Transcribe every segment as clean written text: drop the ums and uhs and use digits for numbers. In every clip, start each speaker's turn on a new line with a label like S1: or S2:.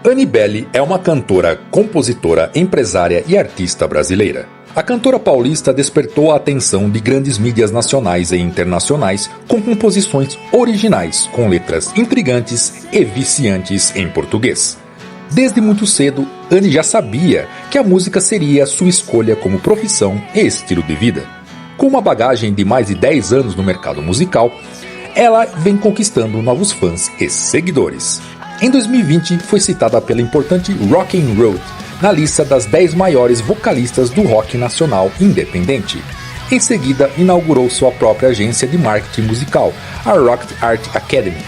S1: Anibele é uma cantora, compositora, empresária e artista brasileira. A cantora paulista despertou a atenção de grandes mídias nacionais e internacionais com composições originais, com letras intrigantes e viciantes em português. Desde muito cedo, Anny já sabia que a música seria sua escolha como profissão e estilo de vida. Com uma bagagem de mais de 10 anos no mercado musical, ela vem conquistando novos fãs e seguidores. Em 2020, foi citada pela importante Rock and Roll na lista das 10 maiores vocalistas do rock nacional independente. Em seguida, inaugurou sua própria agência de marketing musical, a Rock Art Academy.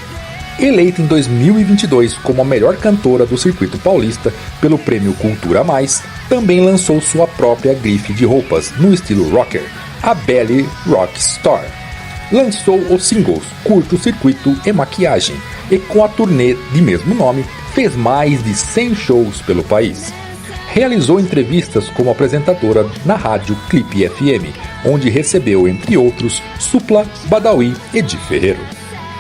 S1: Eleita em 2022 como a melhor cantora do circuito paulista pelo prêmio Cultura Mais, também lançou sua própria grife de roupas no estilo rocker, a Belly Rock Store. Lançou os singles Curto Circuito e Maquiagem, e com a turnê de mesmo nome, fez mais de 100 shows pelo país. Realizou entrevistas como apresentadora na rádio Clipe FM, onde recebeu, entre outros, Supla, Badawi e Di Ferreiro.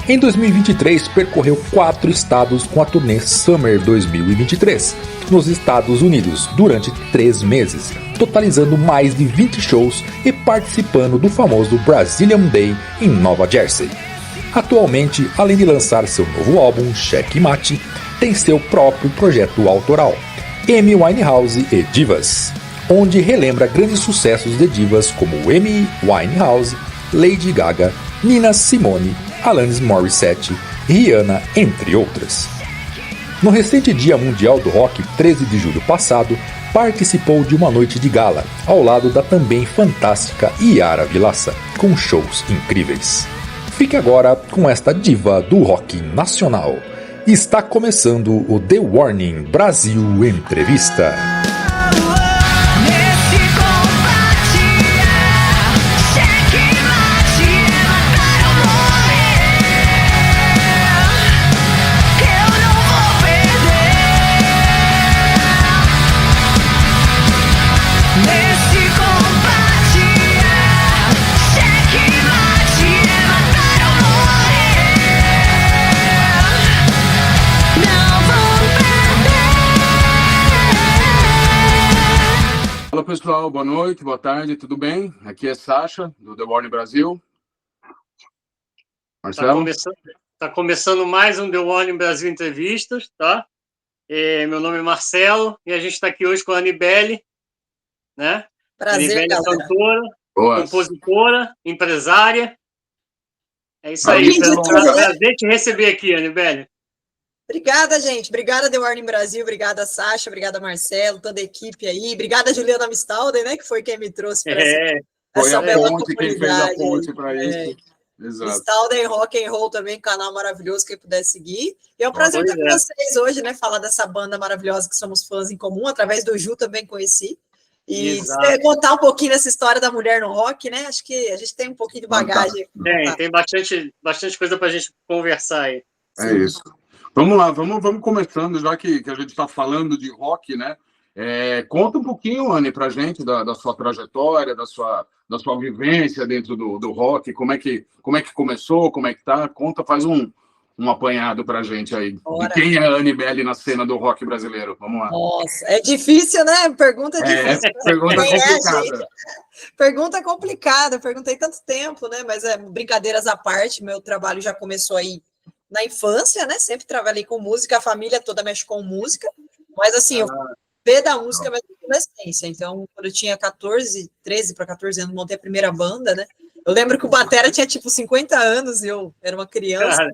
S1: Em 2023, percorreu 4 estados com a turnê Summer 2023, nos Estados Unidos, durante 3 meses, totalizando mais de 20 shows e participando do famoso Brazilian Day em Nova Jersey. Atualmente, além de lançar seu novo álbum, Checkmate, tem seu próprio projeto autoral, Amy Winehouse e Divas, onde relembra grandes sucessos de divas como Amy Winehouse, Lady Gaga, Nina Simone, Alanis Morissette, Rihanna, entre outras. No recente Dia Mundial do Rock, 13 de julho passado, participou de uma noite de gala, ao lado da também fantástica Yara Vilaça, com shows incríveis. Fique agora com esta diva do rock nacional. Está começando o The Warning Brasil Entrevista.
S2: Olá pessoal, boa noite, boa tarde, tudo bem? Aqui é Sasha, do The Warning Brasil. Marcelo?
S3: Tá começando mais um The Warning Brasil Entrevistas, tá? Meu nome é Marcelo e a gente está aqui hoje com a Anibele, né?
S4: Prazer,
S3: Anibele é cantora,
S2: Boas.
S3: compositora, empresária. É isso aí, é um prazer te receber aqui, Anibele.
S4: Obrigada, gente. Obrigada, The Warning Brasil. Obrigada, Sasha. Obrigada, Marcelo. Toda a equipe aí. Obrigada, Juliana Mistalden, né? Que foi quem me trouxe para essa bela
S2: ponte, quem fez a ponte para isso. Exato.
S4: Mistalden Rock and Roll também, canal maravilhoso, quem puder seguir. E é um prazer estar com vocês hoje, né? Falar dessa banda maravilhosa que somos fãs em comum. Através do Ju também conheci. E contar um pouquinho dessa história da mulher no rock, né? Acho que a gente tem um pouquinho de bagagem.
S3: Tem bastante coisa para a gente conversar aí.
S2: É isso. Vamos lá, vamos começando, já que a gente está falando de rock, né? Conta um pouquinho, Anny, pra gente da sua trajetória, da sua vivência dentro do rock, como é que começou, como é que tá? Conta, faz um apanhado pra gente aí.
S4: Bora.
S2: De quem é a Anibele na cena do rock brasileiro? Vamos lá.
S4: Nossa, é difícil, né? Pergunta difícil.
S2: Pergunta complicada.
S4: Pergunta complicada, perguntei tanto tempo, né? Mas brincadeiras à parte, meu trabalho já começou aí na infância, né? Sempre trabalhei com música, a família toda mexe com música, mas assim, eu fui da música mesmo na adolescência. Então, quando eu tinha 13 para 14 anos, montei a primeira banda, né? Eu lembro que o batera tinha tipo 50 anos e eu era uma criança.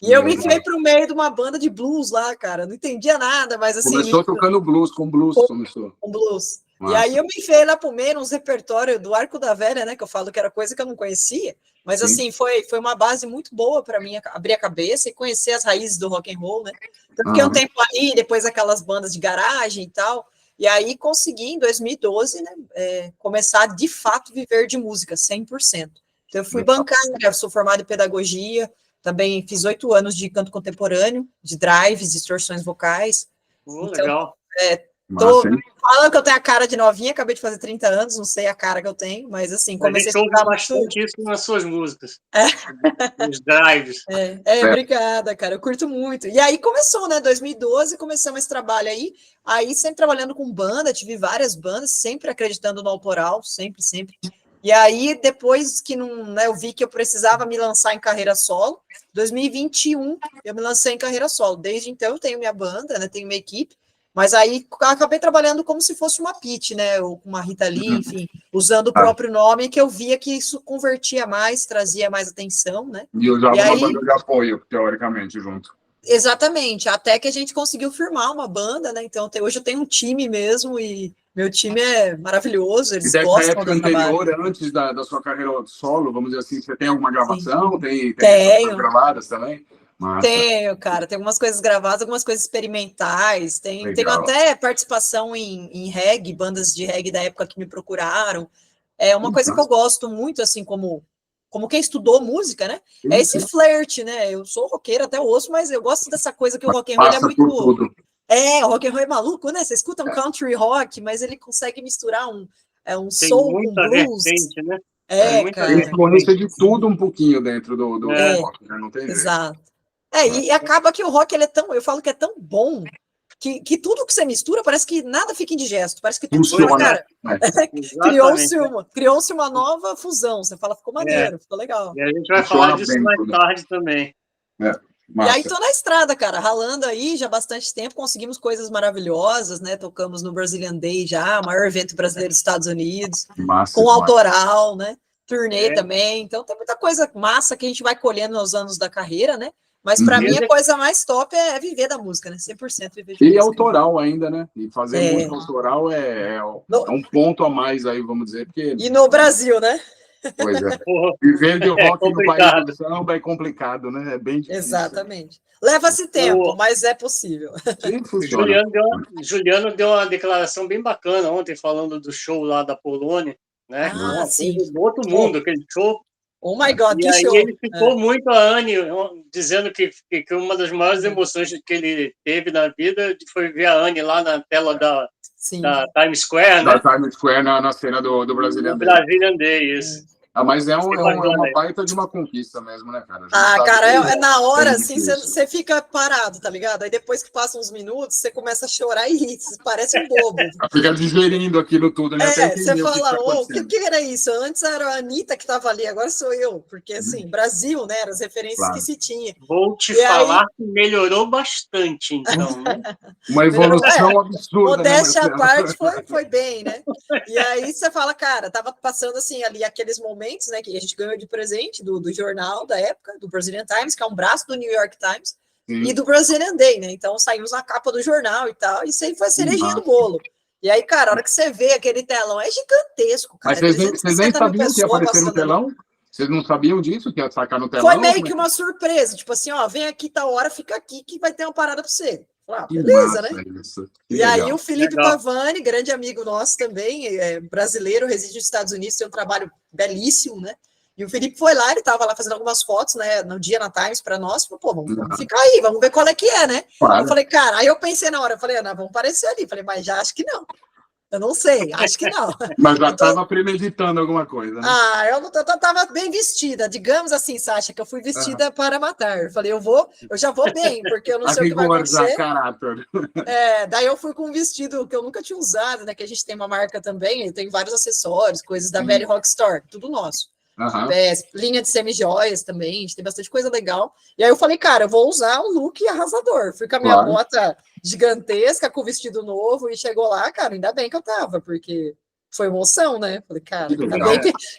S4: E eu me enfiei para o meio de uma banda de blues lá, cara. Não entendia nada, mas assim.
S2: Começou tocando blues, com blues.
S4: Com blues. Nossa. E aí eu me enfiei lá pro meio, uns repertórios do Arco da Velha, né? Que eu falo que era coisa que eu não conhecia. Mas, assim, foi uma base muito boa para mim abrir a cabeça e conhecer as raízes do rock and roll, né? Então, fiquei um tempo aí, depois aquelas bandas de garagem e tal. E aí consegui, em 2012, né, começar, de fato, viver de música, 100%. Então, eu fui bancária, sou formada em pedagogia, também fiz 8 anos de canto contemporâneo, de drives, distorções vocais. Então,
S3: legal.
S2: Massa, hein?
S4: Falando que eu tenho a cara de novinha, acabei de fazer 30 anos, não sei a cara que eu tenho, mas assim, comecei
S3: A gente
S4: a
S3: ouve
S4: estudar
S3: bastante isso nas suas músicas. Nos drives.
S4: Obrigada, cara, eu curto muito. E aí começou, né, 2012, começamos esse trabalho aí sempre trabalhando com banda, tive várias bandas, sempre acreditando no autoral, sempre. E aí, depois que não, né, eu vi que eu precisava me lançar em carreira solo, 2021 eu me lancei em carreira solo. Desde então eu tenho minha banda, né, tenho minha equipe, mas aí acabei trabalhando como se fosse uma pitch, né, ou uma Rita Lee, enfim, usando o próprio nome, que eu via que isso convertia mais, trazia mais atenção, né?
S2: E usava
S4: E
S2: uma
S4: aí,
S2: banda de apoio, teoricamente, junto.
S4: exatamente, até que a gente conseguiu firmar uma banda, né? Então hoje eu tenho um time mesmo e meu time é maravilhoso,
S2: E
S4: eles
S2: dessa
S4: gostam
S2: época
S4: do trabalho.
S2: anterior, antes da sua carreira solo, vamos dizer assim, você tem alguma
S4: Sim.
S2: gravação? Tem essas coisas
S4: Tenho.
S2: gravadas também? Massa.
S4: Tenho, cara, tem algumas coisas gravadas, algumas coisas experimentais, tenho
S2: Legal.
S4: até participação em reggae, bandas de reggae da época que me procuraram. É uma coisa que eu gosto muito, assim, como quem estudou música, né? É esse flerte, né? Eu sou roqueira até osso, mas eu gosto dessa coisa que o rock and roll ele é
S2: Passa por
S4: muito.
S2: tudo.
S4: O rock and roll é maluco, né? Você escuta um country rock, mas ele consegue misturar um
S3: Tem
S4: soul com
S3: muita
S4: blues.
S3: vertente, né?
S4: É,
S3: Muita
S2: Tem
S4: cara.
S2: influência de tudo um pouquinho dentro do rock, né? Não tem jeito.
S4: Exato. E acaba que o rock ele é tão, eu falo que é tão bom que tudo que você mistura parece que nada fica indigesto, parece que tudo fica,
S2: Funciona.
S4: cara.
S3: Exatamente.
S4: Criou-se uma nova fusão. Você fala, ficou maneiro, ficou legal.
S3: E a gente vai
S2: Funciona
S3: falar disso
S2: bem
S3: mais
S2: tudo.
S3: tarde também.
S4: E aí tô na estrada, cara, ralando aí já há bastante tempo, conseguimos coisas maravilhosas, né? Tocamos no Brazilian Day já, o maior evento brasileiro dos Estados Unidos,
S2: Massa,
S4: com
S2: demais.
S4: autoral, né? Turnê também. Então tem muita coisa massa que a gente vai colhendo nos anos da carreira, né? Mas para mim a coisa mais top é viver da música, né? 100% viver de música.
S2: E autoral ainda, né? E fazer música autoral é um ponto a mais aí, vamos dizer. Porque...
S4: E no Brasil, né?
S2: Pois é. Viver de rock no país do samba é complicado, né? É bem difícil.
S4: Exatamente. Leva-se tempo, mas é possível.
S2: Sim, funciona.
S3: Juliano deu uma declaração bem bacana ontem, falando do show lá da Polônia, né?
S4: Sim.
S3: Do outro mundo, aquele show.
S4: Oh my God,
S3: que show! Ele ficou muito a Anne, dizendo que uma das maiores emoções que ele teve na vida foi ver a Anne lá na tela da Times Square, né?
S2: Da Times Square na cena do Brazilian Day.
S3: Brazilian Day, isso.
S2: Mas é uma baita de uma conquista mesmo, né, cara?
S4: Cara, na hora, assim, você fica parado, tá ligado? Aí depois que passam uns minutos, você começa a chorar e rir, parece um bobo.
S2: Fica digerindo aquilo tudo, né?
S4: Você fala, o que era isso? Antes era a Anitta que tava ali, agora sou eu. Porque, assim, Brasil, né, eram as referências que se tinha.
S3: Vou te falar que melhorou bastante, então, né?
S2: Uma evolução absurda,
S4: modéstia à parte, foi bem, né? E aí você fala, cara, tava passando, assim, ali aqueles momentos, né, que a gente ganhou de presente do jornal da época, do Brazilian Times, que é um braço do New York Times, e do Brazilian Day, né? Então saímos na capa do jornal e tal, e isso aí foi a cerejinha do bolo. E aí, cara, a hora que você vê aquele telão, é gigantesco, cara.
S2: Mas vocês nem sabiam que ia aparecer no telão? Vocês não sabiam disso, que ia sacar no telão?
S4: Foi meio que uma surpresa, tipo assim, ó, vem aqui tal hora, fica aqui que vai ter uma parada pra você. Beleza, né? E aí o Felipe Pavani, grande amigo nosso também, brasileiro, reside nos Estados Unidos, tem um trabalho belíssimo, né? E o Felipe foi lá, ele estava lá fazendo algumas fotos, né, no dia na Times para nós, falou, pô, vamos ficar aí, vamos ver qual é que é, né? Eu falei, cara, aí eu pensei na hora, eu falei, Ana, vamos aparecer ali. Falei, mas já acho que não. Eu não sei, acho que não.
S2: Mas já estava premeditando alguma coisa, né?
S4: Eu estava bem vestida, digamos assim, Sasha, que eu fui vestida para matar. Eu falei, eu já vou bem, porque eu não sei o que vai acontecer.
S2: Caráter.
S4: Daí eu fui com um vestido que eu nunca tinha usado, né? Que a gente tem uma marca também, eu tenho vários acessórios, coisas da Very Rock Store, tudo nosso. Linha de semi-joias também, a gente tem bastante coisa legal. E aí eu falei, cara, eu vou usar um look arrasador. Fui com a minha bota gigantesca, com o vestido novo, e chegou lá, cara, ainda bem que eu tava, porque foi emoção, né? Falei, cara,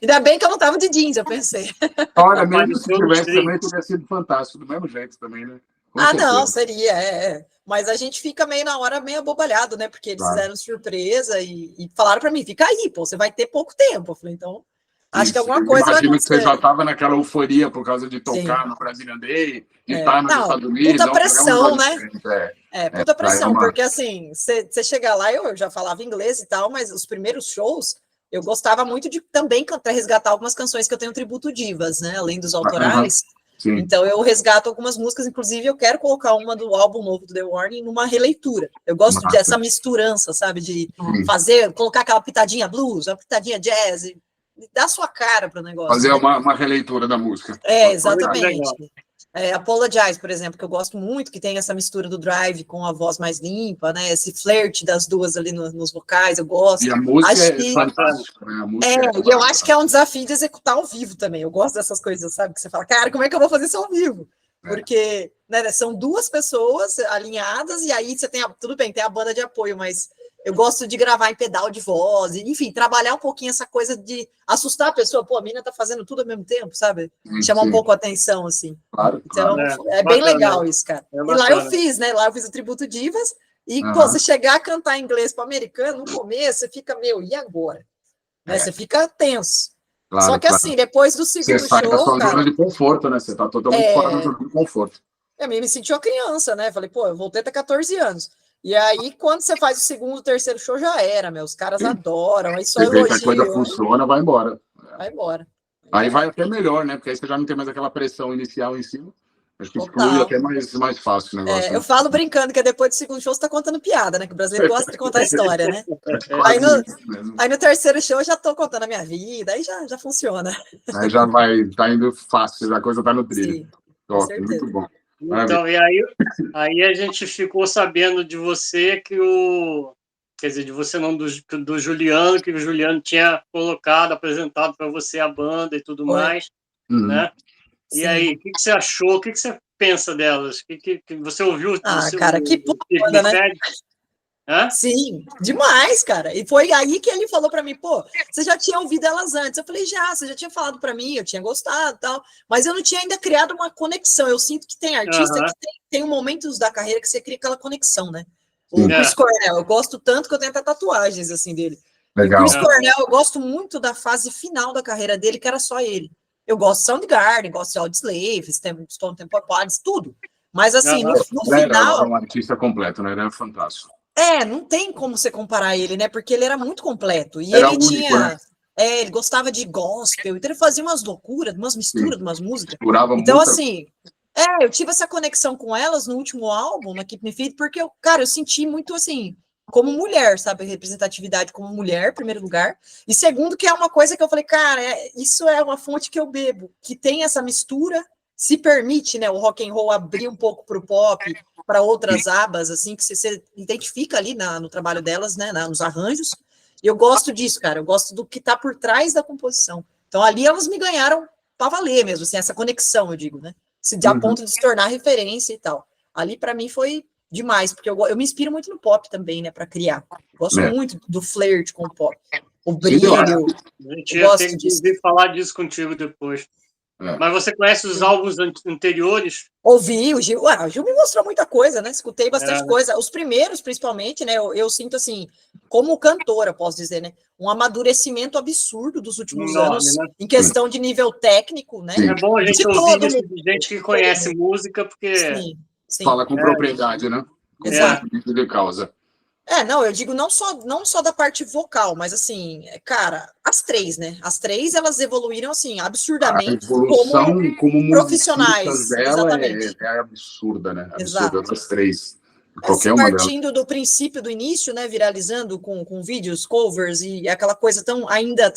S4: ainda bem que eu não tava de jeans, eu pensei.
S2: Olha, mesmo se tivesse também, teria sido fantástico, do mesmo jeito também, né?
S4: Não, seria, Mas a gente fica meio na hora, meio abobalhado, né? Porque eles fizeram surpresa e falaram para mim, fica aí, pô, você vai ter pouco tempo. Eu falei, então... Acho que alguma coisa vai acontecer.
S2: Imagino que você já estava naquela euforia por causa de tocar no Brazilian Day, de estar nos Estados Unidos.
S4: Puta pressão, né? Puta pressão, porque assim, você chegar lá, eu já falava inglês e tal, mas os primeiros shows, eu gostava muito de também cantar, resgatar algumas canções que eu tenho tributo divas, né? Além dos autorais.
S2: Sim.
S4: Então eu resgato algumas músicas, inclusive eu quero colocar uma do álbum novo do The Warning numa releitura. Eu gosto dessa misturança, sabe, de fazer, colocar aquela pitadinha blues, uma pitadinha jazz, e dar sua cara para o negócio.
S2: Fazer uma releitura da música.
S4: Exatamente. Apologize, por exemplo, que eu gosto muito, que tem essa mistura do drive com a voz mais limpa, né? Esse flerte das duas ali nos vocais, eu gosto.
S2: E a música fantástica, né?
S4: E eu acho que é um desafio de executar ao vivo também. Eu gosto dessas coisas, sabe? Que você fala, cara, como é que eu vou fazer isso ao vivo? Porque né, são duas pessoas alinhadas, e aí você tem, tudo bem, tem a banda de apoio, mas eu gosto de gravar em pedal de voz, enfim, trabalhar um pouquinho essa coisa de assustar a pessoa. Pô, a mina tá fazendo tudo ao mesmo tempo, sabe? Chamar um pouco a atenção, assim.
S2: Claro,
S4: então, é bem legal isso, cara. E lá eu fiz, né? Lá eu fiz o Tributo Divas, e, pô, você chegar a cantar em inglês para americano, no começo, você fica, e agora? Né? Você fica tenso. Claro, só que assim, depois do segundo show... Você sai da
S2: sua zona de conforto, né? Você tá totalmente fora da zona de conforto.
S4: Eu me senti uma criança, né? Falei, pô, eu voltei até 14 anos. E aí, quando você faz o segundo, terceiro show, já era, os caras adoram, aí só elogiam.
S2: Se a coisa funciona, vai embora.
S4: Vai embora.
S2: Aí vai até melhor, né? Porque aí você já não tem mais aquela pressão inicial em cima. Acho que flui até mais fácil o negócio.
S4: Eu falo brincando que depois do segundo show você tá contando piada, né? Que o brasileiro gosta de contar história, né? Aí no terceiro show eu já tô contando a minha vida, aí já funciona.
S2: Aí já tá indo fácil, a coisa tá no trilho.
S4: Sim, com certeza.
S2: Muito bom.
S3: Então, e aí a gente ficou sabendo de você quer dizer, de você não, do Juliano, que o Juliano tinha colocado, apresentado para você a banda e tudo mais, né? E aí, o que você achou? O que você pensa delas? Que você ouviu?
S4: Cara, que foda, né? Sim, demais, cara. E foi aí que ele falou para mim, pô, você já tinha ouvido elas antes? Eu falei, você já tinha falado para mim, eu tinha gostado e tal, mas eu não tinha ainda criado uma conexão. Eu sinto que tem artista que tem momentos da carreira que você cria aquela conexão, né? O Chris Cornell, eu gosto tanto que eu tenho até tatuagens, assim, dele.
S2: Legal.
S4: O Chris Cornell, eu gosto muito da fase final da carreira dele, que era só ele. Eu gosto de Soundgarden, gosto de Audioslave, Stone Temple Pilots, tudo. Mas, assim, no final...
S2: Era um artista completo, né? Ele era fantástico.
S4: Não tem como você comparar ele, né? Porque ele era muito completo. E
S2: era
S4: ele
S2: único,
S4: tinha...
S2: Né?
S4: Ele gostava de gospel, então ele fazia umas loucuras, umas misturas de umas músicas.
S2: Então,
S4: assim... eu tive essa conexão com elas no último álbum, na Keep Me Fit, porque, eu senti muito, assim, como mulher, sabe? Representatividade como mulher, em primeiro lugar. E segundo, que é uma coisa que eu falei, cara, isso é uma fonte que eu bebo, que tem essa mistura, se permite, né, o rock and roll abrir um pouco para o pop, para outras abas, assim, que você identifica ali no trabalho delas, né, nos arranjos. E eu gosto disso, cara. Eu gosto do que está por trás da composição. Então, ali elas me ganharam para valer mesmo, assim, essa conexão, eu digo, né? A ponto de se tornar referência e tal. Ali, para mim, foi demais, porque eu me inspiro muito no pop também, né, para criar. Gosto muito do flirt com o pop. O brilho.
S3: A gente ia ter que falar disso contigo depois. Mas você conhece os álbuns anteriores?
S4: Ouvi, o Gil me mostrou muita coisa, né? Escutei bastante coisa. Os primeiros, principalmente, né? Eu sinto, assim, como cantora, posso dizer, né? Um amadurecimento absurdo dos últimos anos, né? Em questão de nível técnico, né?
S3: É bom a gente ouvir isso de gente que conhece música, porque...
S4: Sim.
S2: Fala com propriedade, né?
S4: Exato.
S2: De causa.
S4: Não, eu digo não só da parte vocal, mas assim, cara, as três, né? As três, elas evoluíram, assim, absurdamente.
S2: A evolução como
S4: profissionais
S2: dela é absurda, né? Absurda, das três. Qualquer uma delas.
S4: Partindo do princípio, do início, né? Viralizando com vídeos, covers e aquela coisa ainda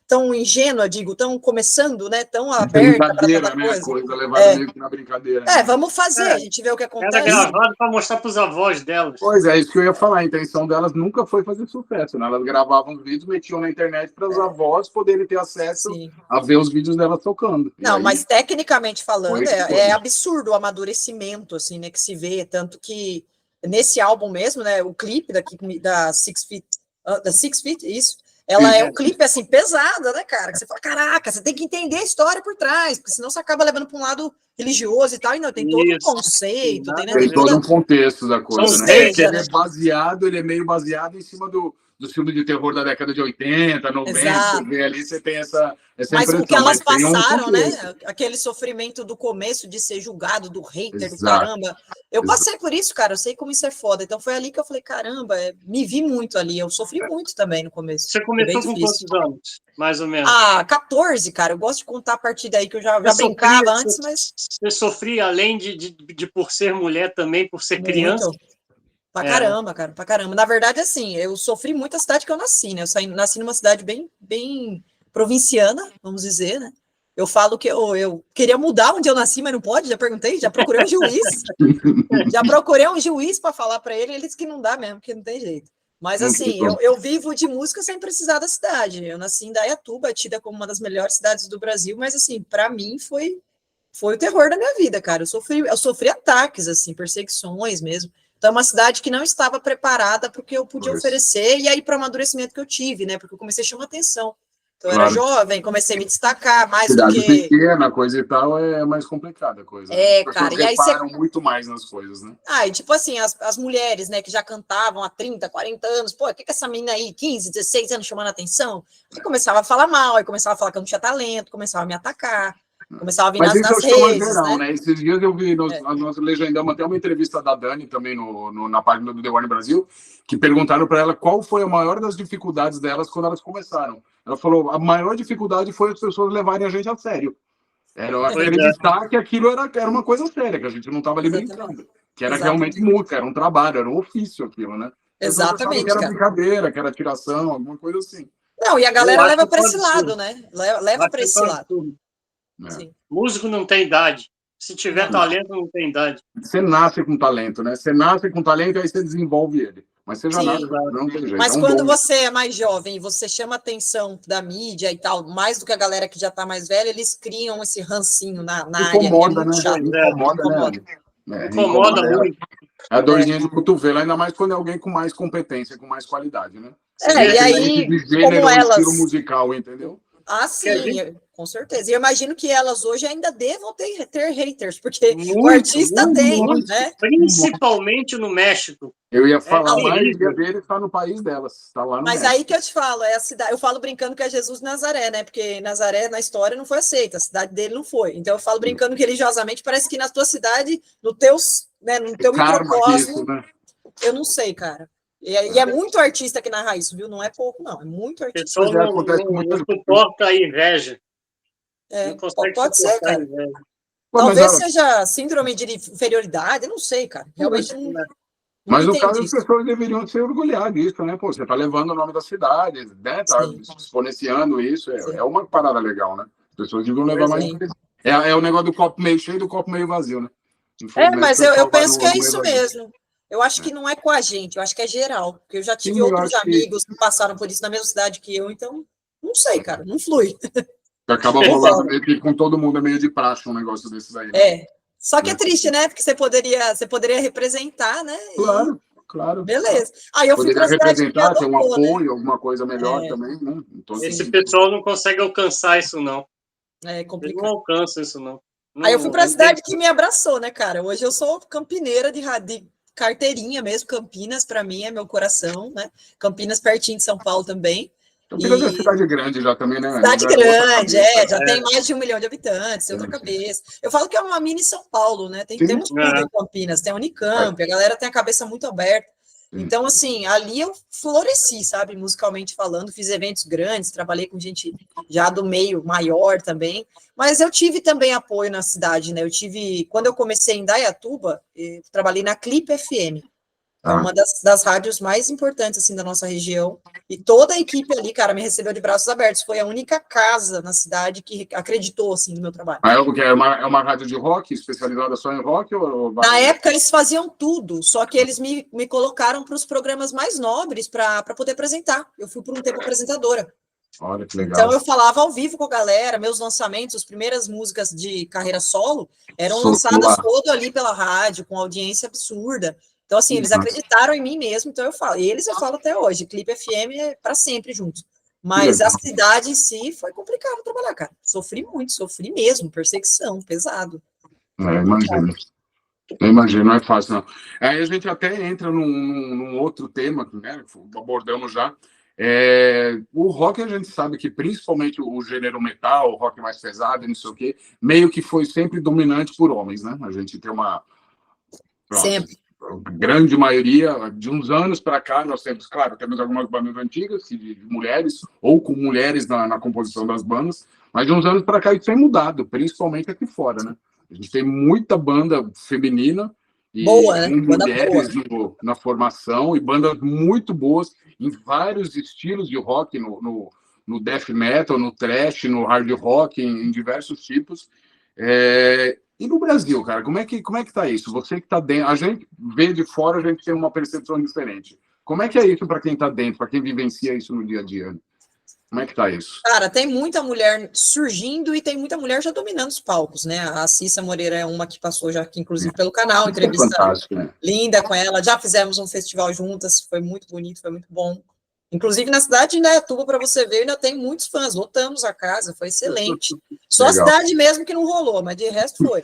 S4: tão ingênua, digo, tão começando, né? Tão aberta para cada
S2: né?
S4: coisa.
S2: Levada meio que na brincadeira. Né?
S4: Vamos fazer, a gente vê o que acontece.
S3: Era gravado para mostrar para os avós delas.
S2: Pois é, isso que eu ia falar. A intenção delas nunca foi fazer sucesso, né? Elas gravavam vídeos, metiam na internet para os avós poderem ter acesso a ver os vídeos delas tocando.
S4: Não, mas tecnicamente falando, é absurdo o amadurecimento, assim, né? Que se vê, tanto que nesse álbum mesmo, né? O clipe da Six Feet, isso. Ela é um clipe, assim, pesada, né, cara? Que você fala, caraca, você tem que entender a história por trás, porque senão você acaba levando para um lado religioso e tal, e não, tem todo um conceito.
S2: Tem todo um contexto da coisa,
S3: Ou
S2: né?
S3: seja,
S2: ele é meio baseado em cima do dos filmes de terror da década de 80, 90,
S4: Exato.
S2: e ali você tem essa
S4: Mas
S2: impressão.
S4: o que elas
S2: Mas tem
S4: passaram, né?
S2: contexto.
S4: Aquele sofrimento do começo de ser julgado, do hater, do
S2: Exato.
S4: caramba. Eu passei por isso, cara. Eu sei como isso é foda. Então foi ali que eu falei, caramba, me vi muito ali. Eu sofri muito também no começo.
S3: Você
S4: Foi bem
S3: começou com
S4: difícil.
S3: quantos anos, mais ou menos?
S4: Ah, 14, cara. Eu gosto de contar a partir daí que eu já brincava antes, mas.
S3: Você sofria, além de por ser mulher, também por ser criança?
S4: Pra caramba, cara, pra caramba. Na verdade, assim, eu sofri muito a cidade que eu nasci, né? Eu nasci numa cidade bem provinciana, vamos dizer, né? Eu falo que eu queria mudar onde eu nasci, mas não pode, já perguntei, já procurei um juiz. Já procurei um juiz para falar para ele, ele disse que não dá mesmo, que não tem jeito. Mas assim, eu vivo de música sem precisar da cidade. Eu nasci em Indaiatuba, tida como uma das melhores cidades do Brasil, mas assim, para mim foi o terror da minha vida, cara. Eu sofri ataques, assim, perseguições mesmo. Então, é uma cidade que não estava preparada para o que eu podia oferecer, e aí para o amadurecimento que eu tive, né? Porque eu comecei a chamar atenção. Então, eu era jovem, comecei a me destacar mais
S2: cidade
S4: do que...
S2: pequena, coisa e tal, é mais complicada a coisa.
S4: É, cara, e aí você...
S2: muito mais nas coisas, né?
S4: Ah, e tipo assim, as mulheres, né, que já cantavam há 30, 40 anos, pô, o que essa menina aí, 15, 16 anos chamando a atenção? Aí começava a falar mal, aí começava a falar que eu não tinha talento, começava a me atacar. Começava a vir nas redes,
S2: geral, né? Esses dias eu vi, nós legendamos até uma entrevista da Dani também na página do The One Brasil, que perguntaram para ela qual foi a maior das dificuldades delas quando elas começaram. Ela falou, a maior dificuldade foi as pessoas levarem a gente a sério. Era acreditar que aquilo era uma coisa séria, que a gente não estava ali brincando. Que era realmente música, era um trabalho, era um ofício aquilo, né?
S4: Exatamente,
S2: que era brincadeira, que era tiração, alguma coisa assim.
S4: Não, e a galera leva para esse lado, né? Leva para esse lado.
S3: Sim. Músico não tem idade. Se tiver talento, não tem idade.
S2: Você nasce com talento, né? Você nasce com talento e aí você desenvolve ele. Mas você já nasce, não tem jeito.
S4: Mas quando você é mais jovem e você chama a atenção da mídia e tal, mais do que a galera que já tá mais velha, eles criam esse rancinho na área.
S2: Incomoda, né?
S3: Incomoda muito.
S2: É a dorzinha de cotovelo, ainda mais quando é alguém com mais competência, com mais qualidade, né?
S4: E aí, como elas...
S2: estilo musical, entendeu?
S4: Ah, sim, com certeza. E eu imagino que elas hoje ainda devam ter haters, porque o artista tem, né?
S3: Principalmente no México.
S2: Eu ia falar, a maioria dele está no país delas, está lá no
S4: Mas
S2: México.
S4: aí que eu te falo, é a cidade. Eu falo brincando que é Jesus de Nazaré, né? Porque Nazaré, na história, não foi aceita, a cidade dele não foi. Então eu falo brincando que religiosamente parece que na tua cidade, no teu microcosmo,
S2: né?
S4: Eu não sei, cara. E é muito artista que narra isso, viu? Não é pouco, não. É muito artista.
S3: O pessoal não suporta a inveja.
S4: Pode ser, cara. Talvez seja síndrome de inferioridade, eu não sei, cara. Realmente não.
S2: Mas no caso, as pessoas deveriam se orgulhar disso, né? Pô, você tá levando o nome da cidade, né? Tá exponenciando isso. É uma parada legal, né? As pessoas deviam levar mais. É o negócio do copo meio cheio e do copo meio vazio, né?
S4: Mas eu penso que é isso mesmo. Eu acho que não é com a gente, eu acho que é geral. Porque eu já tive outros amigos que passaram por isso na mesma cidade que eu, então, não sei, cara, não flui.
S2: Acaba rolando com todo mundo, é meio de praxe um negócio desses aí.
S4: Né? Só que é triste, né? Porque você poderia representar, né?
S2: Claro.
S4: Beleza. Aí eu fui para a cidade que
S2: ter um apoio, alguma coisa melhor também, né?
S3: Esse pessoal não consegue alcançar isso, não.
S4: É complicado.
S3: Eles não alcançam isso, não.
S4: Aí eu fui para a cidade que me abraçou, né, cara? Hoje eu sou campineira de carteirinha mesmo, Campinas, para mim, é meu coração, né? Campinas, pertinho de São Paulo também.
S2: Campinas é cidade grande já também, né?
S4: Cidade grande, já tem mais de 1 milhão de habitantes, tem outra cabeça. Eu falo que é uma mini São Paulo, né? Temos tudo em Campinas, tem a Unicamp, a galera tem a cabeça muito aberta. Então, assim, ali eu floresci, sabe, musicalmente falando, fiz eventos grandes, trabalhei com gente já do meio maior também, mas eu tive também apoio na cidade, né? Quando eu comecei em Indaiatuba, eu trabalhei na Clipe FM, uma das rádios mais importantes, assim, da nossa região, e toda a equipe ali, cara, me recebeu de braços abertos, foi a única casa na cidade que acreditou, assim, no meu trabalho.
S2: É uma rádio de rock, especializada só em rock?
S4: Na época, eles faziam tudo, só que eles me colocaram para os programas mais nobres para poder apresentar. Eu fui por um tempo apresentadora.
S2: Olha que legal.
S4: Então, eu falava ao vivo com a galera, meus lançamentos, as primeiras músicas de carreira solo eram lançadas todo ali pela rádio, com audiência absurda. Então, assim, eles acreditaram em mim mesmo, então eu falo. E eu falo até hoje, Clipe FM é para sempre juntos. Mas a cidade em si foi complicado trabalhar, cara. Sofri mesmo, perseguição, pesado.
S2: Imagino, não é fácil, não. Aí a gente até entra num outro tema, né? Abordamos já, O rock, a gente sabe que, principalmente o gênero metal, o rock mais pesado, não sei o quê, meio que foi sempre dominante por homens, né? A gente tem uma... Pronto,
S4: Sempre.
S2: a grande maioria, de uns anos para cá, nós temos, claro, temos algumas bandas antigas, de mulheres, ou com mulheres na composição das bandas, mas de uns anos para cá isso tem mudado, principalmente aqui fora, né? A gente tem muita banda feminina e
S4: Boa, né?
S2: com
S4: Banda
S2: mulheres na formação, e bandas muito boas em vários estilos de rock, no death metal, no thrash, no hard rock, em diversos tipos. E no Brasil, cara, como é que tá isso? Você que tá dentro, a gente vê de fora, a gente tem uma percepção diferente. Como é que é isso para quem tá dentro, para quem vivencia isso no dia a dia? Como é que tá isso?
S4: Cara, tem muita mulher surgindo e tem muita mulher já dominando os palcos, né? A Cissa Moreira é uma que passou já aqui, inclusive, pelo canal, entrevista
S2: Fantástico, né?
S4: linda com ela. Já fizemos um festival juntas, foi muito bonito, foi muito bom. Inclusive, na cidade de Indaiatuba, para você ver, ainda tem muitos fãs. Lotamos a casa, foi excelente. Só
S2: Legal.
S4: a cidade mesmo que não rolou, mas de resto foi.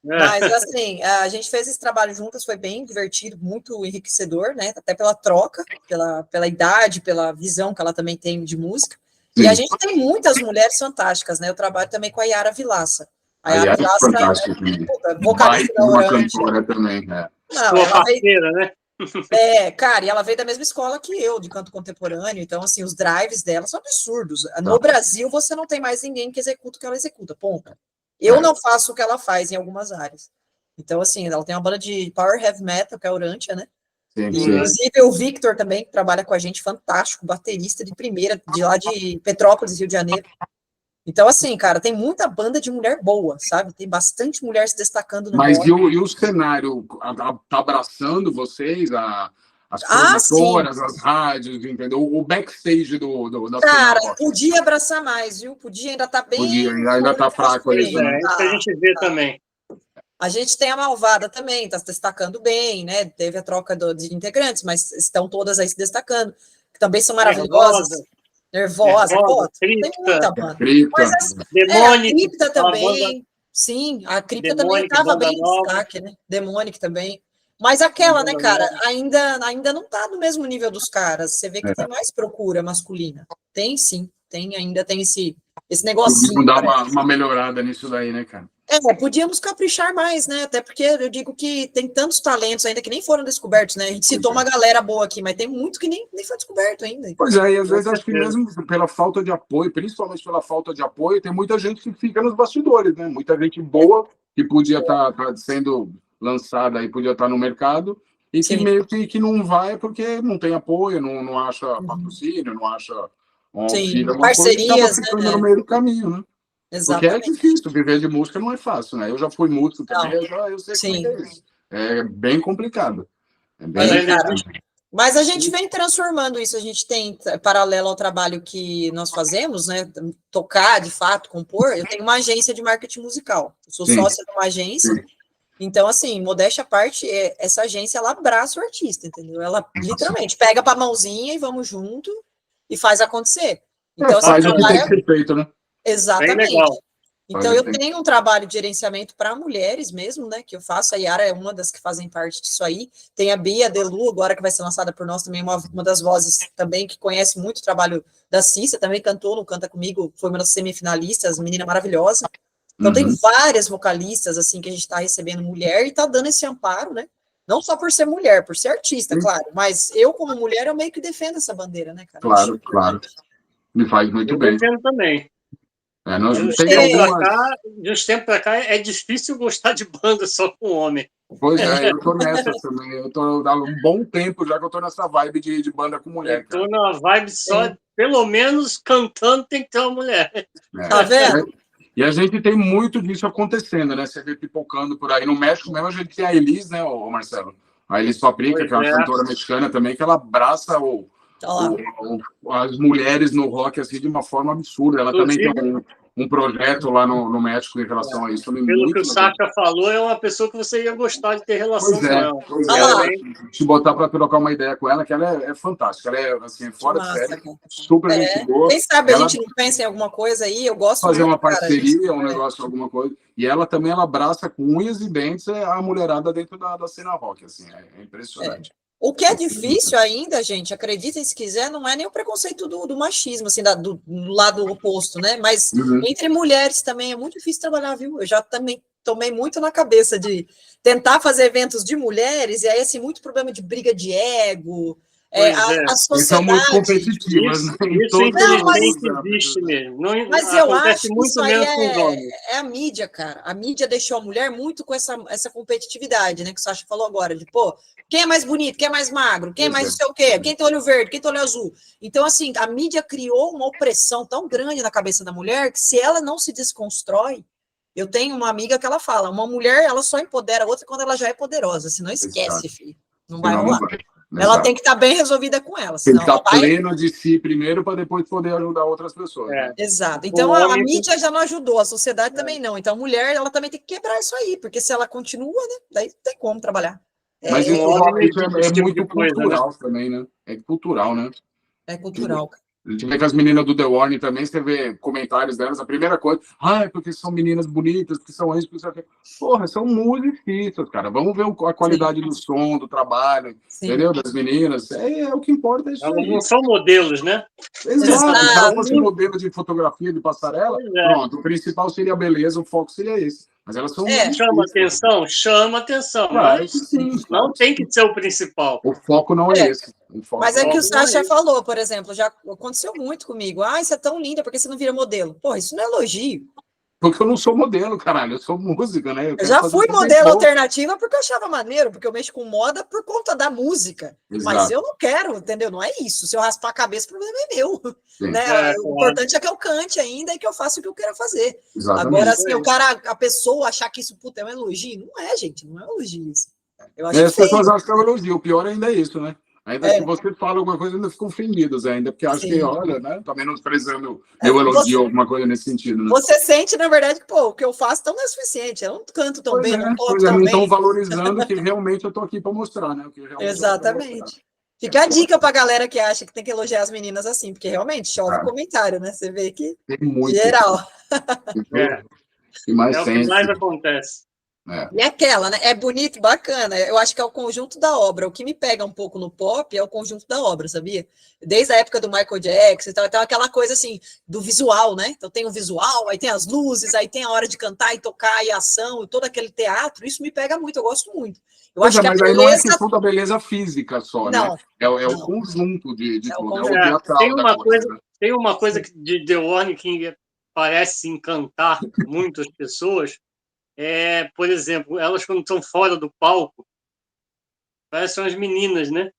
S4: Mas, assim, a gente fez esse trabalho juntas, foi bem divertido, muito enriquecedor, né? Até pela troca, pela idade, pela visão que ela também tem de música.
S2: Sim.
S4: E a gente tem muitas mulheres fantásticas, né? Eu trabalho também com a Yara Vilaça. A Yara Vilaça
S2: é
S4: vocalista da
S2: uma
S4: Orange.
S2: cantora também, né?
S3: Não, ela parceira, né?
S4: Cara, e ela veio da mesma escola que eu, de canto contemporâneo, então, assim, os drives dela são absurdos. No Brasil, você não tem mais ninguém que executa o que ela executa, ponto. Eu não faço o que ela faz em algumas áreas. Então, assim, ela tem uma banda de power heavy metal, que é a Orantia, né?
S2: Sim.
S4: Inclusive, o Victor também, que trabalha com a gente, fantástico, baterista de primeira, de lá de Petrópolis, Rio de Janeiro. Então, assim, cara, tem muita banda de mulher boa, sabe? Tem bastante mulher se destacando no
S2: Mas
S4: rock.
S2: e o cenário tá abraçando vocês, as produtoras, as rádios, entendeu? O backstage da
S4: Cara,
S2: cena rock.
S4: podia abraçar mais, viu? Podia, ainda tá bem...
S2: Ainda tá fraco isso, né?
S3: Isso que a gente vê também.
S4: A gente tem a Malvada também, está se destacando bem, né? Teve a troca de integrantes, mas estão todas aí se destacando, que também são maravilhosas. Nervosa, pô, tem muita banda. Mas a Cripta também, sim, a Cripta também estava bem em destaque, né? Demonic também. Mas aquela, né, cara, ainda não está no mesmo nível dos caras. Você vê que tem mais procura masculina. Tem sim, ainda tem esse negocinho.
S2: Vamos dar uma melhorada nisso daí, né, cara?
S4: Podíamos caprichar mais, né? Até porque eu digo que tem tantos talentos ainda que nem foram descobertos, né? A gente citou uma galera boa aqui, mas tem muito que nem foi descoberto ainda.
S2: Pois é, e às vezes acho que mesmo pela falta de apoio, principalmente pela falta de apoio, tem muita gente que fica nos bastidores, né? Muita gente boa que podia estar sendo lançada e podia estar no mercado e que meio que não vai porque não tem apoio, não acha patrocínio, não acha auxílio,
S4: parcerias,
S2: né? No meio do caminho, né?
S4: Exatamente.
S2: Porque é difícil, viver de música não é fácil, né? Eu já fui músico também, eu sei como é isso. É bem complicado.
S4: Mas a gente vem transformando isso, a gente tem, paralelo ao trabalho que nós fazemos, né? Tocar, de fato, compor, eu tenho uma agência de marketing musical. Eu sou sócia de uma agência. Então, assim, modéstia à parte, essa agência, ela abraça o artista, entendeu? Ela literalmente pega para a mãozinha e vamos junto e faz acontecer. Então,
S2: faz o que tem que ser feito, né?
S4: Exatamente. Então, eu tenho um trabalho de gerenciamento para mulheres mesmo, né? Que eu faço. A Yara é uma das que fazem parte disso aí. Tem a Bia Delu, agora que vai ser lançada por nós também, uma das vozes também que conhece muito o trabalho da Cissa, também cantou no Canta Comigo, foi uma das semifinalistas, menina maravilhosa. Então, tem várias vocalistas, assim, que a gente está recebendo mulher e está dando esse amparo, né? Não só por ser mulher, por ser artista, claro, mas eu, como mulher, eu meio que defendo essa bandeira, né, cara?
S2: Claro. Me faz muito bem.
S3: Eu defendo também. De uns tempos para cá, é difícil gostar de banda só com homem.
S2: Pois é, eu tô nessa também. Eu tô há um bom tempo já que eu tô nessa vibe de banda com mulher.
S3: Eu tô na vibe só, pelo menos cantando tem que ter uma mulher.
S4: Tá vendo?
S2: E a gente tem muito disso acontecendo, né? Você vê pipocando por aí. No México mesmo, a gente tem a Elis, né, o Marcelo? A Elis Paprika, que é uma cantora mexicana também, que ela abraça as mulheres no rock assim, de uma forma absurda. Ela também tem um projeto lá no México em relação a isso.
S3: Pelo que o Sacha falou, é uma pessoa que você ia gostar de ter relação com ela.
S2: Se botar para trocar uma ideia com ela, que ela é fantástica. Ela é assim, fora de série, super gente boa.
S4: Quem sabe a gente não pensa em alguma coisa aí, eu gosto
S2: fazer uma parceria, um negócio, alguma coisa. E ela também, ela abraça com unhas e dentes a mulherada dentro da cena rock, assim, é impressionante.
S4: O que é difícil ainda, gente, acreditem se quiser, não é nem o preconceito do machismo, assim, do lado oposto, né? Mas entre mulheres também é muito difícil trabalhar, viu? Eu já também tomei muito na cabeça de tentar fazer eventos de mulheres, e aí, assim, muito problema de briga de ego. A
S2: Eles são muito
S4: sociedade.
S2: competitivas, né?
S3: Isso infelizmente existe mesmo. Não,
S4: Mas eu
S3: acontece
S4: acho que
S3: muito
S4: isso aí
S3: menos com os homens.
S4: é a mídia, cara. A mídia deixou a mulher muito com essa competitividade, né? Que o Sacha falou agora, de pô, quem é mais bonito, quem é mais magro, quem é mais não sei o quê, quem tem olho verde, quem tem olho azul. Então, assim, a mídia criou uma opressão tão grande na cabeça da mulher que se ela não se desconstrói, eu tenho uma amiga que ela fala, uma mulher, ela só empodera a outra quando ela já é poderosa, senão esquece, filho. Não vai rolar. Ela tem que estar bem resolvida com ela.
S2: Tem que
S4: estar
S2: pleno de si primeiro para depois poder ajudar outras pessoas. Né?
S4: Exato. Então, a mídia já não ajudou, a sociedade também não. Então, a mulher, ela também tem que quebrar isso aí, porque se ela continua, né, daí não tem como trabalhar.
S2: Mas isso é muito cultural também, né? É cultural, né?
S4: É cultural, cara.
S2: A gente vê que as meninas do The Warning também, você vê comentários delas, a primeira coisa, é porque são meninas bonitas, porque são isso, porque são aquilo. Porra, são musicistas, cara. Vamos ver a qualidade do som, do trabalho, entendeu? Das meninas. É o que importa, é isso
S3: Elas
S2: aí.
S3: não são modelos, né?
S2: Exato. Se ela fosse modelo de fotografia, de passarela, pronto, o principal seria a beleza, o foco seria esse. Mas elas são
S3: chama atenção, mas sim, não tem que ser o principal.
S2: O foco não é esse.
S4: Mas é que o Sacha falou, por exemplo, já aconteceu muito comigo. Você é tão linda, por que você não vira modelo? Pô, isso não é elogio.
S2: Porque eu não sou modelo, caralho. Eu sou música, né?
S4: Eu já fui modelo alternativa porque eu achava maneiro, porque eu mexo com moda por conta da música. Exato. Mas eu não quero, entendeu? Não é isso. Se eu raspar a cabeça, o problema é meu. Né? O importante é que eu cante ainda e que eu faça o que eu quero fazer. Exatamente. Agora, assim, a pessoa achar que isso é um elogio, não é, gente. Não é um elogio isso. Eu acho
S2: as pessoas acham que é um elogio. O pior ainda é isso, né? Ainda que você fala alguma coisa, ainda ficam ofendidos ainda, porque acham que, olha, né? Tá menosprezando meu elogio, alguma coisa nesse sentido, né?
S4: Você sente, na verdade, que, o que eu faço não é suficiente. Eu não canto tão bem, não toco tão bem.
S2: Não estão valorizando que realmente eu tô aqui para mostrar, né?
S4: Exatamente. Fica a dica pra galera que acha que tem que elogiar as meninas assim, porque realmente chove comentário, né? Você vê que,
S2: tem muito,
S4: geral.
S3: O que mais acontece.
S4: E aquela, né? É bonito, bacana. Eu acho que é o conjunto da obra. O que me pega um pouco no pop é o conjunto da obra, sabia? Desde a época do Michael Jackson, então aquela coisa assim, do visual, né? Então tem o visual, aí tem as luzes, aí tem a hora de cantar e tocar e a ação, e todo aquele teatro. Isso me pega muito, eu gosto muito. Eu acho que
S2: mas aí não é questão da beleza física só,
S4: não,
S2: né? É o conjunto de tudo.
S3: Tem uma coisa de The Warning que parece encantar muitas pessoas. Por exemplo, elas quando estão fora do palco, parecem umas meninas, né?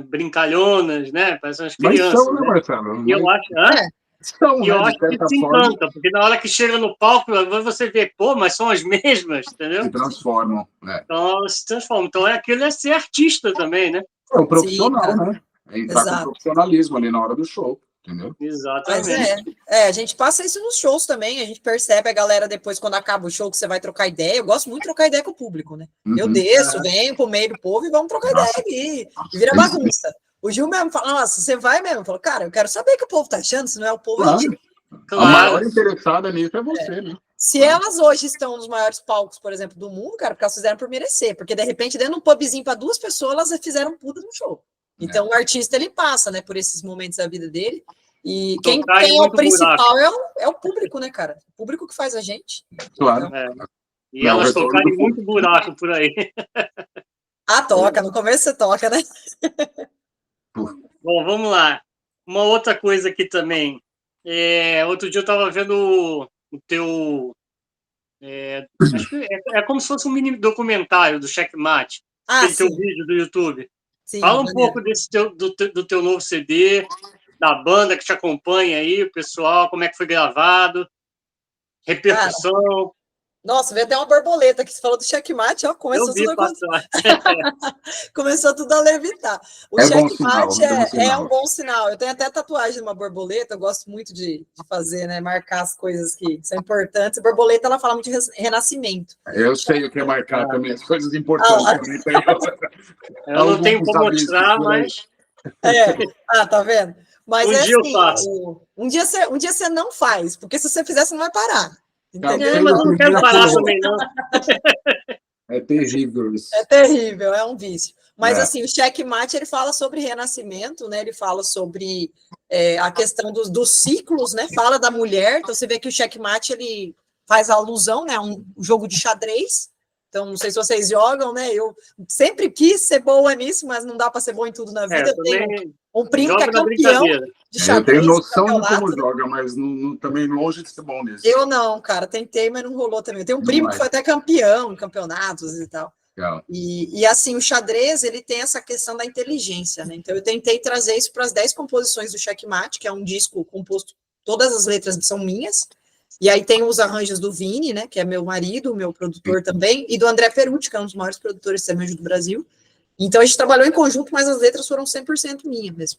S3: Brincalhonas, né? Parecem umas crianças.
S2: Mas são, né, Marcelo?
S3: E eu acho que se encanta, porque na hora que chega no palco, você vê, mas são as mesmas, entendeu?
S2: Se transformam, né?
S3: Então, elas se transformam. Então, aquilo é ser artista também, né?
S2: É o profissional, né? É entrar com profissionalismo ali na hora do show. Entendeu?
S3: Exatamente.
S4: A gente passa isso nos shows também, a gente percebe a galera depois, quando acaba o show, que você vai trocar ideia. Eu gosto muito de trocar ideia com o público, né? Eu desço, venho pro meio do povo e vamos trocar ideia aqui. E vira bagunça. O Gil mesmo fala, nossa, você vai mesmo? Eu falo, cara, eu quero saber o que o povo tá achando, se não é o povo...
S2: A maior interessada nisso é você, né?
S4: Se elas hoje estão nos maiores palcos, por exemplo, do mundo, cara, porque elas fizeram por merecer, porque de repente, dentro de um pubzinho para 2 pessoas, elas fizeram um puta no show. Então, o artista, ele passa, né, por esses momentos da vida dele. E quem é o principal é o público, né, cara? O público que faz a gente.
S2: Claro.
S4: Então,
S3: E elas tocarem muito buraco por aí.
S4: Toca. No começo você toca, né?
S3: Bom, vamos lá. Uma outra coisa aqui também. Outro dia eu estava vendo o teu... acho que é como se fosse um mini documentário do Checkmate. Aquele teu vídeo do YouTube. Sim, fala um pouco do teu novo CD, da banda que te acompanha aí, o pessoal, como é que foi gravado, repercussão. Cara,
S4: nossa, veio até uma borboleta que você falou do Checkmate, começou tudo a levitar. O Checkmate é um bom sinal. Eu tenho até tatuagem de uma borboleta, eu gosto muito de fazer, né? Marcar as coisas que são importantes. A borboleta, ela fala muito de renascimento.
S2: Eu sei o que é marcar também, as coisas importantes.
S3: Eu não tenho como mostrar, mas...
S4: tá vendo? Mas
S3: dia eu faço.
S4: Um dia você não faz, porque se você fizer, você não vai parar.
S3: Mas eu não quero parar também, não.
S2: É terrível isso.
S4: É terrível, é um vício. Mas, assim, o Checkmate, ele fala sobre renascimento, né? Ele fala sobre a questão dos ciclos, né? Fala da mulher. Então, você vê que o Checkmate, ele faz alusão, né? A um jogo de xadrez. Então, não sei se vocês jogam, né? Eu sempre quis ser boa nisso, mas não dá para ser boa em tudo na vida. Eu tenho um primo que é campeão de xadrez.
S2: Eu tenho noção de como joga, mas também longe de ser bom nisso.
S4: Eu não, cara. Tentei, mas não rolou também. Eu tenho um primo que foi até campeão em campeonatos e tal. E assim, o xadrez, ele tem essa questão da inteligência, né? Então, eu tentei trazer isso para as 10 composições do Checkmate, que é um disco composto, todas as letras são minhas, e aí tem os arranjos do Vini, né, que é meu marido, meu produtor também, e do André Perucci, que é um dos maiores produtores de sertanejo do Brasil. Então, a gente trabalhou em conjunto, mas as letras foram 100% minhas mesmo.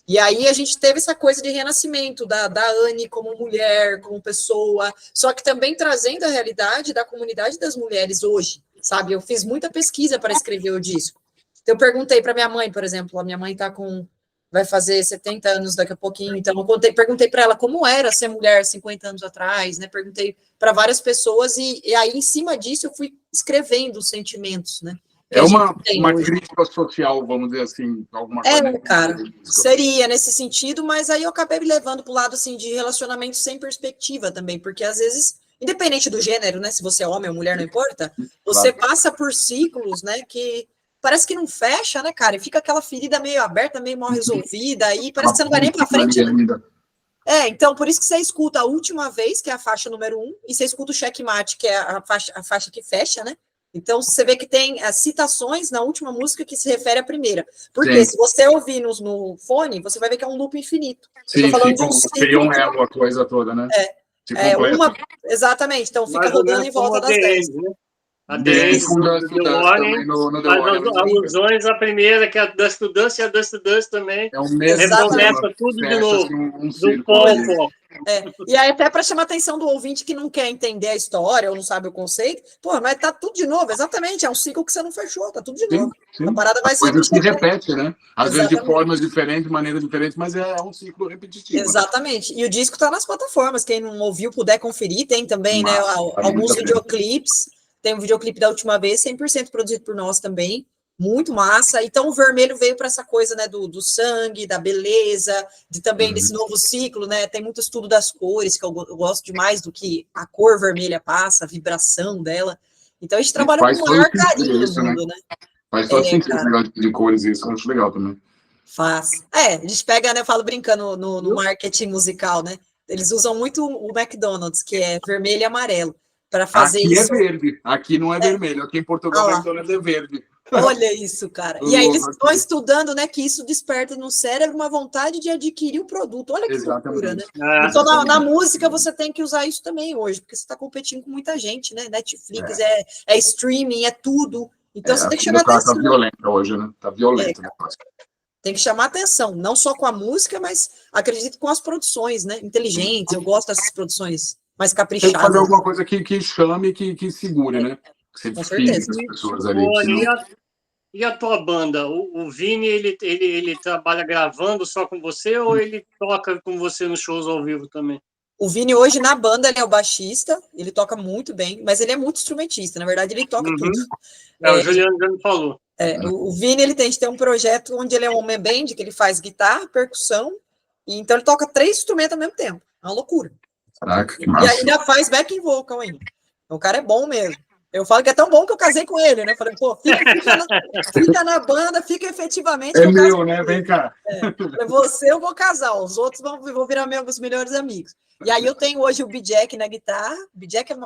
S4: E aí a gente teve essa coisa de renascimento da Anne como mulher, como pessoa, só que também trazendo a realidade da comunidade das mulheres hoje, sabe? Eu fiz muita pesquisa para escrever o disco. Então, eu perguntei para minha mãe, por exemplo, a minha mãe vai fazer 70 anos daqui a pouquinho, então eu perguntei para ela como era ser mulher 50 anos atrás, né? Perguntei para várias pessoas e aí, em cima disso, eu fui escrevendo os sentimentos, né?
S2: É uma crítica social, vamos dizer assim, alguma coisa.
S4: Cara, seria nesse sentido, mas aí eu acabei me levando para o lado, assim, de relacionamento sem perspectiva também, porque às vezes, independente do gênero, né, se você é homem ou mulher, não importa, você passa por ciclos, né, que parece que não fecha, né, cara, e fica aquela ferida meio aberta, meio mal resolvida, aí parece que você não vai nem para frente, né? Então, por isso que você escuta a última vez, que é a faixa número 1, e você escuta o Checkmate, que é a faixa que fecha, né? Então, você vê que tem as citações na última música que se refere à primeira. Porque se você ouvir no fone, você vai ver que é um loop infinito.
S2: Sim, criou uma coisa toda, né?
S4: Exatamente. Então, fica rodando em volta das 10.
S3: Né? A Dance também no The Warning. As alusões, a primeira, que é a Dust to Dust, e a Dust to Dust também.
S2: É o mesmo.
S3: Recomeça tudo de novo. Do pó.
S4: E aí, até para chamar a atenção do ouvinte que não quer entender a história ou não sabe o conceito, mas tá tudo de novo, exatamente, é um ciclo que você não fechou, tá tudo de novo.
S2: Sim.
S4: A parada vai
S2: ser. Se repete, né? Às vezes de formas diferentes, maneiras diferentes, mas é um ciclo repetitivo.
S4: Exatamente. E o disco tá nas plataformas, quem não ouviu puder conferir, tem também, né, alguns videoclipes. Tem um videoclipe da última vez, 100% produzido por nós também, muito massa. Então, o vermelho veio para essa coisa, né, do sangue, da beleza, também desse novo ciclo, né? Tem muito estudo das cores, que eu gosto demais do que a cor vermelha passa, a vibração dela. Então, a gente trabalha com o maior carinho do mundo, né?
S2: Faz todo sentido esse negócio de cores, isso eu acho legal também.
S4: Faz. A gente pega, né, eu falo brincando no marketing musical, né? Eles usam muito o McDonald's, que é vermelho e amarelo, para fazer
S2: aqui
S4: isso.
S2: Aqui é verde, aqui não é vermelho, aqui em Portugal o McDonald's é verde.
S4: Olha isso, cara. E aí eles estão estudando, né, que isso desperta no cérebro uma vontade de adquirir o produto. Olha que loucura, né? Então, na música, você tem que usar isso também hoje, porque você está competindo com muita gente, né? Netflix, é streaming, é tudo. Então, você tem que chamar atenção.
S2: Tá violenta hoje, né? Tá violento.
S4: Tem que chamar atenção, não só com a música, mas acredito com as produções, né? Inteligentes, eu gosto dessas produções mais caprichadas.
S2: Tem que fazer alguma coisa que chame, que segure, né? Que
S4: com certeza.
S2: As pessoas ali.
S3: E a tua banda? O Vini, ele trabalha gravando só com você ou ele toca com você nos shows ao vivo também?
S4: O Vini hoje na banda, ele é o baixista, ele toca muito bem, mas ele é muito instrumentista, na verdade ele toca tudo.
S3: O Juliano já me falou.
S4: O Vini, ele tem um projeto onde ele é um homem band, que ele faz guitarra, percussão, e então ele toca 3 instrumentos ao mesmo tempo. É uma loucura.
S2: Caraca, que massa.
S4: E ainda faz backing vocal ainda. Então, o cara é bom mesmo. Eu falo que é tão bom que eu casei com ele, né? Eu falei, pô, fica na banda, fica efetivamente.
S2: É meu, né? Vem cá.
S4: Eu vou casar, os outros vão virar meus melhores amigos. E aí eu tenho hoje o Bijek na guitarra. O Bijek é um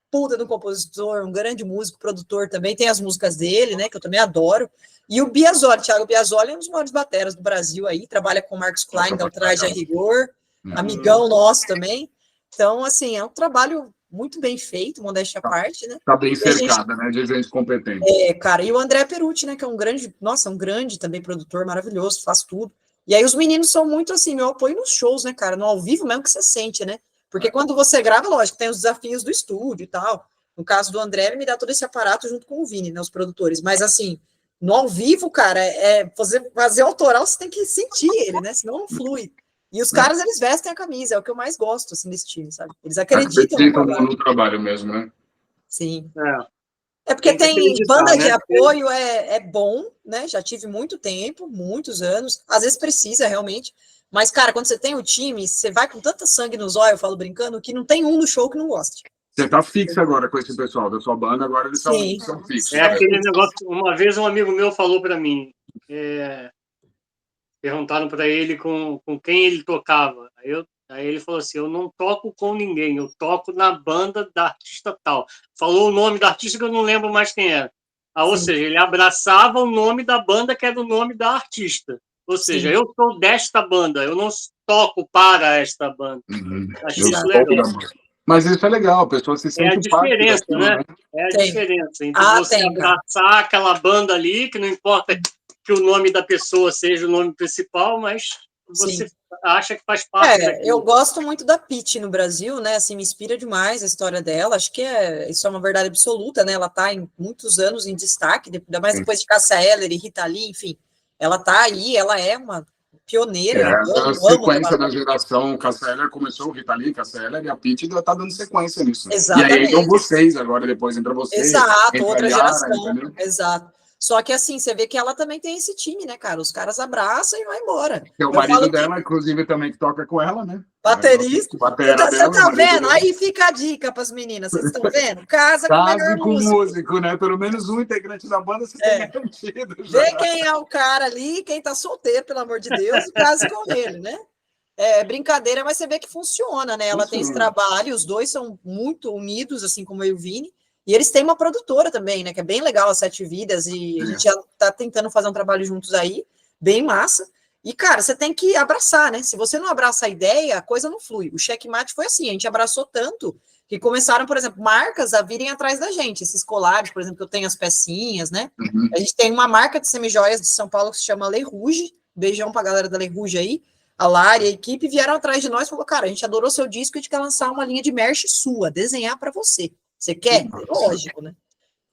S4: puta de um compositor, um grande músico, produtor também. Tem as músicas dele, né? Que eu também adoro. E o Biasoli, Thiago Biasoli, é um dos maiores bateras do Brasil aí. Trabalha com o Marcos Klein, da Traje a Rigor. Amigão nosso também. Então, assim, é um trabalho muito bem feito, modéstia à parte, né?
S2: Tá bem cercada, né? De gente competente.
S4: Cara, e o André Perucci, né? Que é um grande também produtor, maravilhoso, faz tudo. E aí os meninos são muito assim, meu apoio nos shows, né, cara? No ao vivo mesmo que você sente, né? Porque quando você grava, lógico, tem os desafios do estúdio e tal. No caso do André, ele me dá todo esse aparato junto com o Vini, né? Os produtores. Mas assim, no ao vivo, cara, fazer autoral, você tem que sentir ele, né? Senão não flui. E os caras, eles vestem a camisa, é o que eu mais gosto, assim, desse time, sabe? Eles acreditam
S2: no trabalho mesmo, né?
S4: Sim. É porque
S3: Tem que
S4: tem
S3: acreditar,
S4: banda de
S3: né?
S4: apoio, é bom, né? Já tive muito tempo, muitos anos. Às vezes precisa realmente. Mas, cara, quando você tem o time, você vai com tanta sangue nos olhos, eu falo brincando, que não tem um no show que não goste.
S2: Você tá fixo agora com esse pessoal da sua banda, agora eles
S4: Sim.
S2: são fixos.
S3: É aquele negócio. Uma vez um amigo meu falou para mim, perguntaram para ele com quem ele tocava. Aí ele falou assim: eu não toco com ninguém, eu toco na banda da artista tal. Falou o nome da artista que eu não lembro mais quem era. Ou
S4: Sim.
S3: seja, ele abraçava o nome da banda que era o nome da artista. Ou seja,
S4: Sim.
S3: eu sou desta banda, eu não toco para esta banda. Achei isso legal.
S2: Mas isso é legal, a pessoa se sente
S3: É a diferença, né? É a diferença entre você abraçar aquela banda ali, que não importa que o nome da pessoa seja o nome principal, mas você acha que faz parte daquilo.
S4: Eu gosto muito da Pitty no Brasil, né? Assim, me inspira demais a história dela. Acho que isso é uma verdade absoluta, né? Ela está em muitos anos em destaque, ainda mais depois de Cássia Eller e Rita Lee, enfim. Ela está aí, ela é uma pioneira.
S2: A sequência da geração Cássia Eller começou, Rita Lee, Cássia Eller, e a Pitty está dando sequência nisso.
S4: Exatamente.
S2: E aí entram vocês agora, depois entra vocês.
S4: Exato, outra geração.
S2: Entendeu?
S4: Exato. Só que assim, você vê que ela também tem esse time, né, cara? Os caras abraçam e vai embora.
S2: É o marido dela, inclusive, também que toca com ela, né?
S4: Baterista. Você tá vendo?
S2: Dela.
S4: Aí fica a dica para as meninas. Vocês estão vendo? Casa com o melhor
S2: músico, né? Pelo menos um integrante da banda você tem garantido.
S4: Vê quem é o cara ali, quem tá solteiro, pelo amor de Deus, e case com ele, né? É brincadeira, mas você vê que funciona, né? Ela tem esse trabalho, os dois são muito unidos, assim como eu e o Vini. E eles têm uma produtora também, né? Que é bem legal, a Sete Vidas, e a gente já tá tentando fazer um trabalho juntos aí, bem massa. E, cara, você tem que abraçar, né? Se você não abraça a ideia, a coisa não flui. O Checkmate foi assim, a gente abraçou tanto que começaram, por exemplo, marcas a virem atrás da gente. Esses colares, por exemplo, que eu tenho as pecinhas, né? A gente tem uma marca de semijoias de São Paulo que se chama Le Rouge. Beijão pra galera da Le Rouge aí. A Lari, a equipe, vieram atrás de nós e falou, cara, a gente adorou seu disco e a gente quer lançar uma linha de merch sua, desenhar para você. Você quer? Lógico, né?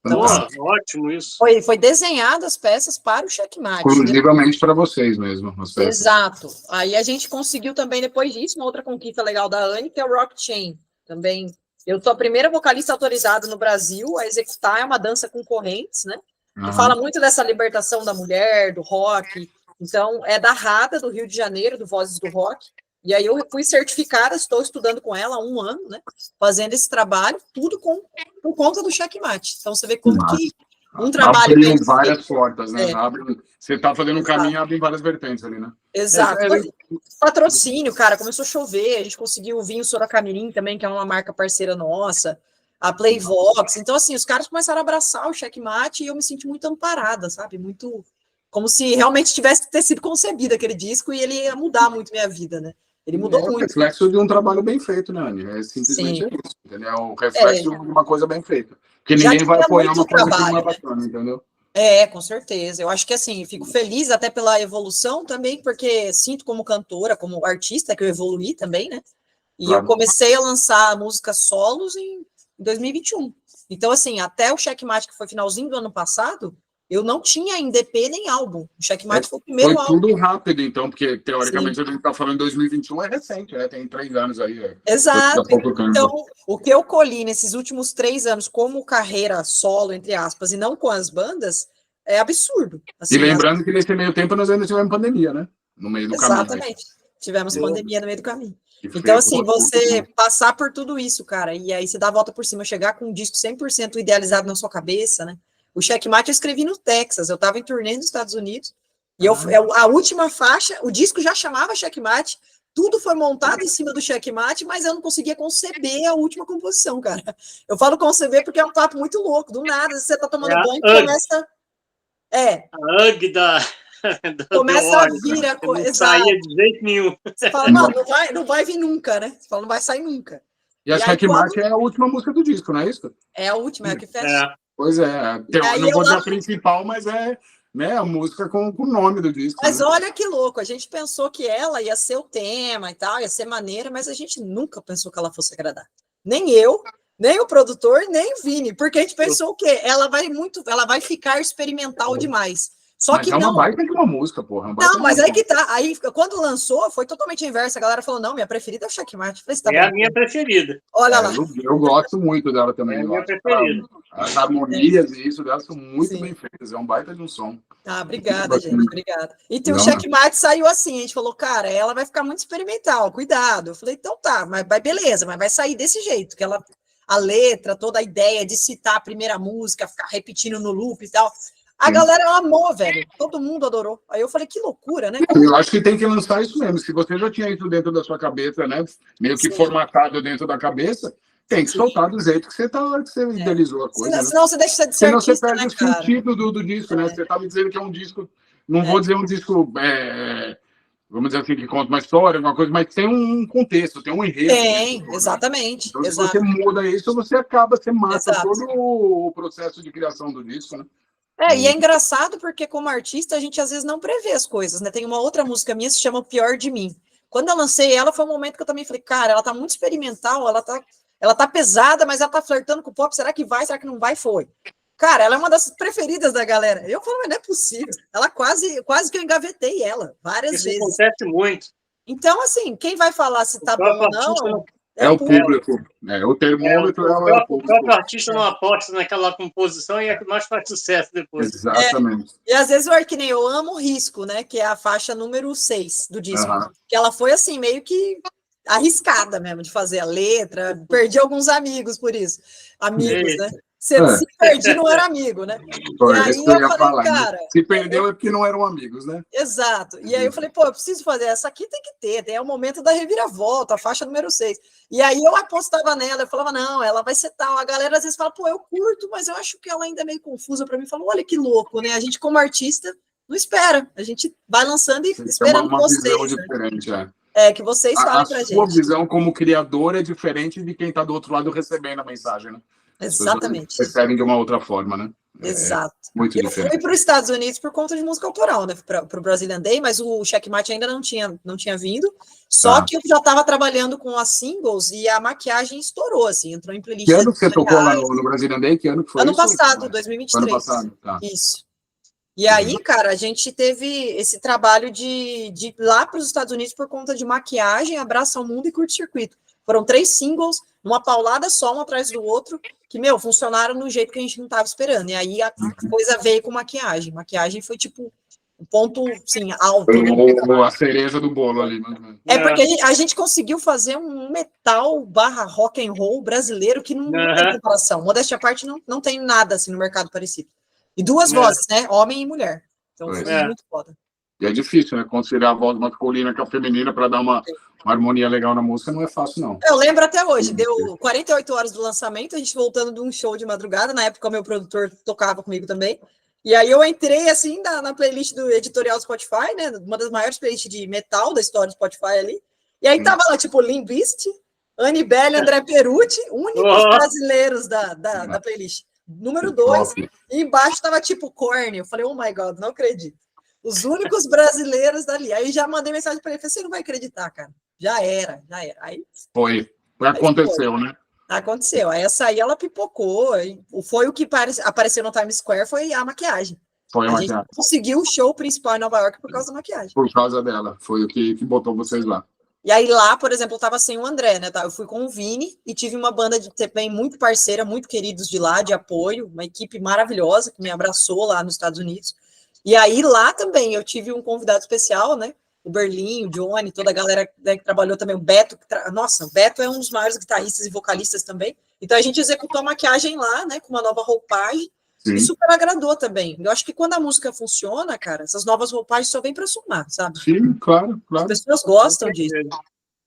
S3: Então, ótimo isso.
S4: Foi desenhado as peças para o Checkmate.
S2: Exclusivamente para vocês mesmo.
S4: Exato. Aí a gente conseguiu também, depois disso, uma outra conquista legal da Anne, que é o Rock Chain. Também, eu sou a primeira vocalista autorizada no Brasil a executar uma dança com correntes, né? Que fala muito dessa libertação da mulher, do rock. Então, é da RADA, do Rio de Janeiro, do Vozes do Rock. E aí eu fui certificada, estou estudando com ela há 1 ano, né? Fazendo esse trabalho, tudo por conta do Checkmate. Então você vê como que um trabalho
S2: abriu várias portas, né? Você está fazendo um caminho, abre várias vertentes ali, né?
S4: Exato. Patrocínio, cara, começou a chover, a gente conseguiu o vinho Soracamirim também, que é uma marca parceira nossa, a Playvox. Então, assim, os caras começaram a abraçar o Checkmate e eu me senti muito amparada, sabe? Muito como se realmente tivesse que ter sido concebido aquele disco e ele ia mudar muito minha vida, né? Ele mudou muito.
S2: É o reflexo de um trabalho bem feito, né, Anny? É simplesmente isso, entendeu? É o reflexo de uma coisa bem feita. Porque ninguém vai apoiar uma coisa que não é bacana, entendeu?
S4: Com certeza. Eu acho que, assim, fico feliz até pela evolução também, porque sinto como cantora, como artista, que eu evoluí também, né? E eu comecei a lançar músicas solos em 2021. Então, assim, até o Checkmate, que foi finalzinho do ano passado, eu não tinha ainda EP nem álbum. O Checkmate foi o primeiro álbum.
S2: Foi tudo rápido, então, porque, teoricamente, a gente está falando em 2021, é recente, né? Tem 3 anos aí.
S4: Exato. Então, o que eu colhi nesses últimos 3 anos como carreira solo, entre aspas, e não com as bandas, é absurdo.
S2: Assim, e lembrando que nesse meio tempo nós ainda tivemos pandemia, né? No meio do caminho.
S4: Exatamente. Tivemos pandemia no meio do caminho. Então, assim, você passar por tudo isso, cara, e aí você dá a volta por cima, chegar com um disco 100% idealizado na sua cabeça, né? O Checkmate eu escrevi no Texas, eu estava em turnê nos Estados Unidos, e a última faixa, o disco já chamava Checkmate, tudo foi montado em cima do Checkmate, mas eu não conseguia conceber a última composição, cara. Eu falo conceber porque é um papo muito louco, do nada, você tá tomando banho e começa...
S3: A UG
S4: começa a vir a coisa.
S3: Não saía de jeito nenhum.
S4: Você fala, mano, não vai vir nunca, né? Você fala, não vai sair nunca.
S2: E a Checkmate é a última música do disco, não é isso?
S4: É a última, é a que fecha.
S2: Pois é, não vou dizer a principal, mas é, né, a música com o nome do disco.
S4: Mas olha que louco, a gente pensou que ela ia ser o tema e tal, ia ser maneira, mas a gente nunca pensou que ela fosse agradar. Nem eu, nem o produtor, nem o Vini, porque a gente pensou o quê? Ela vai ficar experimental demais. Só
S2: Mas
S4: que
S2: é uma
S4: não.
S2: baita de uma música, porra.
S4: Não, mas aí que tá. Aí, quando lançou, foi totalmente inverso. A galera falou, não, minha preferida é o Checkmate. Falei, tá
S3: É a
S4: bom.
S3: minha preferida.
S4: Olha lá.
S2: Eu gosto muito dela também.
S3: É a
S2: Eu
S3: minha
S2: acho que
S3: preferida.
S2: as harmonias e isso dela são muito
S4: Sim.
S2: bem feitas. É um baita de um som.
S4: Ah, obrigada, gente. Obrigada. E o
S2: Não,
S4: Checkmate saiu assim. A gente falou, cara, ela vai ficar muito experimental, cuidado. Eu falei, então tá, mas beleza, mas vai sair desse jeito, que ela, a letra, toda a ideia de citar a primeira música, ficar repetindo no loop e tal. A galera amou, velho. Todo mundo adorou. Aí eu falei, que loucura, né?
S2: eu acho que tem que lançar isso mesmo. Se você já tinha isso dentro da sua cabeça, né? Meio que
S4: Sim.
S2: formatado dentro da cabeça, tem que soltar do jeito que você idealizou a coisa.
S4: Senão você deixa de ser
S2: Senão você
S4: artista,
S2: perde
S4: né,
S2: o
S4: cara?
S2: sentido do disco, né? Você está me dizendo que é um disco, não vou dizer um disco, vamos dizer assim, que conta uma história, alguma coisa, mas tem um contexto, tem um enredo.
S4: Tem,
S2: dentro,
S4: exatamente.
S2: Então, se
S4: Exato.
S2: você muda isso, você acaba, você mata
S4: Exato.
S2: todo o processo de criação do disco, né?
S4: E é engraçado porque, como artista, a gente às vezes não prevê as coisas, né? Tem uma outra música minha que se chama O Pior de Mim. Quando eu lancei ela, foi um momento que eu também falei, cara, ela tá muito experimental, ela tá pesada, mas ela tá flertando com o pop, será que vai, será que não vai? Foi. Cara, ela é uma das preferidas da galera. Eu falo, mas não é possível. Ela quase que eu engavetei ela, várias vezes.
S3: Isso acontece muito.
S4: Então, assim, quem vai falar se tá bom ou não...
S2: É o público. O termômetro
S3: o próprio artista não aposta naquela composição e é que mais faz sucesso depois.
S2: Exatamente.
S4: E às vezes que nem eu amo Risco, né? Que é a faixa número 6 do disco. Que ela foi assim, meio que arriscada mesmo de fazer a letra. Perdi alguns amigos por isso. Amigos, né? Se perdi, não era amigo, né?
S2: Foi,
S4: e aí eu falei, cara...
S2: Né? Se perdeu é porque não eram amigos, né?
S4: Exato. E aí eu falei, pô, eu preciso fazer essa aqui, tem que ter. Tem o momento da reviravolta, a faixa número 6. E aí eu apostava nela, eu falava, não, ela vai ser tal. A galera às vezes fala, pô, eu curto, mas eu acho que ela ainda é meio confusa para mim. Falou, olha que louco, né? A gente, como artista, não espera. A gente vai lançando e esperando
S2: uma
S4: vocês.
S2: Visão
S4: né?
S2: diferente,
S4: que vocês falem pra gente.
S2: A sua visão como criador é diferente de quem está do outro lado recebendo a mensagem, né?
S4: Exatamente.
S2: Recebem de uma outra forma, né?
S4: Exato.
S2: Muito
S4: eu
S2: diferente.
S4: fui para os Estados Unidos por conta de música autoral, né? Para o Brazilian Day, mas o Checkmate ainda não tinha vindo. Só que eu já estava trabalhando com as singles e a maquiagem estourou, assim, entrou em playlist.
S2: Que ano que você tocou lá no Brazilian Day? Que ano que foi
S4: ano
S2: isso?
S4: Passado, 2023.
S2: Ano passado, tá.
S4: Isso. E aí, cara, a gente teve esse trabalho de ir lá para os Estados Unidos por conta de maquiagem, Abraça o Mundo e Curto-Circuito. Foram 3 singles, numa paulada só, um atrás do outro, que, funcionaram no jeito que a gente não estava esperando. E aí a coisa veio com maquiagem. Maquiagem foi, tipo, um ponto, assim, alto.
S2: A cereja do bolo ali.
S4: Porque a gente conseguiu fazer um metal / rock and roll brasileiro que não tem comparação. Modéstia à parte, não tem nada, assim, no mercado parecido. E 2 vozes, né? Homem e mulher. Então foi muito foda.
S2: E é difícil, né? Conciliar a voz masculina com a feminina para dar uma harmonia legal na música não é fácil, não.
S4: Eu lembro até hoje, deu 48 horas do lançamento, a gente voltando de um show de madrugada, na época o meu produtor tocava comigo também, e aí eu entrei, assim, na playlist do editorial do Spotify, né, uma das maiores playlists de metal da história do Spotify ali, e aí tava lá, tipo, Limp Bizkit, Annie Belli, André Perucci, únicos brasileiros da playlist. Número 2, e embaixo tava, tipo, Korn, eu falei, oh my God, não acredito. Os únicos brasileiros dali. Aí já mandei mensagem para ele, falei, você não vai acreditar, cara. Já era. Aí
S2: aconteceu, né?
S4: Aconteceu. Aí essa aí ela pipocou. Foi o que apareceu no Times Square, foi a maquiagem.
S2: Foi a
S4: maquiagem. Gente conseguiu o show principal em Nova York por causa da maquiagem.
S2: Por causa dela. Foi o que botou vocês lá.
S4: E aí lá, por exemplo, eu tava sem o André, né? Eu fui com o Vini e tive uma banda também muito parceira, muito queridos de lá, de apoio, uma equipe maravilhosa que me abraçou lá nos Estados Unidos. E aí lá também eu tive um convidado especial, né? O Berlim, o Johnny, toda a galera que trabalhou também, o Beto. Nossa, o Beto é um dos maiores guitarristas e vocalistas também. Então a gente executou a maquiagem lá, né? Com uma nova roupagem. Sim. E super agradou também. Eu acho que quando a música funciona, cara, essas novas roupagens só vêm para somar, sabe?
S2: Sim, claro.
S4: As pessoas gostam disso.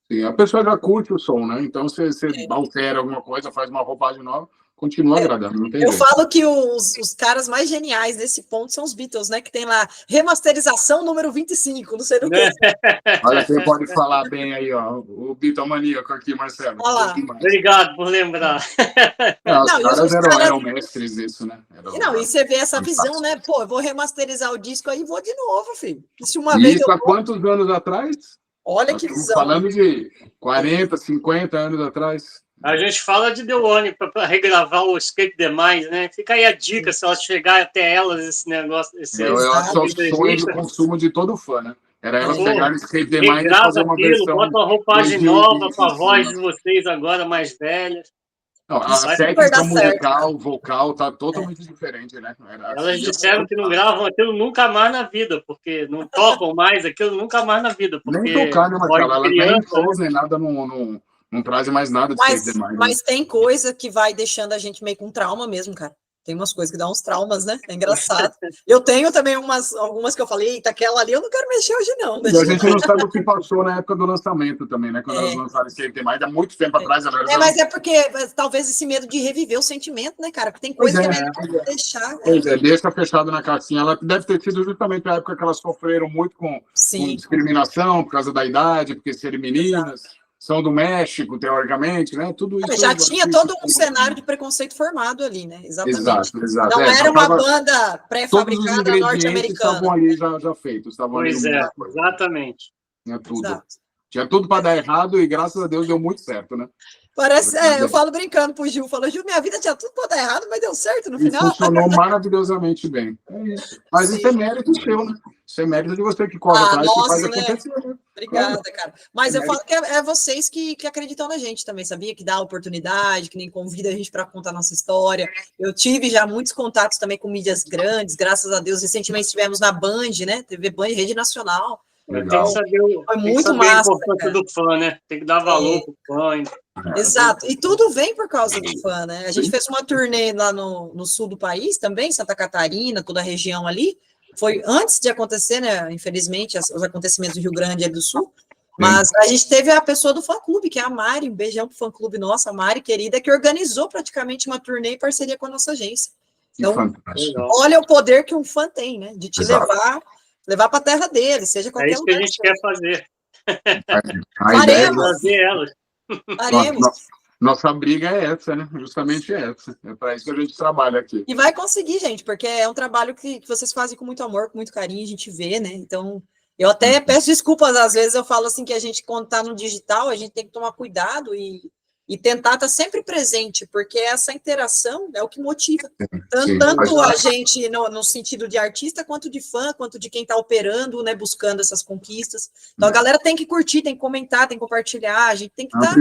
S2: Sim, a pessoa já curte o som, né? Então você altera alguma coisa, faz uma roupagem nova, continua agradando. Não tem
S4: eu
S2: jeito.
S4: falo que os caras mais geniais nesse ponto são os Beatles, né? Que tem lá remasterização número 25, não sei do que.
S2: Olha, você pode falar bem aí, ó. O Beatlemaníaco aqui, Marcelo.
S4: Olá.
S3: Obrigado por lembrar.
S2: Os caras eram mestres nisso, né?
S4: E você vê essa visão, né? Pô, eu vou remasterizar o disco aí e vou de novo, filho.
S2: Isso há quantos anos atrás?
S4: Olha que visão.
S2: Falando de 40, 50 anos atrás.
S3: A gente fala de The One para regravar o Escape the Mind, né? Fica aí a dica, se elas chegar até elas, esse negócio,
S2: Eu acho que é o sonho do consumo de todo fã, né? Era elas pegarem Escape the Mind e fazer uma
S3: aquilo,
S2: versão...
S3: bota uma roupagem nova com a voz de vocês agora, mais velha.
S2: Não, a técnica musical, vocal, tá totalmente diferente, né?
S3: Elas disseram que não gravam aquilo nunca mais na vida, porque não tocam mais aquilo nunca mais na vida. Porque
S2: nem tocar, né, Marcelo? Ela nem shows, nem nada, não traz mais nada de Escape the Mind.
S4: Mas tem coisa que vai deixando a gente meio com trauma mesmo, cara. Tem umas coisas que dão uns traumas, né? É engraçado. Eu tenho também algumas que eu falei, eita, aquela ali eu não quero mexer hoje, não.
S2: E a gente não sabe o que passou na época do lançamento também, né? Quando elas lançaram Escape the Mind, há muito tempo atrás.
S4: Mas é porque talvez esse medo de reviver o sentimento, né, cara? Porque tem coisa que é melhor deixar.
S2: Pois é, deixa fechado na caixinha. Ela deve ter sido justamente a época que elas sofreram muito com discriminação por causa da idade, porque serem meninas. Exato. São do México, teoricamente, né? Tudo isso.
S4: Já tinha todo um cenário de preconceito formado ali, né? Exatamente.
S2: Exato.
S4: Não era uma banda pré-fabricada norte-americana.
S2: Estavam ali já feitos.
S3: Pois é, exatamente.
S2: Tinha tudo. Exato. Tinha tudo para dar errado e, graças a Deus, deu muito certo, né?
S4: Parece, eu falo brincando pro Gil, falo, Gil, minha vida tinha tudo para dar errado, mas deu certo no final.
S2: Funcionou maravilhosamente bem. É isso. Mas isso é mérito seu, né? Isso é mérito de você que corre atrás e faz acontecer, né?
S4: Obrigada, cara. Mas eu falo que é vocês que acreditam na gente também, sabia? Que dá oportunidade, que nem convida a gente para contar nossa história. Eu tive já muitos contatos também com mídias grandes, graças a Deus. Recentemente estivemos na Band, né? TV Band, Rede Nacional.
S3: Legal.
S4: Foi muito massa.
S3: A importância do fã, né? Tem que dar valor pro fã.
S4: Exato. E tudo vem por causa do fã, né? A gente fez uma turnê lá no sul do país também, Santa Catarina, toda a região ali. Foi antes de acontecer, né? Infelizmente, os acontecimentos do Rio Grande e do Sul. Mas a gente teve a pessoa do fã-clube, que é a Mari, um beijão pro fã-clube nosso, a Mari, querida, que organizou praticamente uma turnê em parceria com a nossa agência. Então, olha o poder que um fã tem, né? De te levar para a terra dele, seja qualquer lugar.
S3: É isso que a gente quer fazer.
S4: Faremos.
S2: Nossa briga é essa, né? Justamente essa. É para isso que a gente trabalha aqui.
S4: E vai conseguir, gente, porque é um trabalho que vocês fazem com muito amor, com muito carinho, a gente vê, né? Então, eu até peço desculpas, às vezes eu falo assim que a gente, quando está no digital, a gente tem que tomar cuidado e tentar estar sempre presente, porque essa interação é o que motiva. Tanto a gente no sentido de artista, quanto de fã, quanto de quem está operando, né, buscando essas conquistas. Então a galera tem que curtir, tem que comentar, tem que compartilhar, a gente tem que estar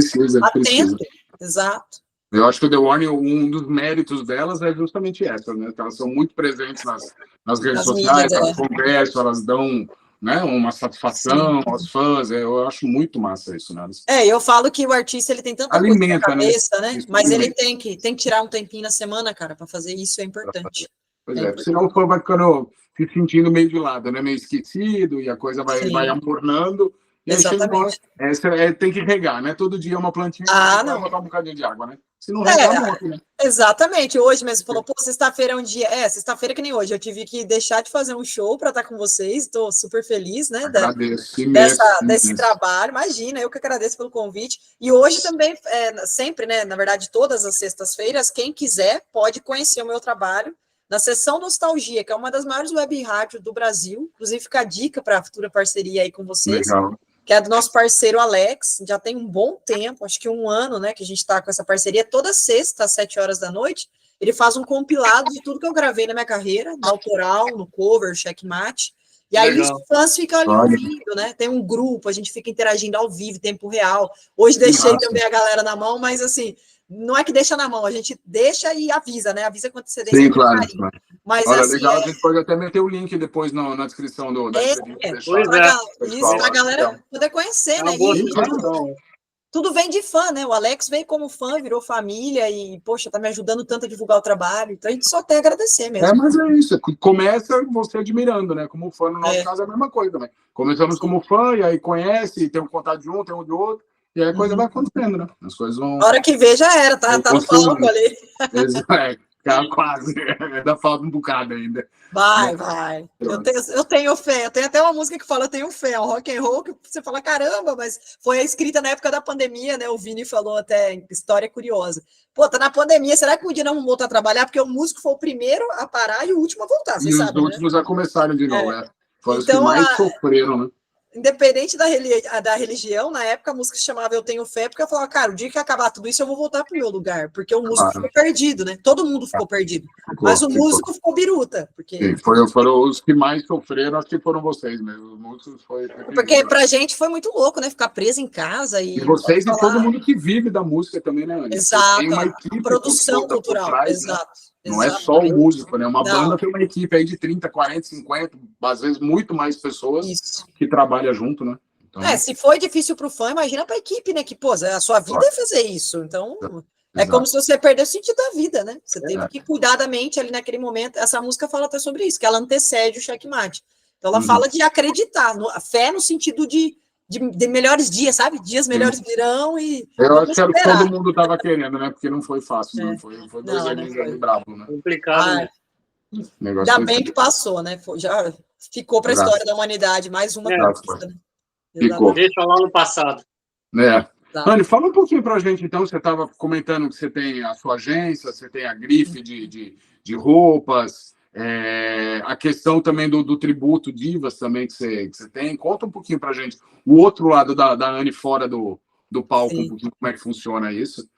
S4: atento. Exato.
S2: Eu acho que o The One, um dos méritos delas é justamente essa, né? Elas são muito presentes nas redes sociais, elas conversam, elas dão... né, uma satisfação aos fãs, eu acho muito massa isso, né?
S4: Eu falo que o artista ele tem tanta coisa na cabeça, né? Mas ele tem que tirar um tempinho na semana, cara, para fazer isso é importante.
S2: Pois senão o fã vai ficando se sentindo meio de lado, né? Meio esquecido, e a coisa vai amornando. E
S4: exatamente.
S2: Tem que regar, né? Todo dia uma plantinha, vai botar um bocadinho de água, né? Se não regar, morre, né?
S4: Exatamente. Hoje mesmo falou, pô, sexta-feira é um dia... sexta-feira que nem hoje. Eu tive que deixar de fazer um show para estar com vocês. Estou super feliz, né? Desse trabalho. Imagina, eu que agradeço pelo convite. E hoje também, sempre, né? Na verdade, todas as sextas-feiras, quem quiser pode conhecer o meu trabalho na Sessão Nostalgia, que é uma das maiores web rádios do Brasil. Inclusive, fica a dica para a futura parceria aí com vocês.
S2: Legal.
S4: Que é do nosso parceiro Alex, já tem um bom tempo, acho que 1 ano, né, que a gente está com essa parceria, toda sexta, às 7 horas da noite, ele faz um compilado de tudo que eu gravei na minha carreira, no autoral, no cover, checkmate, e aí os fãs ficam ali ouvindo, né, tem um grupo, a gente fica interagindo ao vivo, tempo real, hoje deixei também a galera na mão, mas assim, não é que deixa na mão, a gente deixa e avisa, né, avisa com antecedência.
S2: Sim, claro. Mas,
S4: olha,
S2: assim, legal, a gente pode até meter o link depois na descrição da
S4: entrevista. Para a galera poder conhecer, né? Tudo vem de fã, né? O Alex veio como fã, virou família e, poxa, tá me ajudando tanto a divulgar o trabalho. Então a gente só tem a agradecer mesmo.
S2: Mas é isso. Começa você admirando, né? Como fã, no nosso caso, é a mesma coisa também. Começamos como fã, e aí conhece, tem um contato de um, tem um de outro. E aí a coisa vai acontecendo, né? As coisas vão...
S4: A hora que vê já era, tá no palco ali.
S2: Quase. Ainda falta um bocado ainda.
S4: Vai. Eu tenho fé. Eu tenho até uma música que fala, eu tenho fé. É um rock and roll que você fala, caramba, mas foi escrita na época da pandemia, né? O Vini falou até, história curiosa. Pô, tá na pandemia, será que um dia não vamos voltar a trabalhar? Porque o músico foi o primeiro a parar e o último a voltar, você sabe,
S2: os últimos a começarem de novo, Foram
S4: então,
S2: os que mais sofreram, né?
S4: independente da religião, na época a música se chamava Eu Tenho Fé, porque eu falava, cara, o dia que acabar tudo isso eu vou voltar pro meu lugar, porque o músico ficou perdido, né? Todo mundo ficou perdido, mas o músico ficou biruta. Porque
S2: foram os que mais sofreram, acho que foram vocês mesmo, os músicos
S4: porque pra gente foi muito louco, né? Ficar preso em casa
S2: e vocês e todo mundo que vive da música também, né, Anny?
S4: Exato,
S2: tem uma equipe
S4: produção cultural,
S2: trás,
S4: exato.
S2: Né? Não é só o músico, né? Uma banda tem uma equipe aí de 30, 40, 50, às vezes muito mais pessoas que trabalham junto, né?
S4: Então... se foi difícil para o fã, imagina para a equipe, né? Que, pô, a sua vida é fazer isso. Então, é como se você perdesse o sentido da vida, né? Você teve que cuidar da mente ali naquele momento. Essa música fala até sobre isso, que ela antecede o checkmate. Então, ela fala de acreditar, a fé no sentido de melhores dias, sabe? Dias melhores virão e...
S2: Eu acho que era o que todo mundo estava querendo, né? Porque não foi fácil, não. Foi 2 anos ali bravo, né?
S3: Complicado, né?
S4: Ainda bem que passou, né? Já ficou para a história da humanidade, mais uma conquista, né?
S3: Ficou. Deixa lá no passado.
S2: Anny, fala um pouquinho para a gente, então. Você estava comentando que você tem a sua agência, você tem a grife de roupas, a questão também do tributo Divas também que você tem. Conta um pouquinho para a gente o outro lado da Anny fora do palco, um pouquinho como é que funciona isso.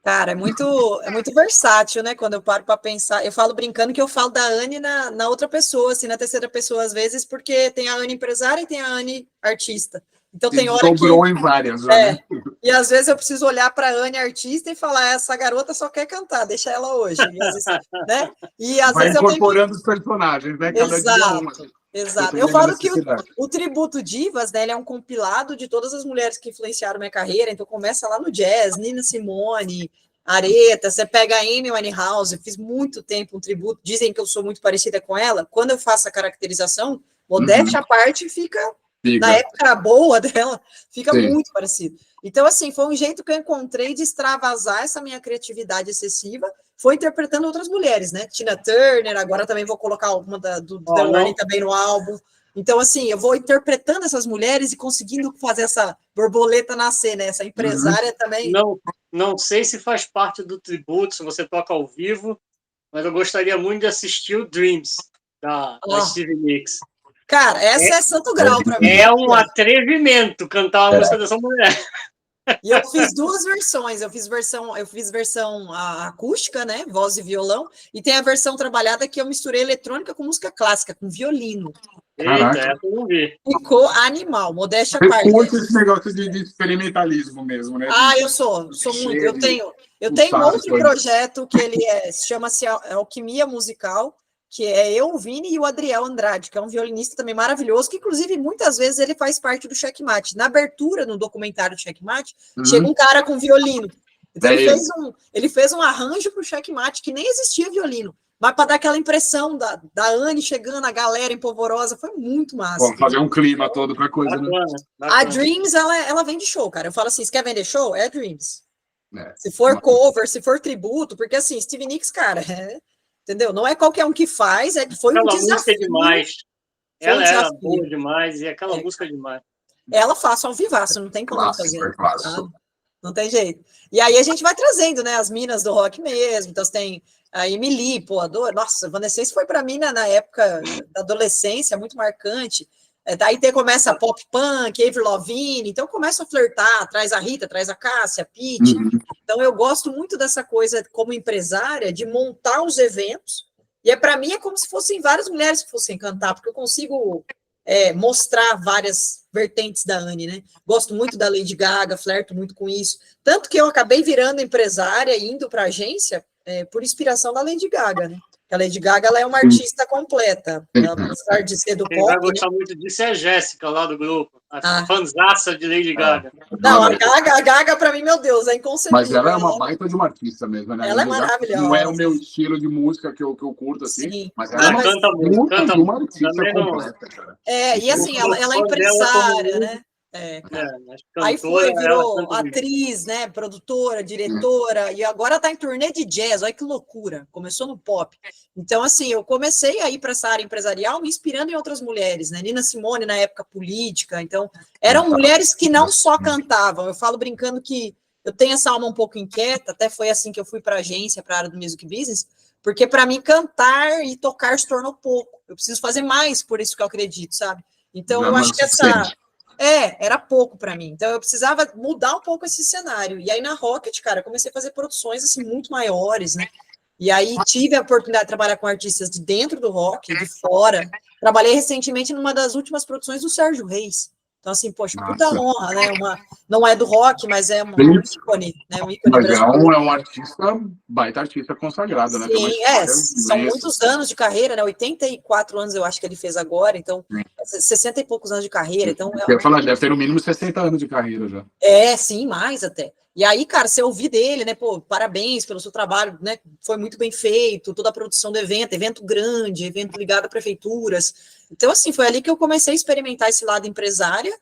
S4: Cara, é muito versátil, né? Quando eu paro para pensar, eu falo brincando que eu falo da Anny na outra pessoa, assim, na terceira pessoa, às vezes, porque tem a Anny empresária e tem a Anny artista. Então tem hora que...
S2: Sobrou em várias, né?
S4: E às vezes eu preciso olhar para a Anny artista e falar, essa garota só quer cantar, deixa ela hoje. E às vezes, né? E às vezes
S2: incorporando os personagens, né? Cada
S4: Exato. Exato. Eu falo que o Tributo Divas, né, ele é um compilado de todas as mulheres que influenciaram minha carreira. Então começa lá no jazz, Nina Simone, Aretha, você pega a Amy Winehouse, fiz muito tempo um tributo, dizem que eu sou muito parecida com ela. Quando eu faço a caracterização, modéstia à parte, fica na época boa dela, fica muito parecido. Então, assim, foi um jeito que eu encontrei de extravasar essa minha criatividade excessiva, foi interpretando outras mulheres, né? Tina Turner, agora também vou colocar alguma do Delaney também no álbum. Então, assim, eu vou interpretando essas mulheres e conseguindo fazer essa borboleta nascer, né? Essa empresária também.
S3: Não sei se faz parte do tributo, se você toca ao vivo, mas eu gostaria muito de assistir o Dreams, da Stevie Nicks.
S4: Cara, essa é santo grau para mim.
S3: É um atrevimento cantar uma música dessa mulher.
S4: E eu fiz 2 versões. Eu fiz versão acústica, né? Voz e violão, e tem a versão trabalhada que eu misturei eletrônica com música clássica, com violino.
S3: Eita, essa eu não vi.
S4: Ficou animal, modéstia à parte.
S2: Eu curto esse negócio de experimentalismo mesmo, né?
S4: Eu sou muito. Eu tenho outro projeto que ele chama-se Alquimia Musical, que é eu, o Vini e o Adriel Andrade, que é um violinista também maravilhoso, que inclusive muitas vezes ele faz parte do Checkmate. Na abertura, no documentário do Checkmate, chega um cara com violino. Então ele fez um arranjo para o Checkmate que nem existia violino, mas para dar aquela impressão da Anny chegando, a galera empolvorosa, foi muito massa.
S2: Vamos fazer um clima todo para coisa, né?
S4: A Dreams, ela vende show, cara. Eu falo assim, você quer vender show? É Dreams. Se for cover, se for tributo, porque assim, Stevie Nicks, cara, entendeu? Não é qualquer um que faz, foi um desafio.
S3: Música é demais. Ela era boa demais, e aquela música é demais.
S4: Ela faz ao vivaço, não tem como não fazer. Não tem jeito. E aí a gente vai trazendo, né, as minas do rock mesmo. Então você tem a Emily, pô, adoro. Nossa, Evanescence foi para mim na época da adolescência muito marcante. Daí começa a pop punk, Avril Lavigne, então começa a flertar, traz a Rita, traz a Cássia, a Pitty. Então eu gosto muito dessa coisa como empresária de montar os eventos, e para mim é como se fossem várias mulheres que fossem cantar, porque eu consigo mostrar várias vertentes da Anny, né? Gosto muito da Lady Gaga, flerto muito com isso, tanto que eu acabei virando empresária e indo para a agência por inspiração da Lady Gaga, né? A Lady Gaga, ela é uma artista completa, apesar de ser do pop.
S3: Quem vai gostar muito disso é a Jéssica, lá do grupo, a fanzaça de Lady Gaga.
S4: Não, a Gaga, para mim, meu Deus, é inconcebível.
S2: Mas ela é uma baita de uma artista mesmo, né?
S4: Ela é maravilhosa.
S2: Não é o meu estilo de música que eu curto, assim,
S4: Sim.
S2: mas ela
S3: canta muito,
S2: canta de uma artista completa, cara.
S4: E assim, ela é empresária, né? Aí virou atriz, né, produtora, diretora, e agora tá em turnê de jazz, olha que loucura, começou no pop. Então, assim, eu comecei a ir para essa área empresarial me inspirando em outras mulheres, né, Nina Simone na época política, então, eram mulheres que não só cantavam, eu falo brincando que eu tenho essa alma um pouco inquieta, até foi assim que eu fui para a agência, para a área do music business, porque para mim cantar e tocar se tornou pouco, eu preciso fazer mais por isso que eu acredito, sabe? Então, eu acho que Era pouco para mim. Então eu precisava mudar um pouco esse cenário. E aí na Rocket, cara, eu comecei a fazer produções assim muito maiores, né? E aí tive a oportunidade de trabalhar com artistas de dentro do rock, de fora. Trabalhei recentemente numa das últimas produções do Sérgio Reis. Então, assim, poxa, puta honra, né? Não é do rock, mas é um ícone, né? Um ícone
S2: Mas
S4: brasileiro.
S2: é um artista, baita artista consagrado, né?
S4: Sim, são muitos anos de carreira, né? 84 anos eu acho que ele fez agora, então 60 e poucos anos de carreira. Então,
S2: eu ia falar, deve ter no mínimo 60 anos de carreira já.
S4: Sim, mais até. E aí, cara, você ouvir dele, né? Pô, parabéns pelo seu trabalho, né? Foi muito bem feito, toda a produção do evento grande, evento ligado a prefeituras. Então, assim, foi ali que eu comecei a experimentar esse lado empresária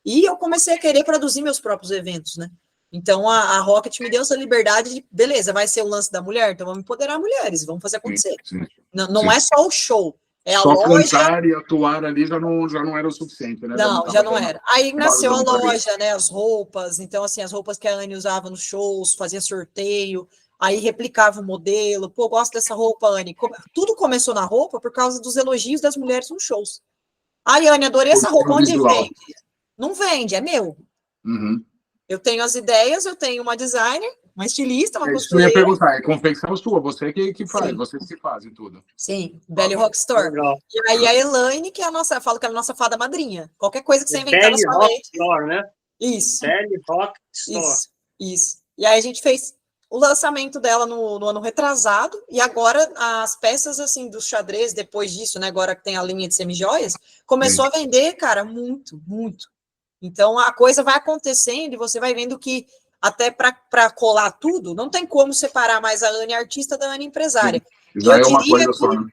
S4: e eu comecei a querer produzir meus próprios eventos, né? Então, a Rocket me deu essa liberdade de, beleza, vai ser o lance da mulher, então vamos empoderar mulheres, vamos fazer acontecer.
S2: Sim.
S4: Não é só o show, é a
S2: só
S4: loja.
S2: Cantar e atuar ali já não era o suficiente, né?
S4: Não, já não era. Aí nasceu a loja, né? As roupas. Então, assim, as roupas que a Anne usava nos shows, fazia sorteio, aí replicava o modelo. Pô, gosto dessa roupa, Anne. Tudo começou na roupa por causa dos elogios das mulheres nos shows. Ai, Anne, adorei essa roupa. Onde vende? Não vende, é meu.
S2: Uhum.
S4: Eu tenho as ideias, eu tenho uma designer, uma estilista, uma costureira.
S2: Eu ia perguntar, é confecção sua, você que faz,
S4: Sim.
S2: vocês que fazem tudo.
S4: Sim, Belly Rock Store. Legal. E aí a Elaine, que é a nossa, eu falo que é a nossa fada madrinha. Qualquer coisa que você inventar na sua
S3: Belly Rock
S4: mente.
S3: Store, né?
S4: Isso.
S3: Belly Rock Store.
S4: Isso. E aí a gente fez o lançamento dela no ano retrasado, e agora as peças, assim, do xadrez, depois disso, né, agora que tem a linha de semijoias, começou a vender, cara, muito, muito. Então, a coisa vai acontecendo e você vai vendo que até para colar tudo, não tem como separar mais a Anne artista da Anne empresária.
S2: Já é uma coisa só, né?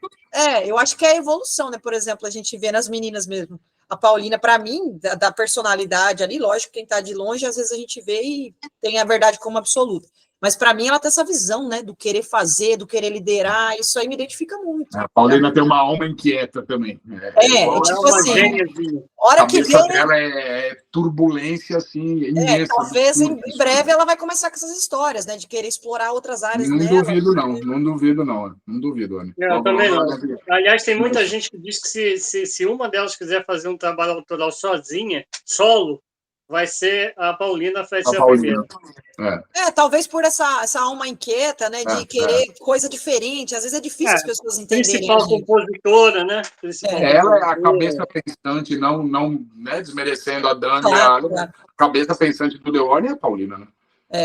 S4: Eu acho que é a evolução, né? Por exemplo, a gente vê nas meninas mesmo. A Paulina, para mim, da personalidade ali, lógico, quem está de longe, às vezes a gente vê e tem a verdade como absoluta. Mas para mim ela tem essa visão, né, do querer fazer, do querer liderar, isso aí me identifica muito.
S2: A Paulina tem uma alma inquieta também.
S4: Tipo assim, hora que vem...
S2: Ela é turbulência, assim, imensa.
S4: Talvez em breve ela vai começar com essas histórias, né, de querer explorar outras áreas dela.
S2: Não duvido, Anne.
S3: Eu também não. Aliás, tem muita gente que diz que se uma delas quiser fazer um trabalho autoral sozinha, solo, vai ser a Paulina, vai ser a primeira.
S4: Talvez por essa alma inquieta, né, de querer coisa diferente. Às vezes é difícil as pessoas entenderem.
S3: Principal compositora, né?
S2: Ela é a cabeça pensante, não né, desmerecendo a Dani, a cabeça pensante do The Warner é a Paulina, né?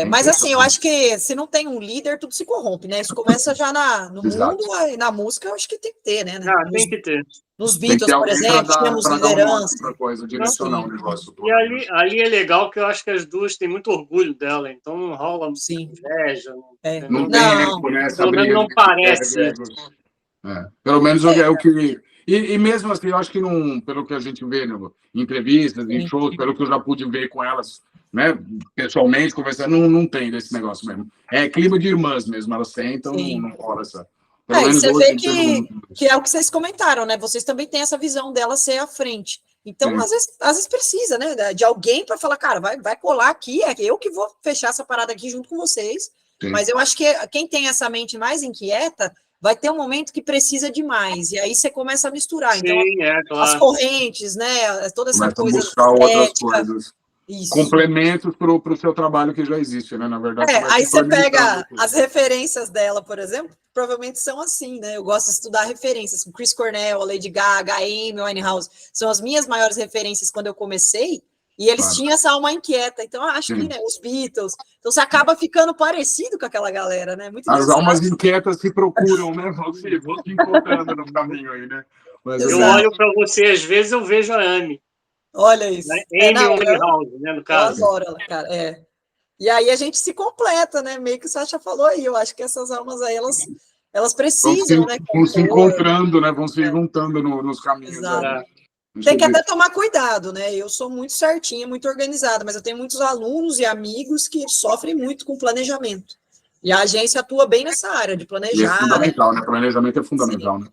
S4: Mas assim, eu acho que se não tem um líder, tudo se corrompe, né? Isso começa já no mundo, e na música eu acho que tem que ter, né?
S3: Tem que ter.
S4: Nos Beatles, por exemplo, temos liderança.
S2: Coisa, direcionar o negócio todo.
S3: E ali é legal que eu acho que as duas têm muito orgulho dela, então não rola inveja.
S2: Não tem ego, né?
S3: Pelo menos não parece.
S2: Pelo menos é o que... E mesmo assim, eu acho que não, pelo que a gente vê em entrevistas, em shows, pelo que eu já pude ver com elas, né, pessoalmente, conversando, não tem desse negócio mesmo. É clima de irmãs mesmo, elas têm, então não rola essa...
S4: E você vê que é o que vocês comentaram, né? Vocês também têm essa visão dela ser à frente. Então, às vezes precisa, né? De alguém para falar, cara, vai colar aqui, é eu que vou fechar essa parada aqui junto com vocês. Sim. Mas eu acho que quem tem essa mente mais inquieta vai ter um momento que precisa de mais. E aí você começa a misturar.
S3: Sim,
S4: então,
S3: claro.
S4: As correntes, né? Toda essa coisa.
S2: Buscar outras coisas. Isso. Complementos para o seu trabalho que já existe, né? Na verdade.
S4: Aí você pega as referências dela, por exemplo, provavelmente são assim, né? Eu gosto de estudar referências, com Chris Cornell, a Lady Gaga, a Amy Winehouse, são as minhas maiores referências quando eu comecei, e eles tinham essa alma inquieta, então eu acho que, né, os Beatles, então você acaba ficando parecido com aquela galera, né? Muito
S2: as almas inquietas se procuram, né? Vão se encontrando no caminho aí, né?
S3: Mas eu olho para você, às vezes eu vejo a Amy.
S4: Olha isso.
S3: Amy Winehouse, né, no caso.
S4: Eu adoro ela, cara, E aí a gente se completa, né? Meio que o Sacha falou aí. Eu acho que essas almas aí, elas precisam, né?
S2: Vão se encontrando, né? Vão se juntando nos caminhos.
S4: Exato. Tem que até tomar cuidado, né? Eu sou muito certinha, muito organizada, mas eu tenho muitos alunos e amigos que sofrem muito com planejamento. E a agência atua bem nessa área de planejar. E é
S2: fundamental, né? Planejamento é fundamental, né?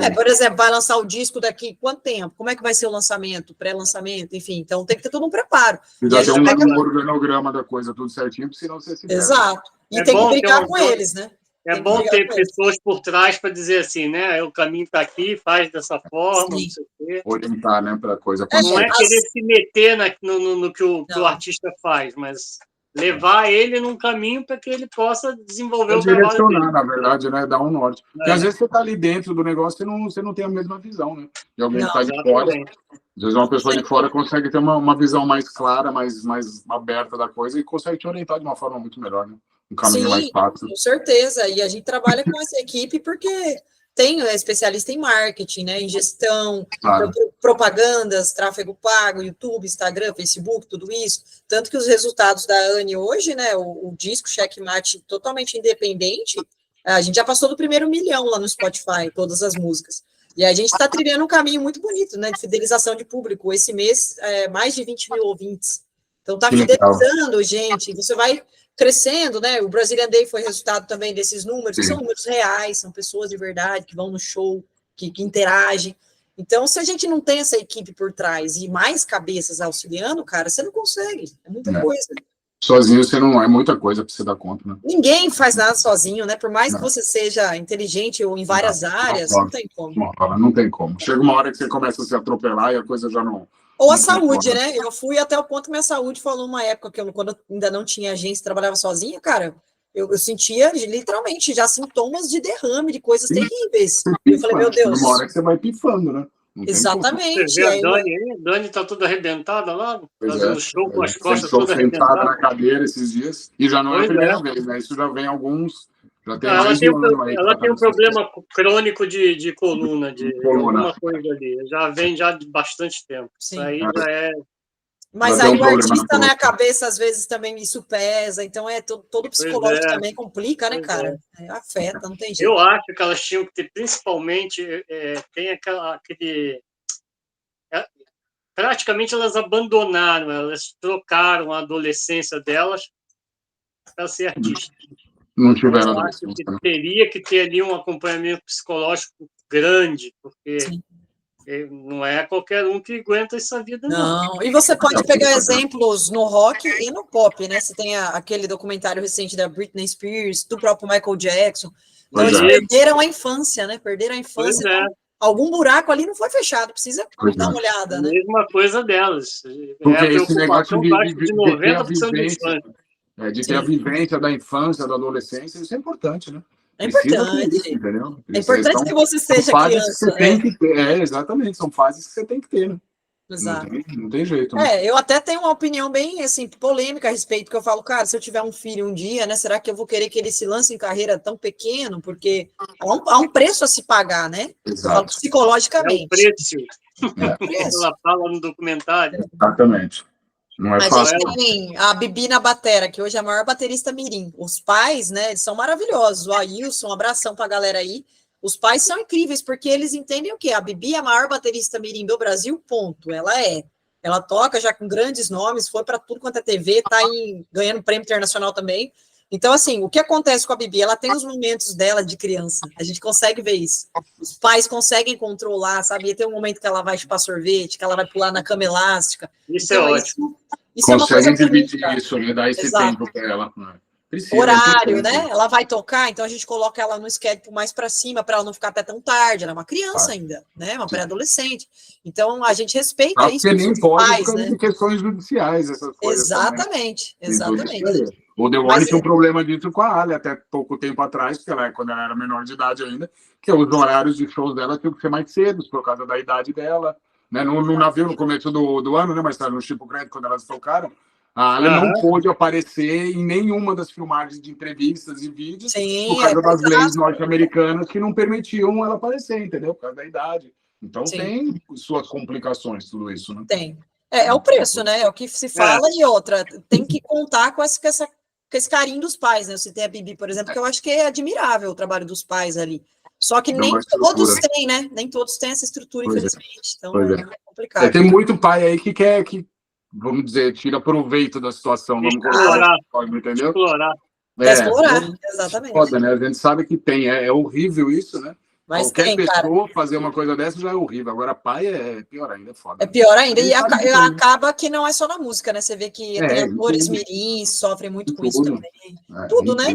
S4: Por exemplo, vai lançar o disco daqui quanto tempo? Como é que vai ser o lançamento, pré-lançamento, enfim. Então tem que ter todo um preparo.
S2: Já tem um organograma da coisa tudo certinho, senão você se perde.
S4: Exato. E tem que brincar com eles, né?
S3: É bom ter pessoas por trás para dizer assim, né? O caminho está aqui, faz dessa forma, não sei o quê.
S2: Orientar, né, para a coisa
S3: Não é querer se meter no que o artista faz, mas levar ele num caminho para que ele possa desenvolver o trabalho dele.
S2: Na verdade, né? Dar um norte. Porque às vezes você está ali dentro do negócio e você não tem a mesma visão, né? E alguém que está de fora, às vezes uma pessoa de fora consegue ter uma visão mais clara, mais aberta da coisa e consegue te orientar de uma forma muito melhor, né? Um caminho mais fácil.
S4: Com certeza. E a gente trabalha com essa equipe porque tem especialista em marketing, né? Em gestão, propagandas, tráfego pago, YouTube, Instagram, Facebook, tudo isso. Tanto que os resultados da Anne hoje, né? O disco Checkmate totalmente independente, a gente já passou do primeiro 1 milhão lá no Spotify, todas as músicas. E a gente está trilhando um caminho muito bonito, né? De fidelização de público. Esse mês, mais de 20 mil ouvintes. Então, está fidelizando, gente. Você vai crescendo, né? O Brazilian Day foi resultado também desses números, que são números reais, são pessoas de verdade que vão no show, que interagem. Então, se a gente não tem essa equipe por trás e mais cabeças auxiliando, cara, você não consegue. É muita coisa.
S2: Sozinho você não é muita coisa para você dar conta, né?
S4: Ninguém faz nada sozinho, né? Por mais que você seja inteligente ou em várias áreas, não tem como.
S2: Não tem como. Chega uma hora que você começa a se atropelar e a coisa já não...
S4: Ou a saúde, né? Eu fui até o ponto que minha saúde falou uma época que quando eu ainda não tinha agência, trabalhava sozinha, cara, eu sentia literalmente já sintomas de derrame, de coisas terríveis. Eu falei, meu Deus.
S2: Uma hora que você vai pifando, né?
S4: Exatamente.
S3: Você vê a Dani aí? Dani tá toda arrebentada lá, fazendo show com as costas todas arrebentadas.
S2: Na cadeira esses dias, e já não é a primeira vez, né? Isso já vem alguns...
S3: Ela tem um problema crônico de coluna, de alguma coisa ali. Já vem de bastante tempo. Sim. Isso aí já é...
S4: Mas aí o artista, né, a cabeça, às vezes, também isso pesa. Então, todo psicológico também complica, né, cara? Afeta, não tem jeito.
S3: Eu acho que elas tinham que ter, principalmente, tem aquele... praticamente elas abandonaram, elas trocaram a adolescência delas para ser artista.
S2: Não tiveram.
S3: Eu acho que teria que ter ali um acompanhamento psicológico grande, porque não é qualquer um que aguenta essa vida, não.
S4: E você pode pegar exemplos no rock e no pop, né? Você tem aquele documentário recente da Britney Spears, do próprio Michael Jackson. Então, eles perderam a infância, né? Perderam a infância. Então, algum buraco ali não foi fechado, precisa dar uma olhada, né?
S3: Mesma coisa delas.
S2: Porque esse negócio de
S3: 90% dos fãs.
S2: De ter a vivência da infância, da adolescência, isso é importante, né?
S4: É importante.
S2: Isso, entendeu?
S4: É importante que você seja criança.
S2: Que tem que ter, exatamente, são fases que você tem que ter, né?
S4: Exato.
S2: Não tem jeito. Né?
S4: Eu até tenho uma opinião bem, assim, polêmica a respeito, que eu falo, cara, se eu tiver um filho um dia, né, será que eu vou querer que ele se lance em carreira tão pequeno? Porque há um preço a se pagar, né?
S2: Exato.
S4: Psicologicamente.
S3: É um preço. Ela fala no documentário.
S2: Exatamente. Não é fácil.
S4: A gente tem a Bibi na batera, que hoje é a maior baterista mirim. Os pais, né, eles são maravilhosos. O Ailson, um abração pra galera aí. Os pais são incríveis, porque eles entendem o quê? A Bibi é a maior baterista mirim do Brasil, ponto. Ela toca já com grandes nomes, foi para tudo quanto é TV, tá ganhando prêmio internacional também. Então, assim, o que acontece com a Bibi? Ela tem os momentos dela de criança, a gente consegue ver isso. Os pais conseguem controlar, sabe? E tem um momento que ela vai chupar sorvete, que ela vai pular na cama elástica.
S3: Isso então, é ótimo.
S2: Isso é uma coisa dividir isso, né? Dar esse tempo para ela.
S4: Precisa, horário, né? Ela vai tocar, então a gente coloca ela no schedule mais para cima, para ela não ficar até tão tarde. Ela é uma criança ainda, né? Uma pré-adolescente. Então a gente respeita isso.
S2: Porque nem pode por causa de questões judiciais, essas coisas.
S4: Exatamente.
S2: O The Wall tinha um problema disso com a Ali até pouco tempo atrás, porque quando ela era menor de idade ainda, que os horários de shows dela tinham que ser mais cedos, por causa da idade dela. Né? No navio, no começo do ano, né? Mas no Chico Grande, quando elas tocaram, a Ale não pôde aparecer em nenhuma das filmagens de entrevistas e vídeos por causa das leis norte-americanas que não permitiam ela aparecer, entendeu? Por causa da idade. Então tem suas complicações, tudo isso, né?
S4: Tem. É o preço, né? É o que se fala e outra. Tem que contar com esse carinho dos pais, né? Eu citei a Bibi, por exemplo, que eu acho que é admirável o trabalho dos pais ali. Só que nem todos têm, né? Nem todos têm essa estrutura, infelizmente. Então é complicado.
S2: Tem muito pai aí que quer que, vamos dizer, tira proveito da situação. Vamos
S3: explorar,
S2: entendeu?
S3: Explorar,
S4: exatamente.
S2: Foda, né? A gente sabe que tem. É horrível isso, né?
S4: Mas
S2: qualquer pessoa fazer uma coisa dessa já é horrível. Agora, pai é pior ainda, é foda.
S4: É pior ainda. E acaba que não é só na música, né? Você vê que tem atores mirins sofrem muito com isso também. Tudo, né?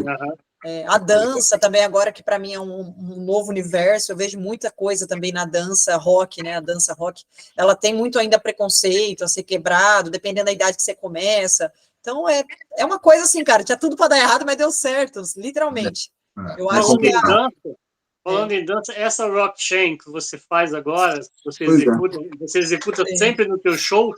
S4: A dança também, agora que para mim é um novo universo, eu vejo muita coisa também na dança rock, né? A dança rock, ela tem muito ainda preconceito a ser quebrado, dependendo da idade que você começa. Então, é uma coisa assim, cara, tinha tudo para dar errado, mas deu certo, literalmente. Eu acho que
S3: Falando em dança, essa rock chain que você faz agora, você executa
S4: Sim.
S3: sempre no teu show?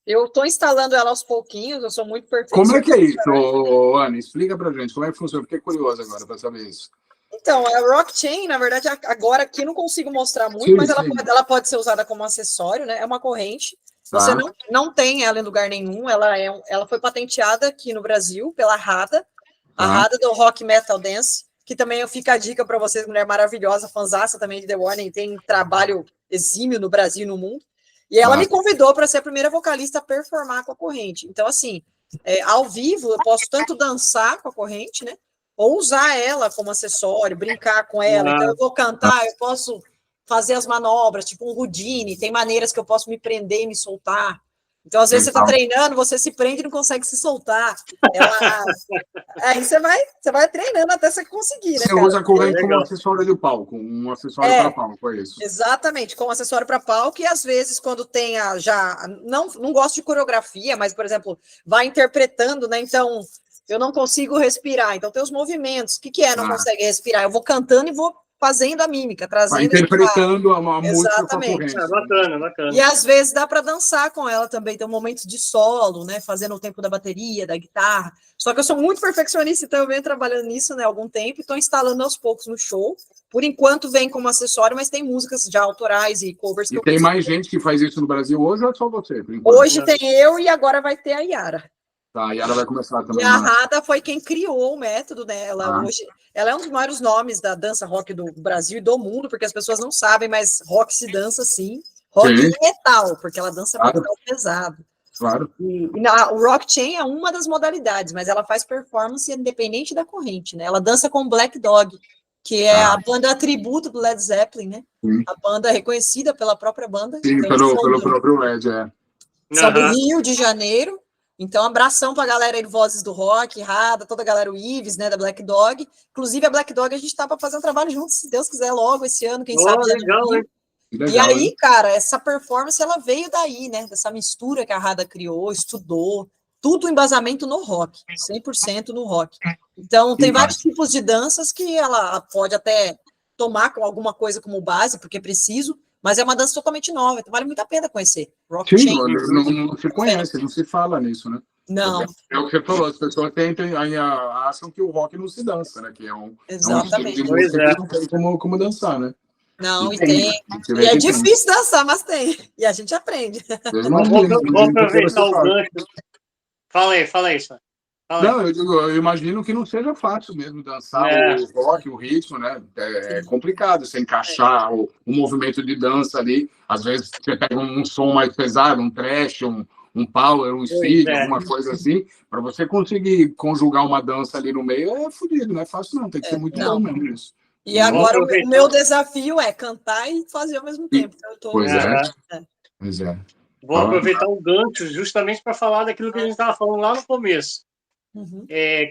S4: Eu estou instalando ela aos pouquinhos, eu sou muito
S2: Como
S4: perfeccionista.
S2: é que é isso, Ana? Explica pra gente, como é que funciona? Fiquei curioso agora para saber isso.
S4: Então, a Rock Chain, na verdade, agora aqui não consigo mostrar muito, mas ela pode ser usada como acessório, né? É uma corrente. Você não tem ela em lugar nenhum, ela foi patenteada aqui no Brasil pela RADA, a RADA do Rock Metal Dance, que também fica a dica para vocês, mulher maravilhosa, fanzaça também de The Warning, tem trabalho exímio no Brasil e no mundo. E ela me convidou para ser a primeira vocalista a performar com a corrente. Então, assim, ao vivo, eu posso tanto dançar com a corrente, né? Ou usar ela como acessório, brincar com ela. Então, eu vou cantar, eu posso fazer as manobras, tipo um Houdini, tem maneiras que eu posso me prender e me soltar. Então, às vezes, você está treinando, você se prende e não consegue se soltar. Aí você vai treinando até você conseguir, né,
S2: Você usa a corrente como acessório de palco, um acessório para palco, é isso?
S4: Exatamente, como acessório para palco, e às vezes, quando tem não gosto de coreografia, mas, por exemplo, vai interpretando, né? Então, eu não consigo respirar, então tem os movimentos. O que é? Não consegue respirar? Eu vou cantando e vou fazendo a mímica, trazendo.
S2: Vai interpretando a música com a corrente.
S3: Bacana.
S4: E às vezes dá para dançar com ela também, tem um momento de solo, né? Fazendo o tempo da bateria, da guitarra. Só que eu sou muito perfeccionista, então eu venho trabalhando nisso, né, há algum tempo, e estou instalando aos poucos no show. Por enquanto vem como acessório, mas tem músicas já autorais e covers que
S2: eu tem mais gente que faz isso no Brasil hoje ou é só você?
S4: Hoje tem eu e agora vai ter a Yara.
S2: Tá, a Yara vai começar também.
S4: E a Rada foi quem criou o método, né? Ela é um dos maiores nomes da dança rock do Brasil e do mundo, porque as pessoas não sabem, mas rock se dança sim. Rock e metal, porque ela dança metal pesado.
S2: Claro.
S4: O Rock Chain é uma das modalidades, mas ela faz performance independente da corrente, né? Ela dança com Black Dog, que é a banda tributo do Led Zeppelin, né? Sim. A banda reconhecida pela própria banda.
S2: Sim, pelo próprio Led,
S4: São do Rio de Janeiro. Então, abração para a galera aí, Vozes do Rock, Rada, toda a galera, o Ives, né, da Black Dog. Inclusive, a Black Dog, a gente tá para fazer um trabalho juntos, se Deus quiser, logo esse ano, quem sabe.
S3: Legal, hein?
S4: E aí, cara, essa performance, ela veio daí, né, dessa mistura que a Rada criou, estudou, tudo embasamento no rock, 100% no rock. Então, tem vários tipos de danças que ela pode até tomar com alguma coisa como base, porque é preciso, mas é uma dança totalmente nova, então vale muito a pena conhecer.
S2: Rock Chain. Não se conhece, não se fala nisso, né?
S4: Não.
S2: É o que você falou, as pessoas acham que o rock não se dança, né? Que é um
S4: Exatamente.
S2: estilo de música que não tem como dançar, né?
S4: Não, e tem. E é difícil dançar, mas tem. E a gente aprende.
S3: Vou aproveitar o gancho. Fala aí, só.
S2: Não, eu imagino que não seja fácil mesmo dançar o rock, o ritmo, né? É complicado você encaixar o movimento de dança ali. Às vezes você pega um som mais pesado, um thrash, um power, um speed, alguma coisa assim. Para você conseguir conjugar uma dança ali no meio é fodido, não é fácil não. Tem que ser muito bom mesmo isso.
S4: E agora o meu desafio é cantar e fazer ao mesmo tempo.
S2: Pois é.
S3: Vou aproveitar o gancho justamente para falar daquilo que a gente estava falando lá no começo.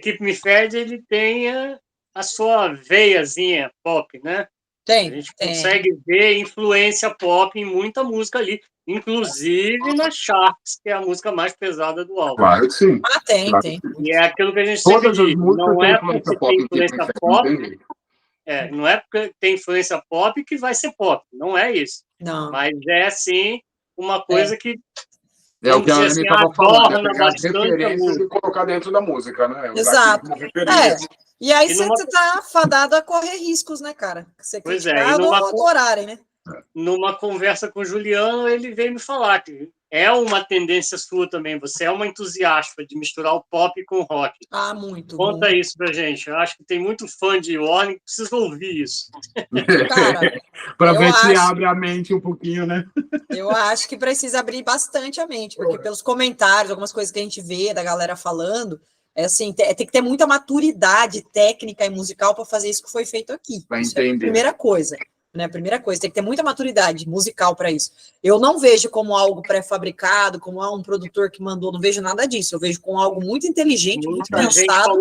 S3: Keep Me Fed, ele tem a sua veiazinha pop, né?
S4: Tem.
S3: A gente consegue ver influência pop em muita música ali, inclusive na Sharks, que é a música mais pesada do álbum.
S2: Claro que sim.
S4: Tem.
S3: E é aquilo que a gente sempre diz, não é porque tem influência pop, não é porque tem influência pop que vai ser pop, não é isso.
S4: Não.
S3: Mas é, sim, uma coisa que
S2: é o que a Anne estava falando,
S3: né?
S2: As referências e colocar dentro da música, né?
S4: Exato. E aí você está fadado a correr riscos, né, cara? Você criticado ou adorarem, né?
S3: Numa conversa com o Juliano, ele veio me falar que é uma tendência sua também. Você é uma entusiasta de misturar o pop com o rock.
S4: Muito.
S3: Conta isso pra gente. Eu acho que tem muito fã de Warning que precisa ouvir isso.
S2: Para ver se abre a mente um pouquinho, né?
S4: Eu acho que precisa abrir bastante a mente, porque pelos comentários, algumas coisas que a gente vê da galera falando, assim, tem que ter muita maturidade técnica e musical para fazer isso que foi feito aqui.
S2: Para
S4: entender.
S2: É a
S4: primeira coisa. Né? Primeira coisa, tem que ter muita maturidade musical para isso. Eu não vejo como algo pré-fabricado, como um produtor que mandou, não vejo nada disso. Eu vejo como algo muito inteligente, muito pensado.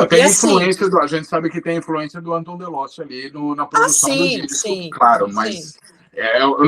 S2: Tem
S4: E assim,
S2: influência, a gente sabe que tem influência do Anton Delossi ali na produção do disco,
S4: sim,
S2: claro,
S4: sim.
S2: mas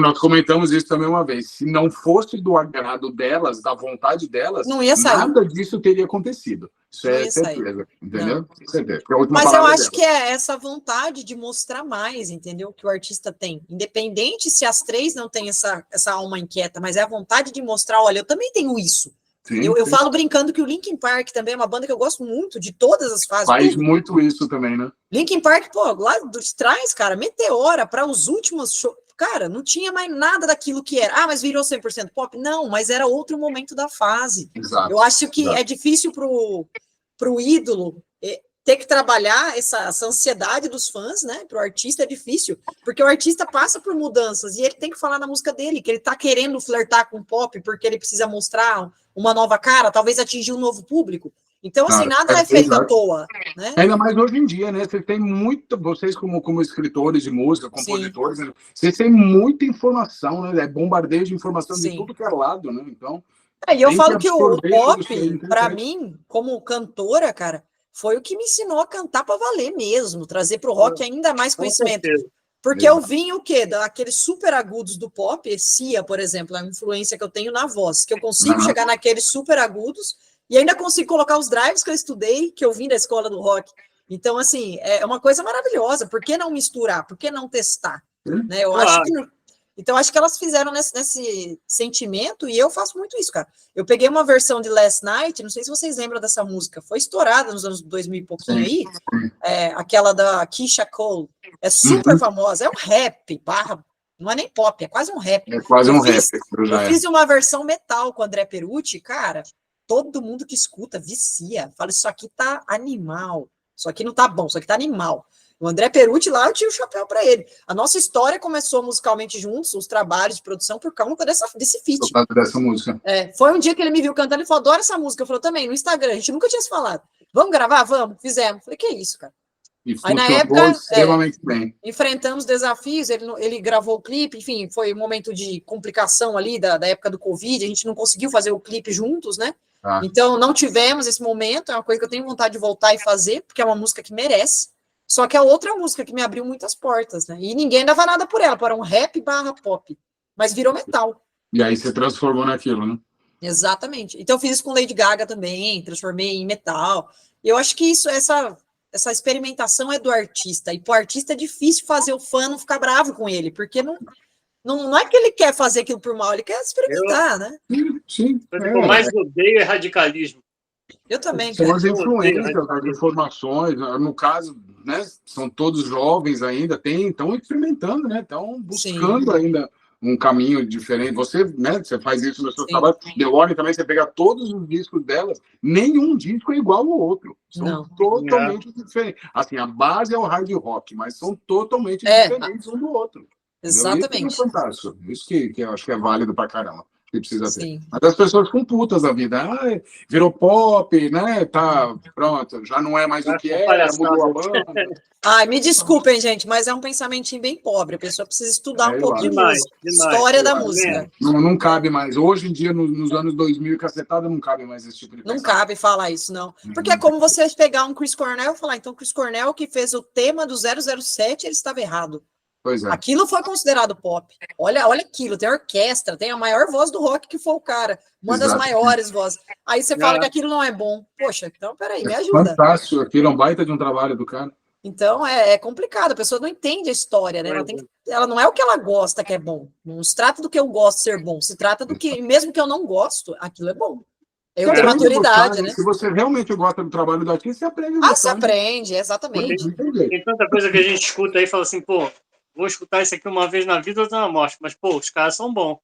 S2: nós comentamos isso também uma vez. Se não fosse do agrado delas, da vontade delas,
S4: Não ia sair.
S2: nada disso teria acontecido. Isso
S4: Não
S2: é
S4: ia sair.
S2: certeza, entendeu?
S4: Não.
S2: Certeza. Porque a última
S4: Mas eu
S2: palavra é
S4: acho
S2: dela.
S4: que é essa vontade de mostrar mais, entendeu? Que o artista tem. Independente se as três não têm essa alma inquieta, mas é a vontade de mostrar, olha, eu também tenho isso.
S2: Sim,
S4: Eu
S2: sim.
S4: falo brincando que o Linkin Park também é uma banda que eu gosto muito, de todas as fases.
S2: Faz
S4: tudo.
S2: muito isso também, né?
S4: Linkin Park, pô, lá dos trás, cara, Meteora, para os últimos shows, cara, não tinha mais nada daquilo que era. Ah, mas virou 100% pop? Não, mas era outro momento da fase.
S2: Exato.
S4: Eu acho que
S2: Exato.
S4: é difícil pro ídolo ter que trabalhar essa ansiedade dos fãs, né? Pro artista é difícil, porque o artista passa por mudanças e ele tem que falar na música dele, que ele tá querendo flertar com o pop porque ele precisa mostrar uma nova cara, talvez atingir um novo público. Então, assim, nada é feito à toa, né?
S2: Ainda mais hoje em dia, né? Vocês têm muito, vocês como escritores de música, compositores, né? Vocês têm muita informação, né? É bombardeio de informação de tudo que é lado, né? Então,
S4: e eu falo que o pop,
S2: para
S4: para mim, como cantora, cara, foi o que me ensinou a cantar para valer mesmo, trazer para o rock ainda mais conhecimento. Porque eu vim o quê? Daqueles super agudos do pop, Cia, por exemplo, a influência que eu tenho na voz, que eu consigo chegar naqueles super agudos e ainda consigo colocar os drives que eu estudei, que eu vim da escola do rock. Então, assim, é uma coisa maravilhosa. Por que não misturar? Por que não testar? Né? Eu acho que... Então, acho que elas fizeram nesse sentimento, e eu faço muito isso, cara. Eu peguei uma versão de Last Night, não sei se vocês lembram dessa música, foi estourada nos anos 2000 e pouquinho aí, aquela da Keisha Cole, é super famosa, é um rap, não é nem pop, é quase um rap.
S2: É quase um rap.
S4: Eu fiz uma versão metal com o André Perucci, cara, todo mundo que escuta vicia, fala, isso aqui tá animal, isso aqui não tá bom, isso aqui tá animal. O André Perucci lá, eu tinha o chapéu para ele. A nossa história começou musicalmente juntos, os trabalhos de produção, por conta desse feat.
S2: Por causa dessa música.
S4: Foi um dia que ele me viu cantando e falou, adoro essa música. Eu falei, também, no Instagram, a gente nunca tinha se falado. Vamos gravar? Vamos. Fizemos. Falei, que isso, cara?
S2: E
S4: aí, na época,
S2: extremamente bem.
S4: Enfrentamos desafios, ele gravou o clipe, enfim, foi um momento de complicação ali da época do Covid, a gente não conseguiu fazer o clipe juntos, né? Então, não tivemos esse momento, é uma coisa que eu tenho vontade de voltar e fazer, porque é uma música que merece. Só que é outra música que me abriu muitas portas, né? E ninguém dava nada por ela, para um rap / pop. Mas virou metal.
S2: E aí você transformou naquilo, né?
S4: Exatamente. Então eu fiz isso com Lady Gaga também, transformei em metal. E eu acho que essa experimentação é do artista. E para o artista é difícil fazer o fã não ficar bravo com ele, porque não é que ele quer fazer aquilo por mal, ele quer experimentar, né?
S2: Sim.
S3: O que eu mais odeio é radicalismo.
S4: Eu também,
S2: cara. São as influências, as informações, no caso, né? São todos jovens ainda, estão experimentando, né? Estão buscando ainda um caminho diferente. Você, né? Você faz isso no seu trabalho. The Warning também, você pega todos os discos delas, nenhum disco é igual ao outro. São totalmente diferentes. Assim, a base é o hard rock, mas são totalmente diferentes um do outro.
S4: Exatamente.
S2: Isso é fantástico. Isso que eu acho que é válido pra caramba. Que precisa ter. Mas as pessoas ficam putas da vida. Virou pop, né? Tá, pronto, já não é mais o que era, mudou a banda.
S4: Ai, me desculpem, gente, mas é um pensamentinho bem pobre. A pessoa precisa estudar um pouco de música. História da música.
S2: Não cabe mais. Hoje em dia, nos anos 2000 e cacetada, não cabe mais esse tipo de
S4: pensamento. Não cabe falar isso, não. Porque é como você pegar um Chris Cornell e falar, então, Chris Cornell que fez o tema do 007, ele estava errado.
S2: Pois é.
S4: Aquilo foi considerado pop. Olha aquilo, tem orquestra, tem a maior voz do rock que foi o cara, uma das maiores vozes. Aí você fala que aquilo não é bom. Poxa, então peraí, me ajuda.
S2: Fantástico, aquilo é um baita de um trabalho do cara.
S4: Então é complicado, a pessoa não entende a história, né? Ela não é o que ela gosta que é bom. Não se trata do que eu gosto ser bom, se trata do que, mesmo que eu não gosto, aquilo é bom. Eu tenho maturidade, né?
S2: Se você realmente gosta do trabalho do artista, você aprende.
S4: Você aprende, exatamente.
S3: Tem tanta coisa que a gente escuta aí e fala assim, pô, vou escutar isso aqui uma vez na vida ou na morte, mas, pô, os caras são bons.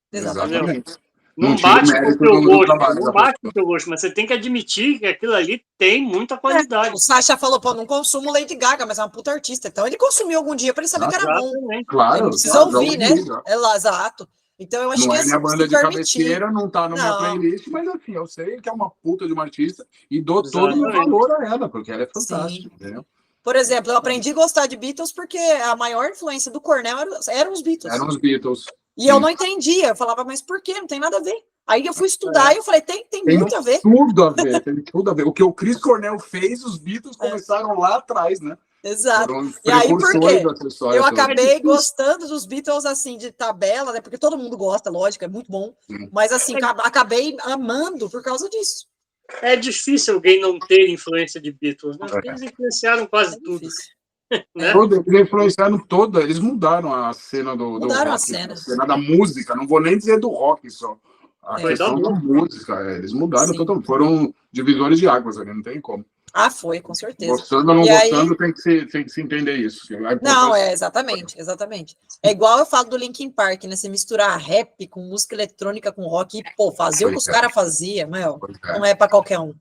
S2: Exatamente.
S3: Não bate com o teu gosto, não bate com o teu gosto, mas você tem que admitir que aquilo ali tem muita qualidade.
S4: O Sacha falou, pô, não consumo Lady Gaga, mas é uma puta artista. Então ele consumiu algum dia para ele saber que era bom.
S2: Claro.
S4: Ele precisa ouvir, né? Exato. Então eu acho
S2: que
S4: é
S2: minha banda de cabeceira, não tá na minha playlist, mas assim, eu sei que é uma puta de uma artista e dou todo o valor a ela, porque ela é fantástica, entendeu?
S4: Por exemplo, eu aprendi a gostar de Beatles porque a maior influência do Cornell eram os Beatles.
S2: Eram os Beatles.
S4: E eu não entendia, eu falava, mas por quê? Não tem nada a ver. Aí eu fui estudar e eu falei, tem muito a ver.
S2: Tudo a ver, tem tudo a ver. O que o Chris Cornell fez, os Beatles começaram lá atrás, né?
S4: Exato.
S2: Foram os
S4: E aí, por quê?
S2: dessa história
S4: Eu
S2: toda.
S4: acabei gostando dos Beatles, assim, de tabela, né? Porque todo mundo gosta, lógico, é muito bom. Mas, assim, acabei amando por causa disso.
S3: É difícil alguém não ter influência de Beatles, né? Porque eles influenciaram quase tudo. Né?
S2: Eles influenciaram toda, eles mudaram a cena do
S4: Mudaram
S2: rock,
S4: a cena
S2: da música, não vou nem dizer do rock só. A questão da música, eles mudaram totalmente. Foram divisores de águas ali, não tem como.
S4: Ah, foi, com certeza.
S2: Gostando ou não gostando, tem que se entender isso.
S4: Não, exatamente. É igual eu falo do Linkin Park, né? Você misturar rap com música eletrônica com rock e, pô, fazer o que os caras faziam, não é para qualquer um.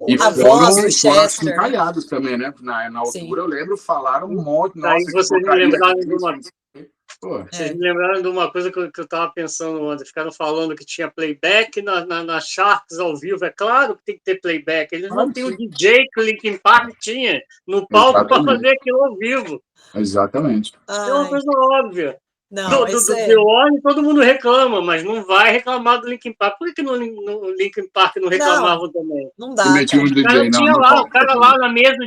S2: E
S4: a voz do
S2: foram
S4: Chester.
S2: encalhados também, né? Na altura, eu lembro, falaram um monte.
S3: Aí vocês me lembraram de uma...
S4: Vocês
S3: me lembraram de uma coisa que eu estava pensando ontem. Ficaram falando que tinha playback na Sharks ao vivo. É claro que tem que ter playback. Eles não têm o DJ que o Linkin Park tinha no palco para fazer aquilo ao vivo.
S2: Exatamente.
S3: É uma coisa óbvia.
S4: Não,
S3: do The Warning todo mundo reclama, mas não vai reclamar do Linkin Park. Por que no Linkin Park não reclamavam também?
S4: Não dá.
S3: O cara lá na mesa do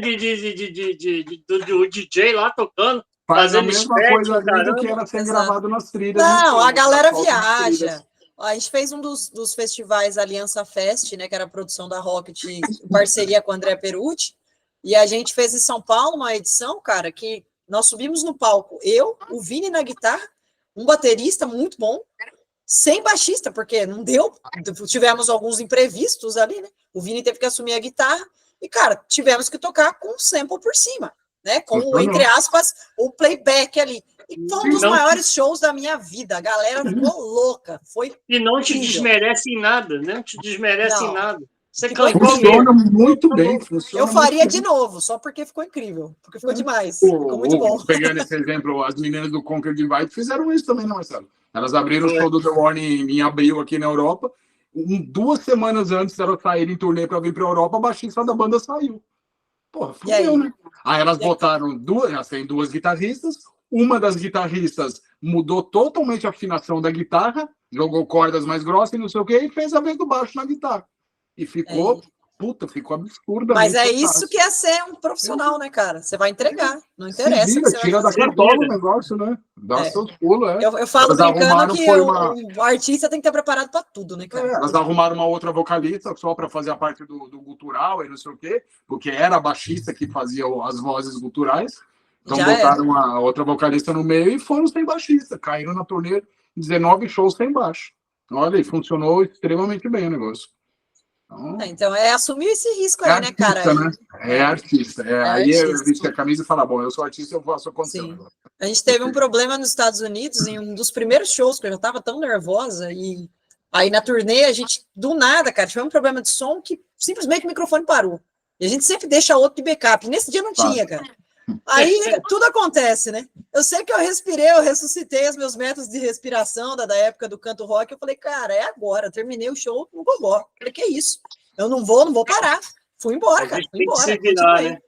S3: DJ lá tocando.
S2: Faz a mesma coisa ali do que era ser gravado nas trilhas.
S4: Não, a galera viaja. A gente fez um dos festivais Aliança Fest, né, que era a produção da Rocket, em parceria com o André Perucci, e a gente fez em São Paulo uma edição, cara, que nós subimos no palco, eu, o Vini na guitarra, um baterista muito bom, sem baixista, porque não deu, tivemos alguns imprevistos ali, né, o Vini teve que assumir a guitarra, e, cara, tivemos que tocar com um sample por cima, né, com, entre aspas, o playback ali. E foi um dos maiores shows da minha vida. A galera ficou louca. Foi
S3: e não te desmerece em nada, né? Não te desmerece em nada. Você
S2: funciona muito bem.
S4: Eu faria de novo, só porque ficou incrível. Porque ficou demais. Ficou muito bom.
S2: Pegando esse exemplo, as meninas do Conquered Invite fizeram isso também, né, Marcelo? Elas abriram o show do The Warning em abril aqui na Europa. 2 semanas antes de elas saírem em turnê para vir para a Europa, a baixista da banda saiu. Porra, fudeu, né? Aí elas botaram elas têm 2 guitarristas, uma das guitarristas mudou totalmente a afinação da guitarra, jogou cordas mais grossas e não sei o quê, e fez a vez do baixo na guitarra. E ficou, ficou absurda.
S4: Mas é isso que é ser um profissional, né, cara? Você vai entregar, não interessa.
S2: Tira da cartola o negócio, né? Dá seus pulos,
S4: Eu falo brincando que o artista tem que estar preparado para tudo, né, cara?
S2: Elas arrumaram uma outra vocalista só para fazer a parte do gutural e não sei o quê, porque era a baixista que fazia as vozes guturais. Então botaram uma outra vocalista no meio e foram sem baixista. Caíram na turnê 19 shows sem baixo. Olha, e funcionou extremamente bem o negócio.
S4: Então é assumir esse risco aí, né, cara?
S2: Né? É artista. Aí eu vesti a camisa e falo, bom, eu sou artista, eu faço a condição.
S4: A gente teve um problema nos Estados Unidos, em um dos primeiros shows, que eu já estava tão nervosa, e aí na turnê a gente, do nada, cara, tivemos um problema de som que simplesmente o microfone parou. E a gente sempre deixa outro de backup. Nesse dia não tinha, cara. Aí tudo acontece, né? Eu sei que eu respirei, eu ressuscitei os meus métodos de respiração da época do canto rock. Eu falei, cara, é agora. Eu terminei o show no gogó. Falei, que isso? Eu não vou parar. Fui embora, cara. Fui embora.
S3: Tem que se virar, né?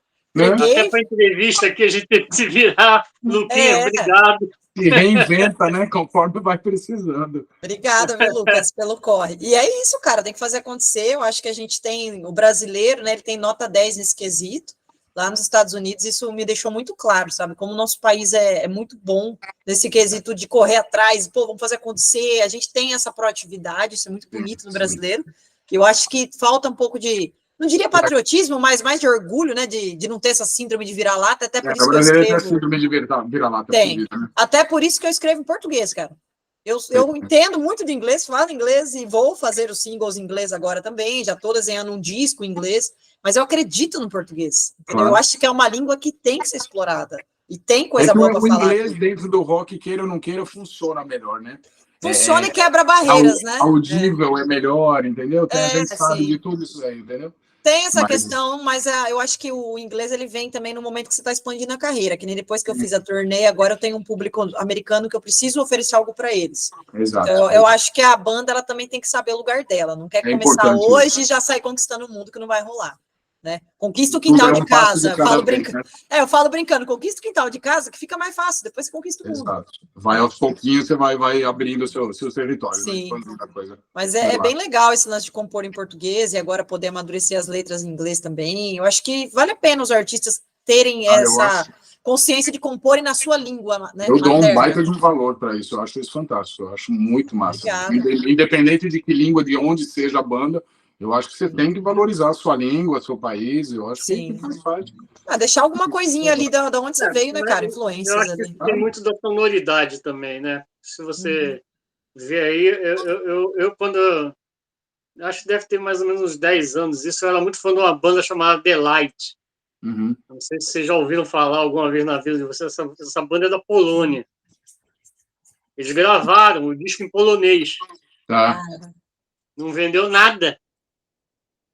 S3: Até para entrevista aqui a gente tem que se virar. Luquinha, obrigado.
S2: Se reinventa, né? Conforme vai precisando.
S4: Obrigada, viu, Lucas, pelo corre. E é isso, cara, tem que fazer acontecer. Eu acho que a gente tem, o brasileiro, né? Ele tem nota 10 nesse quesito. Lá nos Estados Unidos, isso me deixou muito claro, sabe? Como o nosso país é muito bom nesse quesito de correr atrás, pô, vamos fazer acontecer. A gente tem essa proatividade, isso é muito bonito no brasileiro. Eu acho que falta um pouco de, não diria patriotismo, mas mais de orgulho, né? De não ter essa síndrome de vira-lata, até por isso que eu escrevo.
S2: Síndrome de vira-lata.
S4: Tem. Né? Até por isso que eu escrevo em português, cara. Eu entendo muito de inglês, falo inglês e vou fazer os singles em inglês agora também, já estou desenhando um disco em inglês, mas eu acredito no português, entendeu? Claro. Eu acho que é uma língua que tem que ser explorada, e tem coisa boa para falar.
S2: O inglês dentro do rock, queira ou não queira, funciona melhor, né?
S4: Funciona e quebra barreiras, né?
S2: Audível é melhor, entendeu? A gente sabe de tudo isso aí, entendeu?
S4: Tem essa questão, mas eu acho que o inglês ele vem também no momento que você está expandindo a carreira, que nem depois que eu fiz a turnê, agora eu tenho um público americano que eu preciso oferecer algo para eles.
S2: Exato.
S4: Então, eu acho que a banda ela também tem que saber o lugar dela, não quer começar hoje e já sair conquistando o mundo, que não vai rolar. né? Conquista o
S2: Tudo
S4: quintal
S2: é
S4: de
S2: um passo
S4: casa.
S2: de cada vez,
S4: brincando.
S2: né?
S4: Eu falo brincando, conquista o quintal de casa, que fica mais fácil, depois você conquista o mundo.
S2: Exato. Vai aos pouquinhos, você vai abrindo seus territórios, né?
S4: Sim.
S2: Expandindo a coisa.
S4: Mas é bem legal esse lance de compor em português e agora poder amadurecer as letras em inglês também. Eu acho que vale a pena os artistas terem essa consciência de comporem na sua língua, né?
S2: Eu dou um
S4: materna.
S2: baita de um valor para isso. Eu acho isso fantástico. Eu acho muito massa.
S4: Obrigada.
S2: Independente de que língua, de onde seja a banda, eu acho que você tem que valorizar a sua língua, seu país. Eu acho que faz parte.
S4: Deixar alguma coisinha ali da onde você veio, né, cara?
S3: Eu
S4: Influências
S3: acho
S4: ali.
S3: que tem muito da sonoridade também, né? Se você vê aí, eu quando... acho que deve ter mais ou menos uns 10 anos. Isso, eu era muito fã de uma banda chamada The Light.
S2: Uhum.
S3: Não sei se vocês já ouviram falar alguma vez na vida de vocês. Essa banda é da Polônia. Eles gravaram o disco em polonês.
S2: Tá.
S3: Não vendeu nada.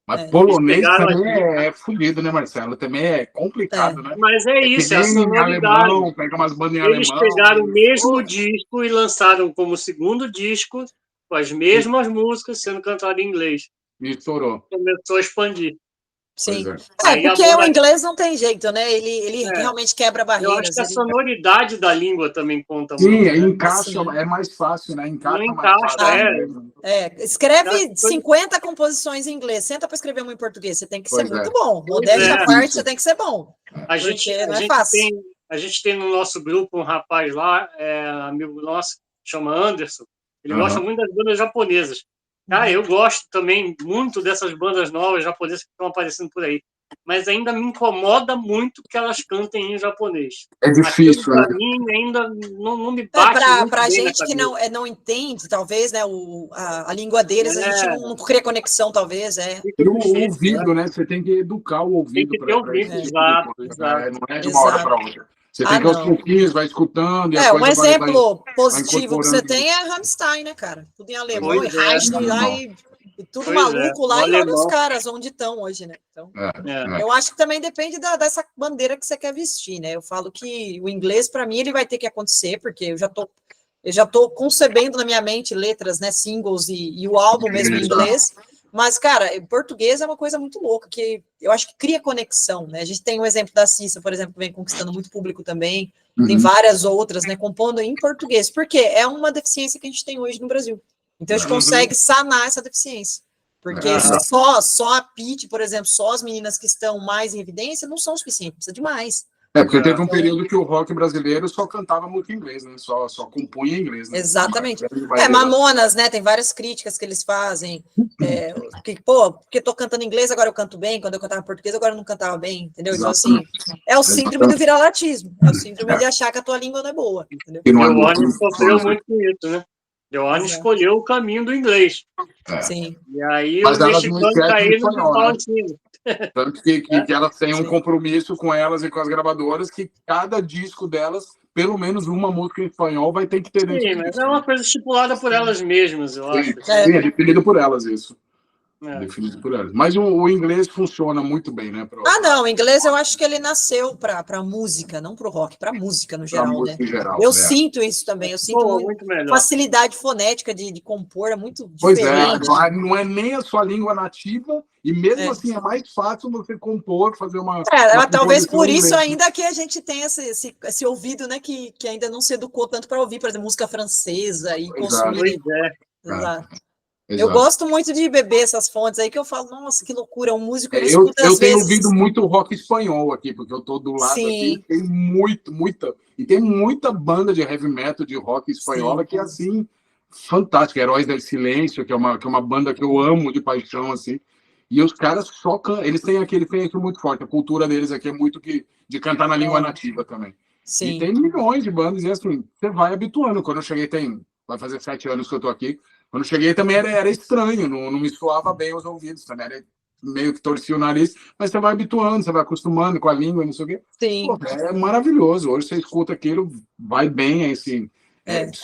S2: Mas polonês
S3: pegaram
S2: também é fodido, né, Marcelo? Também é complicado, né?
S3: Mas é isso,
S2: que
S3: é a
S2: nem
S3: sonoridade.
S2: alemão, pega umas bandas em
S3: Eles
S2: alemão.
S3: pegaram o mesmo disco e lançaram como segundo disco, com as mesmas músicas sendo cantadas em inglês.
S2: E estourou.
S3: Começou a expandir.
S4: Sim.
S3: Aí
S4: porque
S3: a banda...
S4: o inglês não tem jeito, né? Ele realmente quebra
S3: Eu acho
S4: barreiras.
S3: que a sonoridade da língua também conta muito.
S2: Sim,
S3: Né?
S2: encaixa, é mais fácil, né?
S3: Não
S2: mais fácil.
S4: Escreve 50 composições em inglês, senta para escrever uma em português. Você tem que ser muito bom. Modéstia à parte, você tem que ser bom.
S3: A gente tem no nosso grupo um rapaz lá, amigo nosso, chama Anderson. Ele gosta muito das bandas japonesas. Cara, eu gosto também muito dessas bandas novas japonesas que estão aparecendo por aí. Mas ainda me incomoda muito que elas cantem em japonês.
S2: É difícil, né?
S3: Para mim, ainda não me bate.
S4: Para a gente que não entende, talvez, né, a língua deles, a gente não cria conexão, talvez.
S2: O ouvido, né? Você tem que educar o ouvido.
S3: Tem que ter ouvido, exato.
S2: Não é de uma hora para outra. Você tem que aos pouquinhos, vai escutando. E
S4: um exemplo positivo que você tem é Rammstein, né, cara? Tudo em alemão, e Reich, e tudo maluco lá, e olha os caras onde estão hoje, né? Então, eu acho que também depende dessa bandeira que você quer vestir, né? Eu falo que o inglês, para mim, ele vai ter que acontecer, porque eu já tô concebendo na minha mente letras, né, singles e o álbum mesmo em inglês. Mas, cara, em português é uma coisa muito louca, que eu acho que cria conexão, né? A gente tem um exemplo da Cissa, por exemplo, que vem conquistando muito público também, tem várias outras, né, compondo em português, porque é uma deficiência que a gente tem hoje no Brasil. Então, a gente consegue sanar essa deficiência. Porque só a Pitty, por exemplo, só as meninas que estão mais em evidência não são suficientes, precisa de mais.
S2: Porque teve um período que o rock brasileiro só cantava muito em inglês, né? Só compunha em inglês, né?
S4: Exatamente. Mamonas, né? Tem várias críticas que eles fazem. Porque tô cantando inglês, agora eu canto bem. Quando eu cantava português, agora eu não cantava bem, entendeu? Exatamente. Então, assim, é o síndrome do viralatismo. É o síndrome de achar que a tua língua não é boa, entendeu?
S3: E o Oni sofreu muito com isso, né? O Oni escolheu o caminho do inglês.
S4: Sim.
S3: E aí o mexicano caiu no pau em cima.
S2: Tanto que elas têm um compromisso com elas e com as gravadoras, que cada disco delas, pelo menos uma música em espanhol, vai ter que ter.
S3: Sim, mas é uma coisa estipulada por elas mesmas, eu acho.
S2: Sim, é definido por elas isso. Definido por elas. Mas o inglês funciona muito bem, né?
S4: Não, o inglês eu acho que ele nasceu para música, não para o rock, para música no geral,
S2: música
S4: né?
S2: Em geral,
S4: eu sinto isso também, eu sinto
S3: muito melhor.
S4: Facilidade fonética de compor, é muito
S2: pois
S4: diferente.
S2: Não é nem a sua língua nativa, e mesmo assim é mais fácil você compor, fazer uma
S4: talvez por isso ainda que a gente tem esse ouvido, né, que ainda não se educou tanto para ouvir, por exemplo, música francesa e consumir. Exato. Eu gosto muito de beber essas fontes aí, que eu falo, nossa, que loucura, um músico eu
S2: tenho ouvido muito rock espanhol aqui, porque eu tô do lado aqui, tem muita banda de heavy metal, de rock espanhola, que é assim, fantástica. Heróis del Silêncio, que é uma banda que eu amo de paixão, assim, e os caras só cantam, eles têm aquilo muito forte, a cultura deles aqui é muito de cantar na língua nativa também.
S4: Sim.
S2: E tem milhões de bandas, e assim, você vai habituando. Quando eu cheguei, vai fazer 7 anos que eu tô aqui, quando eu cheguei também era estranho, não me soava bem os ouvidos, também era meio que torcia o nariz, mas você vai habituando, você vai acostumando com a língua, não sei o quê.
S4: Sim.
S2: Pô, é maravilhoso. Hoje você escuta aquilo, vai bem, assim,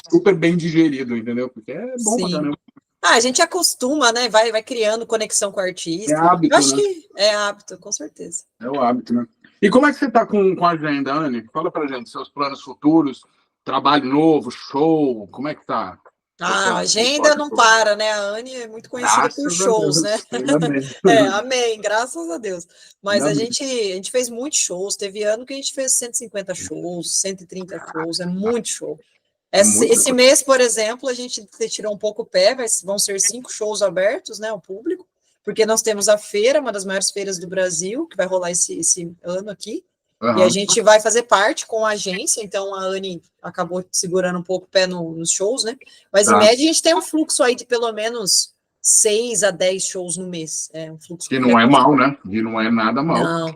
S2: super bem digerido, entendeu? Porque é bom pra caramba.
S4: A gente acostuma, né? Vai criando conexão com o artista.
S2: É hábito,
S4: eu acho que é hábito, com certeza.
S2: É o hábito, né? E como é que você tá com a agenda, Anne? Fala pra gente, seus planos futuros, trabalho novo, show, como é que tá?
S4: A agenda não para, né? A Anne é muito conhecida por shows, né? Amém, graças a Deus. Mas a gente fez muitos shows. Teve ano que a gente fez 150 shows, 130 shows, é muito show. Esse mês, por exemplo, a gente tirou um pouco o pé, vão ser 5 shows abertos, né, ao público, porque nós temos a feira, uma das maiores feiras do Brasil, que vai rolar esse ano aqui, e a gente vai fazer parte com a agência, então a Anne acabou segurando um pouco o pé nos shows, né? Mas em média a gente tem um fluxo aí de pelo menos 6 a 10 shows no mês. É um fluxo
S2: que não é mal, né? E não é nada mal.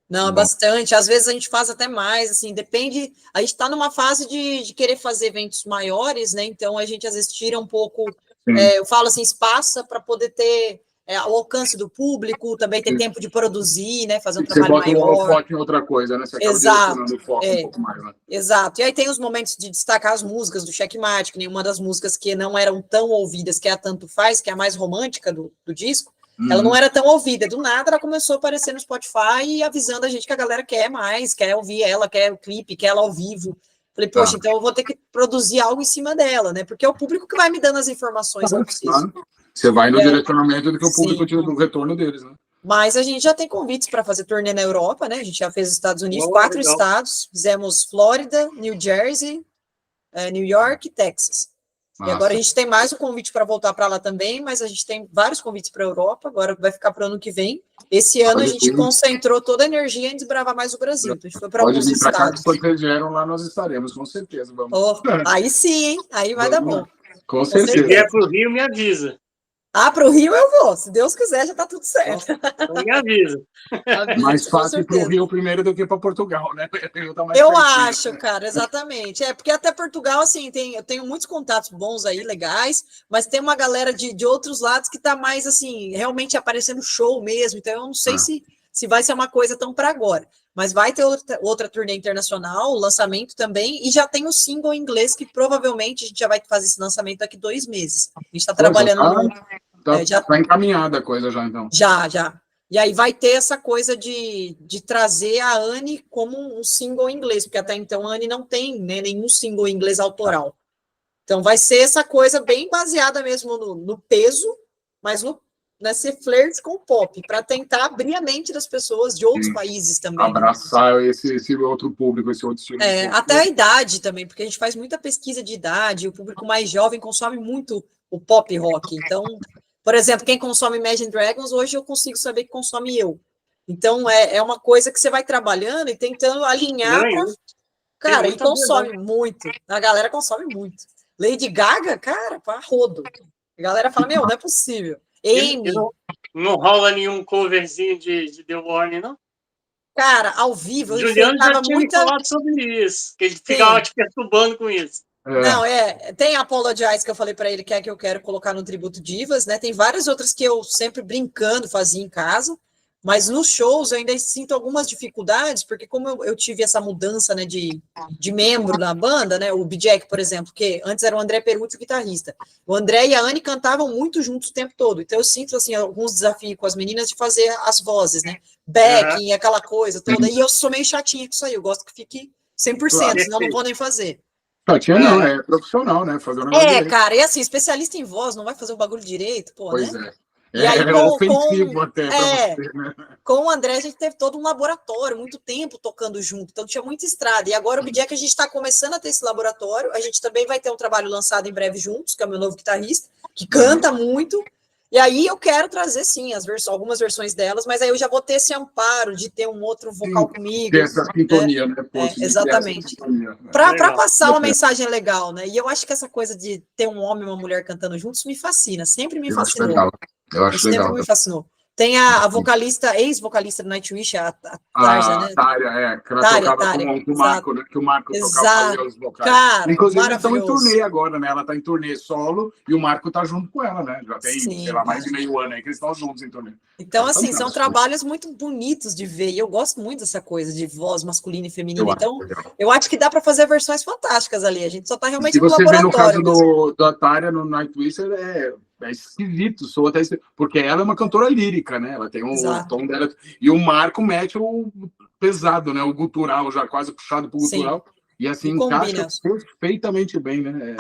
S4: Não, é bastante. Às vezes a gente faz até mais, assim, depende. A gente está numa fase de querer fazer eventos maiores, né? Então a gente às vezes tira um pouco, eu falo assim, espaça para poder ter o alcance do público, também ter tempo de produzir, né? Fazer um trabalho maior. Você
S2: bota o foco em outra coisa, né? Você acaba direcionando o foco um pouco mais, né?
S4: Exato. E aí tem os momentos de destacar as músicas do Checkmate, que nem uma das músicas que não eram tão ouvidas, que é a Tanto Faz, que é a mais romântica do disco. Ela não era tão ouvida, do nada ela começou a aparecer no Spotify e avisando a gente que a galera quer mais, quer ouvir ela, quer o clipe, quer ela ao vivo. Falei, poxa, então eu vou ter que produzir algo em cima dela, né? Porque é o público que vai me dando as informações que eu preciso.
S2: Você vai no direcionamento do que o público tira do retorno deles, né?
S4: Mas a gente já tem convites para fazer turnê na Europa, né? A gente já fez os Estados Unidos, 4 estados, fizemos Flórida, New Jersey, New York e Texas. E agora a gente tem mais um convite para voltar para lá também, mas a gente tem vários convites para a Europa, agora vai ficar para o ano que vem. Esse ano a gente concentrou toda a energia em desbravar mais o Brasil. Então a gente foi para alguns estados.
S2: Quando vocês vieram lá, nós estaremos, com certeza. Vamos.
S4: Aí sim, hein? Aí vai dar bom.
S2: Com certeza.
S3: Se vier para o Rio, me avisa.
S4: Para o Rio eu vou. Se Deus quiser, já está tudo certo.
S3: Então me avisa.
S2: Mais fácil para o Rio primeiro do que para Portugal, né?
S4: Eu acho, cara, exatamente. Porque até Portugal, assim, eu tenho muitos contatos bons aí, legais, mas tem uma galera de outros lados que está mais, assim, realmente aparecendo show mesmo. Então eu não sei se vai ser uma coisa tão para agora. Mas vai ter outra turnê internacional, lançamento também, e já tem o single em inglês, que provavelmente a gente já vai fazer esse lançamento daqui 2 meses. A gente está trabalhando...
S2: Tá encaminhada a coisa já, então.
S4: Já. E aí vai ter essa coisa de trazer a Anne como um single em inglês, porque até então a Anne não tem, né, nenhum single em inglês autoral. Então vai ser essa coisa bem baseada mesmo no peso, mas nesse flirt com o pop, para tentar abrir a mente das pessoas de outros países também.
S2: Abraçar esse outro público, esse outro estilo.
S4: Até a idade também, porque a gente faz muita pesquisa de idade, o público mais jovem consome muito o pop rock. Então, por exemplo, quem consome Imagine Dragons, hoje eu consigo saber que consome eu. Então, é uma coisa que você vai trabalhando e tentando alinhar. Cara, e consome muito. A galera consome muito. Lady Gaga, cara, para rodo. A galera fala, não é possível. Amy.
S3: Não rola nenhum coverzinho de The Warning, não?
S4: Cara, ao vivo, eu
S3: Juliano já tinha me falado sobre isso, que ele ficava te perturbando com isso.
S4: Não, tem a Apologize que eu falei para ele que é que eu quero colocar no Tributo Divas, né? Tem várias outras que eu sempre brincando fazia em casa, mas nos shows eu ainda sinto algumas dificuldades, porque como eu tive essa mudança, né, de membro da banda, né? O B-Jack, por exemplo, que antes era o André Perucci, o guitarrista. O André e a Anne cantavam muito juntos o tempo todo, então eu sinto, assim, alguns desafios com as meninas de fazer as vozes, né? Backing, aquela coisa toda, e eu sou meio chatinha com isso aí, eu gosto que fique 100%, senão eu não vou nem fazer.
S2: Não, é profissional, né? Fazer
S4: cara, e assim, especialista em voz, não vai fazer o bagulho direito, pô,
S2: pois
S4: né?
S2: E aí, ofensivo até pra você, né?
S4: Com o André, a gente teve todo um laboratório, muito tempo tocando junto, então tinha muita estrada. E agora o B-Jack, a gente está começando a ter esse laboratório, a gente também vai ter um trabalho lançado em breve juntos, que é o meu novo guitarrista, que canta muito. E aí eu quero trazer, sim, algumas versões delas, mas aí eu já vou ter esse amparo de ter um outro vocal comigo.
S2: Ter essa sintonia, né?
S4: Exatamente. Para passar uma mensagem legal, né? E eu acho que essa coisa de ter um homem e uma mulher cantando juntos me fascina, sempre me fascinou.
S2: Eu acho legal.
S4: Sempre me fascinou. Tem a vocalista, ex-vocalista do Nightwish, a Tarja, né?
S2: Que ela tocava com o Marco, né? Que o Marco tocava os vocais.
S4: Cara,
S2: inclusive, eles estão em turnê agora, né? Ela está em turnê solo e o Marco tá junto com ela, né? Já tem, sei lá, mais de meio ano aí que eles estão juntos em turnê.
S4: Então, assim, são trabalhos muito bonitos de ver, e eu gosto muito dessa coisa de voz masculina e feminina. Então, eu acho que dá para fazer versões fantásticas ali. A gente só está realmente no laboratório.
S2: Se você vê no caso do Ataria, no Nightwish, é esquisito, soa até porque ela é uma cantora lírica, né? Ela tem um tom dela. E o Marco mete o pesado, né? O gutural, já quase puxado pro gutural. E assim,
S4: E combina.
S2: encaixa perfeitamente bem, né?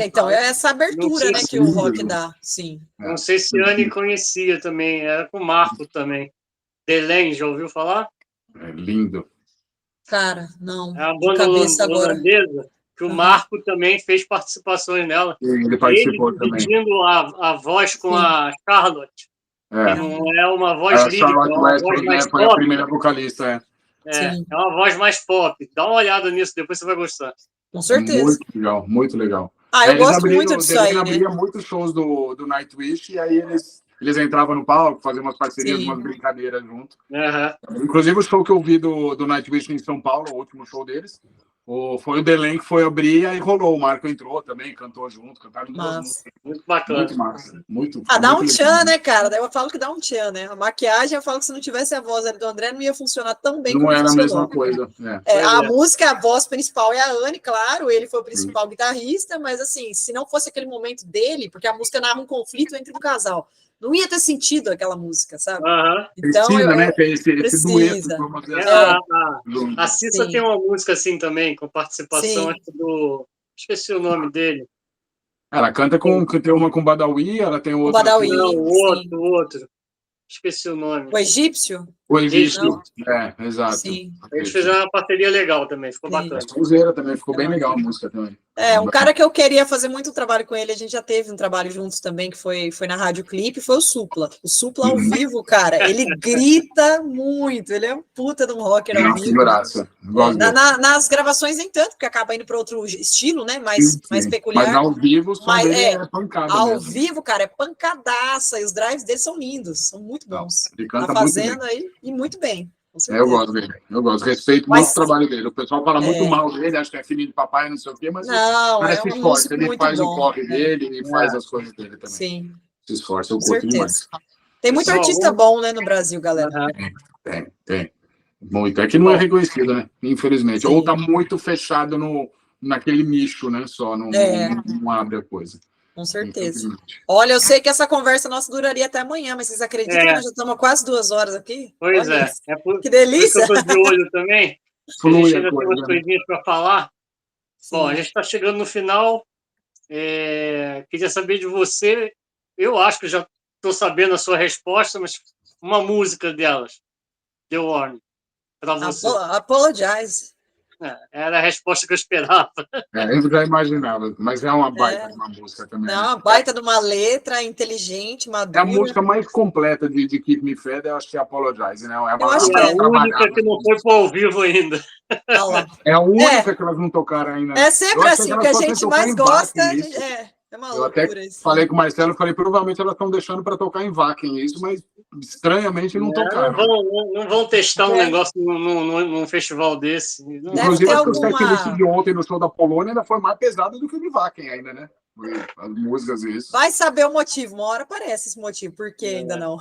S4: Então, é essa abertura, né, que o rock dá, sim.
S3: Não sei se a Anne conhecia também, era com o Marco também. Delen, já ouviu falar?
S2: É lindo.
S4: Cara, não,
S3: É uma
S4: de
S3: banda
S4: cabeça agora.
S3: holandesa, que o Marco também fez participações nela.
S2: Ele participou também.
S3: Dividindo a voz com a Charlotte, que não é uma voz lírica,
S2: Charlotte
S3: é uma voz
S2: Weston,
S3: mais
S2: né, foi a
S3: pop.
S2: primeira vocalista,
S3: É uma voz mais pop. Dá uma olhada nisso, depois você vai gostar.
S4: Com certeza.
S2: Muito legal, muito legal.
S4: Eu gosto muito disso aí, né?
S2: abria muitos shows do Nightwish, e aí eles entravam no palco, faziam umas parcerias, umas brincadeiras junto. Inclusive, o show que eu vi do Nightwish em São Paulo, o último show deles, foi o Delen que foi abrir, e aí rolou. O Marco entrou também, cantou junto, cantaram duas músicas.
S3: Muito bacana.
S2: Muito massa.
S4: Dá
S2: muito
S4: um tchan, né, cara? Daí eu falo que dá um tchan, né? A maquiagem, eu falo que se não tivesse a voz ali do André, não ia funcionar tão bem como
S2: funcionou. Não era a
S4: funcionou.
S2: mesma coisa.
S4: A música, a voz principal é a Anne, claro, ele foi o principal guitarrista, mas assim, se não fosse aquele momento dele, porque a música narra um conflito entre um casal, não ia ter sentido aquela música, sabe? Então,
S2: precisa, né? Ter esse dueto.
S3: A Cissa tem uma música assim também, com participação do... Esqueci o nome dele.
S2: Ela canta tem uma com Badawi, ela tem outra.
S4: O Badawi,
S3: o outro. Esqueci o nome.
S4: O egípcio?
S2: O egípcio, exato.
S4: Sim.
S3: Eles fizeram uma parceria legal também, ficou bacana.
S2: A Cruzeira também, ficou bem legal a música também.
S4: Um cara que eu queria fazer muito trabalho com ele, a gente já teve um trabalho juntos também, que foi na Rádio Clipe, foi o Supla. O Supla ao vivo, cara, ele grita muito, ele é um puta de um rocker ao vivo. Nas gravações nem tanto, porque acaba indo para outro estilo, né, mais peculiar.
S2: Mas ao vivo, é pancada
S4: ao
S2: mesmo.
S4: vivo, cara, é pancadaça, e os drives dele são lindos, são muito bons.
S2: Ele canta
S4: tá fazendo aí, e muito bem.
S2: Eu gosto dele, respeito muito o trabalho dele. O pessoal fala muito mal dele, acho que é filho de papai, não sei o quê, mas parece que se esforça. Ele faz o corre dele e faz as coisas dele também.
S4: Sim.
S2: Se esforça, eu curto demais.
S4: Tem muito artista bom, né, no Brasil, galera.
S2: Tem. Muito. É que não é reconhecido, né? Infelizmente. Ou tá muito fechado naquele nicho, né? Só, não abre a coisa.
S4: Com certeza. Olha, eu sei que essa conversa nossa duraria até amanhã, mas vocês acreditam que nós já estamos quase 2 horas aqui?
S3: Pois
S4: Olha
S3: que
S4: delícia!
S3: Eu estou de olho também. A gente ainda tem umas coisinhas para falar. Sim. Bom, a gente está chegando no final. Queria saber de você. Eu acho que já estou sabendo a sua resposta, mas uma música delas, The Warning, para você.
S4: Apologize.
S3: Era a resposta que eu esperava.
S2: Eu já imaginava, mas é uma baita de uma música também.
S4: Não, uma baita de uma letra, inteligente, madura.
S2: É a música mais completa de Keep Me Fed, eu acho que é Apologize, né?
S3: Eu acho que é a única que não foi para ao vivo ainda.
S2: É a única que elas não tocaram ainda.
S4: É sempre assim, o que a gente mais gosta é uma loucura
S2: eu até falei com o Marcelo, provavelmente elas estão deixando para tocar em Wacken isso, mas estranhamente não tocaram.
S3: Não vão testar um negócio num festival desse.
S2: Inclusive, o setlist de ontem no show da Polônia ainda foi mais pesado do que o de Wacken ainda, né? As músicas e isso.
S4: Vai saber o motivo, uma hora aparece esse motivo, por que ainda não?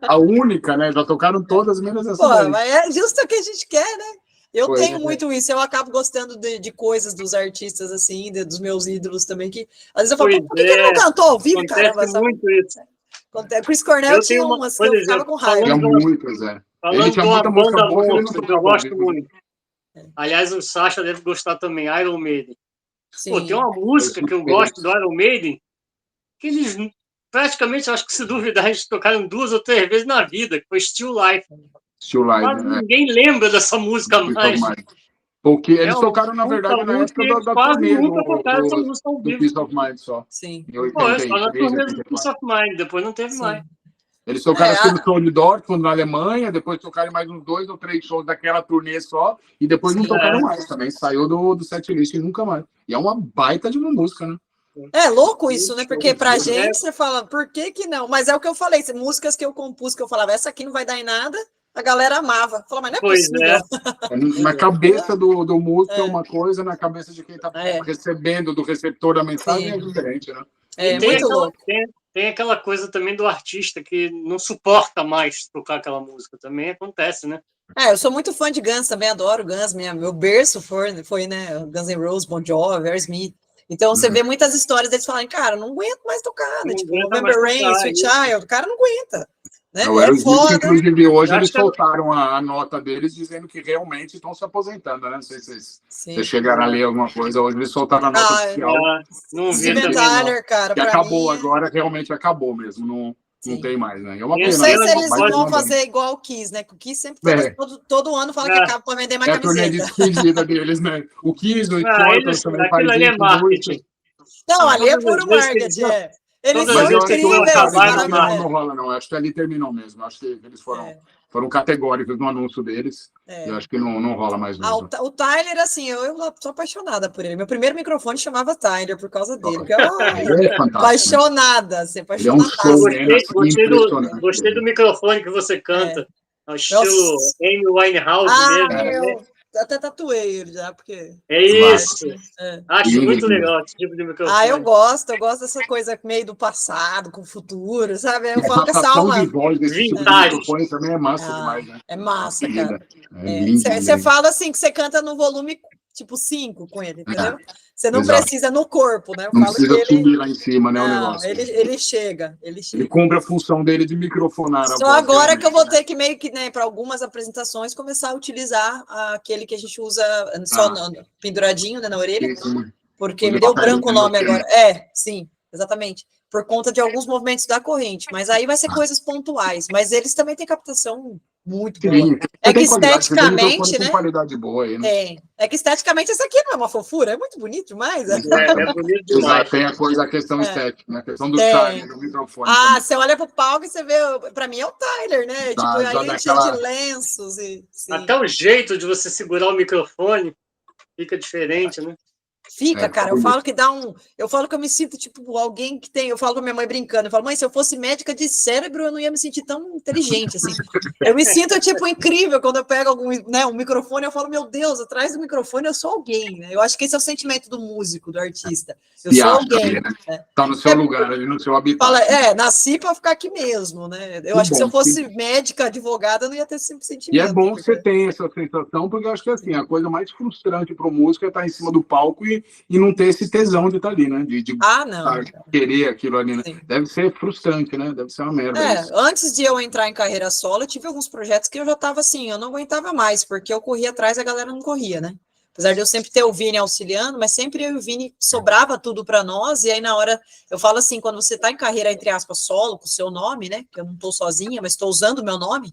S2: A única, né? Já tocaram todas, menos essa.
S4: Mas é justo o que a gente quer, né? Eu tenho muito isso, eu acabo gostando de coisas dos artistas, assim, dos meus ídolos também, que às vezes eu falo, por que ele não cantou ao vivo, caramba?
S3: Muito isso.
S4: Chris Cornell tinha umas que eu ficava com raiva.
S2: Tinha muitas,
S3: Falando de uma banda monstro, que eu gosto muito. Aliás, o Sacha deve gostar também, Iron Maiden. Pô, tem uma música que eu gosto do Iron Maiden, que eles praticamente, acho que se duvidar, eles tocaram 2 ou 3 vezes na vida, que foi Still Life. Mas ninguém lembra dessa música mais.
S2: Porque eles tocaram, na verdade, na época da turnê do Peace of Mind só.
S4: Sim.
S3: Só na turnê do Peace of Mind, depois não teve mais.
S2: Eles tocaram aqui no show de Dortmund, na Alemanha, depois tocaram mais uns 2 ou 3 shows daquela turnê só, e depois não tocaram mais também. Saiu do setlist e nunca mais. E é uma baita de uma música, né?
S4: É louco isso, né? Porque pra gente, você fala, por que não? Mas é o que eu falei, músicas que eu compus, que eu falava, essa aqui não vai dar em nada, a galera amava. Fala, mas não é possível.
S2: Na cabeça do músico é uma coisa, na cabeça de quem tá recebendo, do receptor da mensagem, é diferente, né?
S4: Muito louco.
S3: Tem aquela coisa também do artista que não suporta mais tocar aquela música. Também acontece, né?
S4: Eu sou muito fã de Guns, também adoro Guns. Meu berço foi, né, Guns N' Roses, Bon Jovi, Aerosmith. Então, você vê muitas histórias deles falarem, cara, não aguento mais tocar, né? Tipo, November Rain, Sweet Child, o cara não aguenta. né?
S2: O
S4: É
S2: Aerosmith,
S4: foda.
S2: inclusive, hoje
S3: Eu
S2: eles
S3: acho que-
S2: soltaram a nota deles dizendo que realmente estão se aposentando, né? Não sei se vocês
S4: Sim.
S2: chegaram a ler alguma coisa. Hoje eles soltaram a nota
S4: Ah,
S2: oficial
S3: Não vi
S4: Steven
S3: também, não.
S4: Tyler, cara,
S2: que
S4: pra
S2: acabou
S4: mim.
S2: agora, realmente acabou mesmo. Não
S4: Sim.
S2: tem mais, né? E é uma
S3: Não
S4: Não
S2: pena,
S4: sei
S2: né?
S4: se eles
S2: Mais
S4: vão
S2: uma banda.
S4: fazer igual o Kiss, né? Que o Kiss sempre,
S2: É.
S4: todo ano fala que
S3: É.
S4: acaba para vender mais
S2: É a turnê de
S4: camiseta.
S2: despedida deles, né? O Kiss, o Scorpions também faz
S3: Aquilo ali é
S2: isso
S3: marketing.
S2: muito.
S4: Não, ali é
S3: Todas as
S4: puro
S3: vezes que eles
S4: marketing,
S3: vão-
S4: é. Eles
S3: todas as
S4: são
S2: Mas eu
S3: vezes que
S2: acho
S3: eles
S2: que
S3: vão
S2: esse
S4: incríveis,
S3: acabar,
S2: ano
S3: eles
S2: não,
S3: marcam.
S2: não rola, não. Eu acho que ali terminou mesmo. Eu acho que eles foram categóricos no anúncio deles. Eu acho que não rola mais mesmo.
S4: O Tyler, assim, eu sou apaixonada por ele. Meu primeiro microfone chamava Tyler por causa dele. Porque eu
S2: Ele é fantástico.
S4: apaixonada, assim,
S2: Ele é um
S4: apaixonada.
S2: showman assim, impressionante.
S3: Gostei do microfone que você canta. Ao estilo
S4: Nossa.
S3: Amy Winehouse mesmo.
S4: Eu até tatuei ele já, porque...
S3: É isso. Acho
S2: Lindo,
S3: muito
S2: lindo.
S3: legal esse tipo de microfone.
S4: Eu gosto dessa coisa meio do passado, com o futuro, sabe? Eu
S2: E a
S4: falo com essa
S2: captação
S4: alma.
S2: de voz desse tipo de
S3: Vintage.
S2: microfone também é massa demais, né?
S4: É massa,
S2: Linda.
S4: cara.
S2: É lindo.
S4: Você fala assim que você canta no volume tipo 5 com ele, entendeu? Você não
S2: Exato.
S4: precisa no corpo, né? Eu
S2: Não
S4: falo que
S2: precisa
S4: ele.
S2: subir lá em cima, né? O
S4: Não,
S2: negócio.
S4: ele chega.
S2: Ele cumpre a função dele de microfonar a
S4: Só
S2: voz.
S4: agora que eu vou
S2: realmente, né?
S4: ter que meio que, né, para algumas apresentações, começar a utilizar aquele que a gente usa só penduradinho, né, na orelha,
S2: Sim.
S4: porque
S2: O
S4: me
S2: de
S4: deu
S2: papel,
S4: branco o
S2: né?
S4: nome agora. Sim, exatamente. Por conta de alguns movimentos da corrente, mas aí vai ser coisas pontuais. Mas eles também têm captação muito boa.
S2: Sim,
S4: É que
S2: tem qualidade. Você tem um microfone
S4: esteticamente,
S2: com
S4: né?
S2: qualidade boa aí, né?
S4: É que esteticamente esse aqui não é uma fofura, é muito bonito demais. Né?
S3: É bonito demais.
S2: Exato, tem a questão estética, né? A questão do
S4: Tem.
S2: charme do microfone. também.
S4: Você olha pro palco e você vê, pra mim é o Tyler, né?
S2: Tá,
S4: Tipo,
S2: já
S4: aí
S2: dá
S4: cheio de
S2: aquela-
S4: lenços e sim.
S3: Até o jeito de você segurar o microfone fica diferente, né?
S4: Fica, cara. Eu
S2: bonito.
S4: falo que eu falo que eu me sinto tipo alguém que tem. Eu falo com a minha mãe brincando. Eu falo, mãe, se eu fosse médica de cérebro, eu não ia me sentir tão inteligente assim. Eu me sinto tipo incrível quando eu pego um microfone. Eu falo, meu Deus, atrás do microfone eu sou alguém. Né? Eu acho que esse é o sentimento do músico, do artista. Eu sou alguém. Né?
S2: Tá no seu lugar, ali no seu habitat.
S4: Fala, nasci para ficar aqui mesmo, né? Eu acho que se eu fosse médica, advogada, eu não ia ter esse sentimento.
S2: E é bom que você tenha essa sensação, porque eu acho que assim, a coisa mais frustrante para o músico é estar em cima do palco e não ter esse tesão de estar ali, né? De
S4: não.
S2: querer aquilo ali, né?
S4: Sim.
S2: Deve ser frustrante, né? Deve ser uma merda. Isso.
S4: Antes de eu entrar em carreira solo, eu tive alguns projetos que eu já estava assim, eu não aguentava mais, porque eu corria atrás e a galera não corria, né? Apesar de eu sempre ter o Vini auxiliando, mas sempre eu e o Vini sobrava tudo para nós, e aí na hora, eu falo assim, quando você está em carreira, entre aspas, solo, com o seu nome, né, que eu não estou sozinha, mas estou usando o meu nome,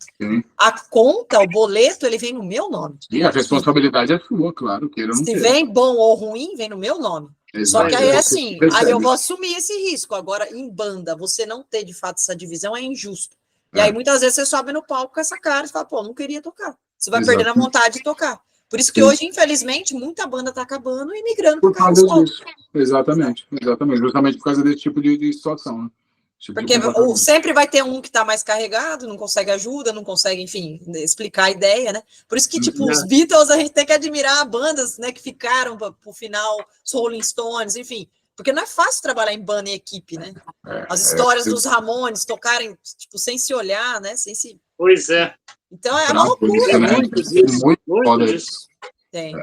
S4: a conta, o boleto, ele vem no meu nome.
S2: E a responsabilidade é sua, claro, queira ou não
S4: Se
S2: queira.
S4: vem bom ou ruim, vem no meu nome.
S2: Exato.
S4: Só que aí é assim, aí eu vou assumir esse risco. Agora, em banda, você não ter de fato essa divisão é injusto. E aí muitas vezes você sobe no palco com essa cara e fala, pô, não queria tocar. Você vai perdendo a vontade de tocar. Por isso que hoje, infelizmente, muita banda está acabando e migrando
S2: por causa disso. Exatamente. Justamente por causa desse tipo de situação, né?
S4: Porque sempre vai ter um que está mais carregado, não consegue ajuda, não consegue, enfim, explicar a ideia, né? Por isso que, tipo, os Beatles, a gente tem que admirar bandas, né, que ficaram para o final, os Rolling Stones, enfim. Porque não é fácil trabalhar em banda e equipe, né? As histórias dos Ramones tocarem, tipo, sem se olhar, né? Sem se...
S3: Pois é.
S4: Então é uma loucura.
S3: Muito disso.
S4: Tem.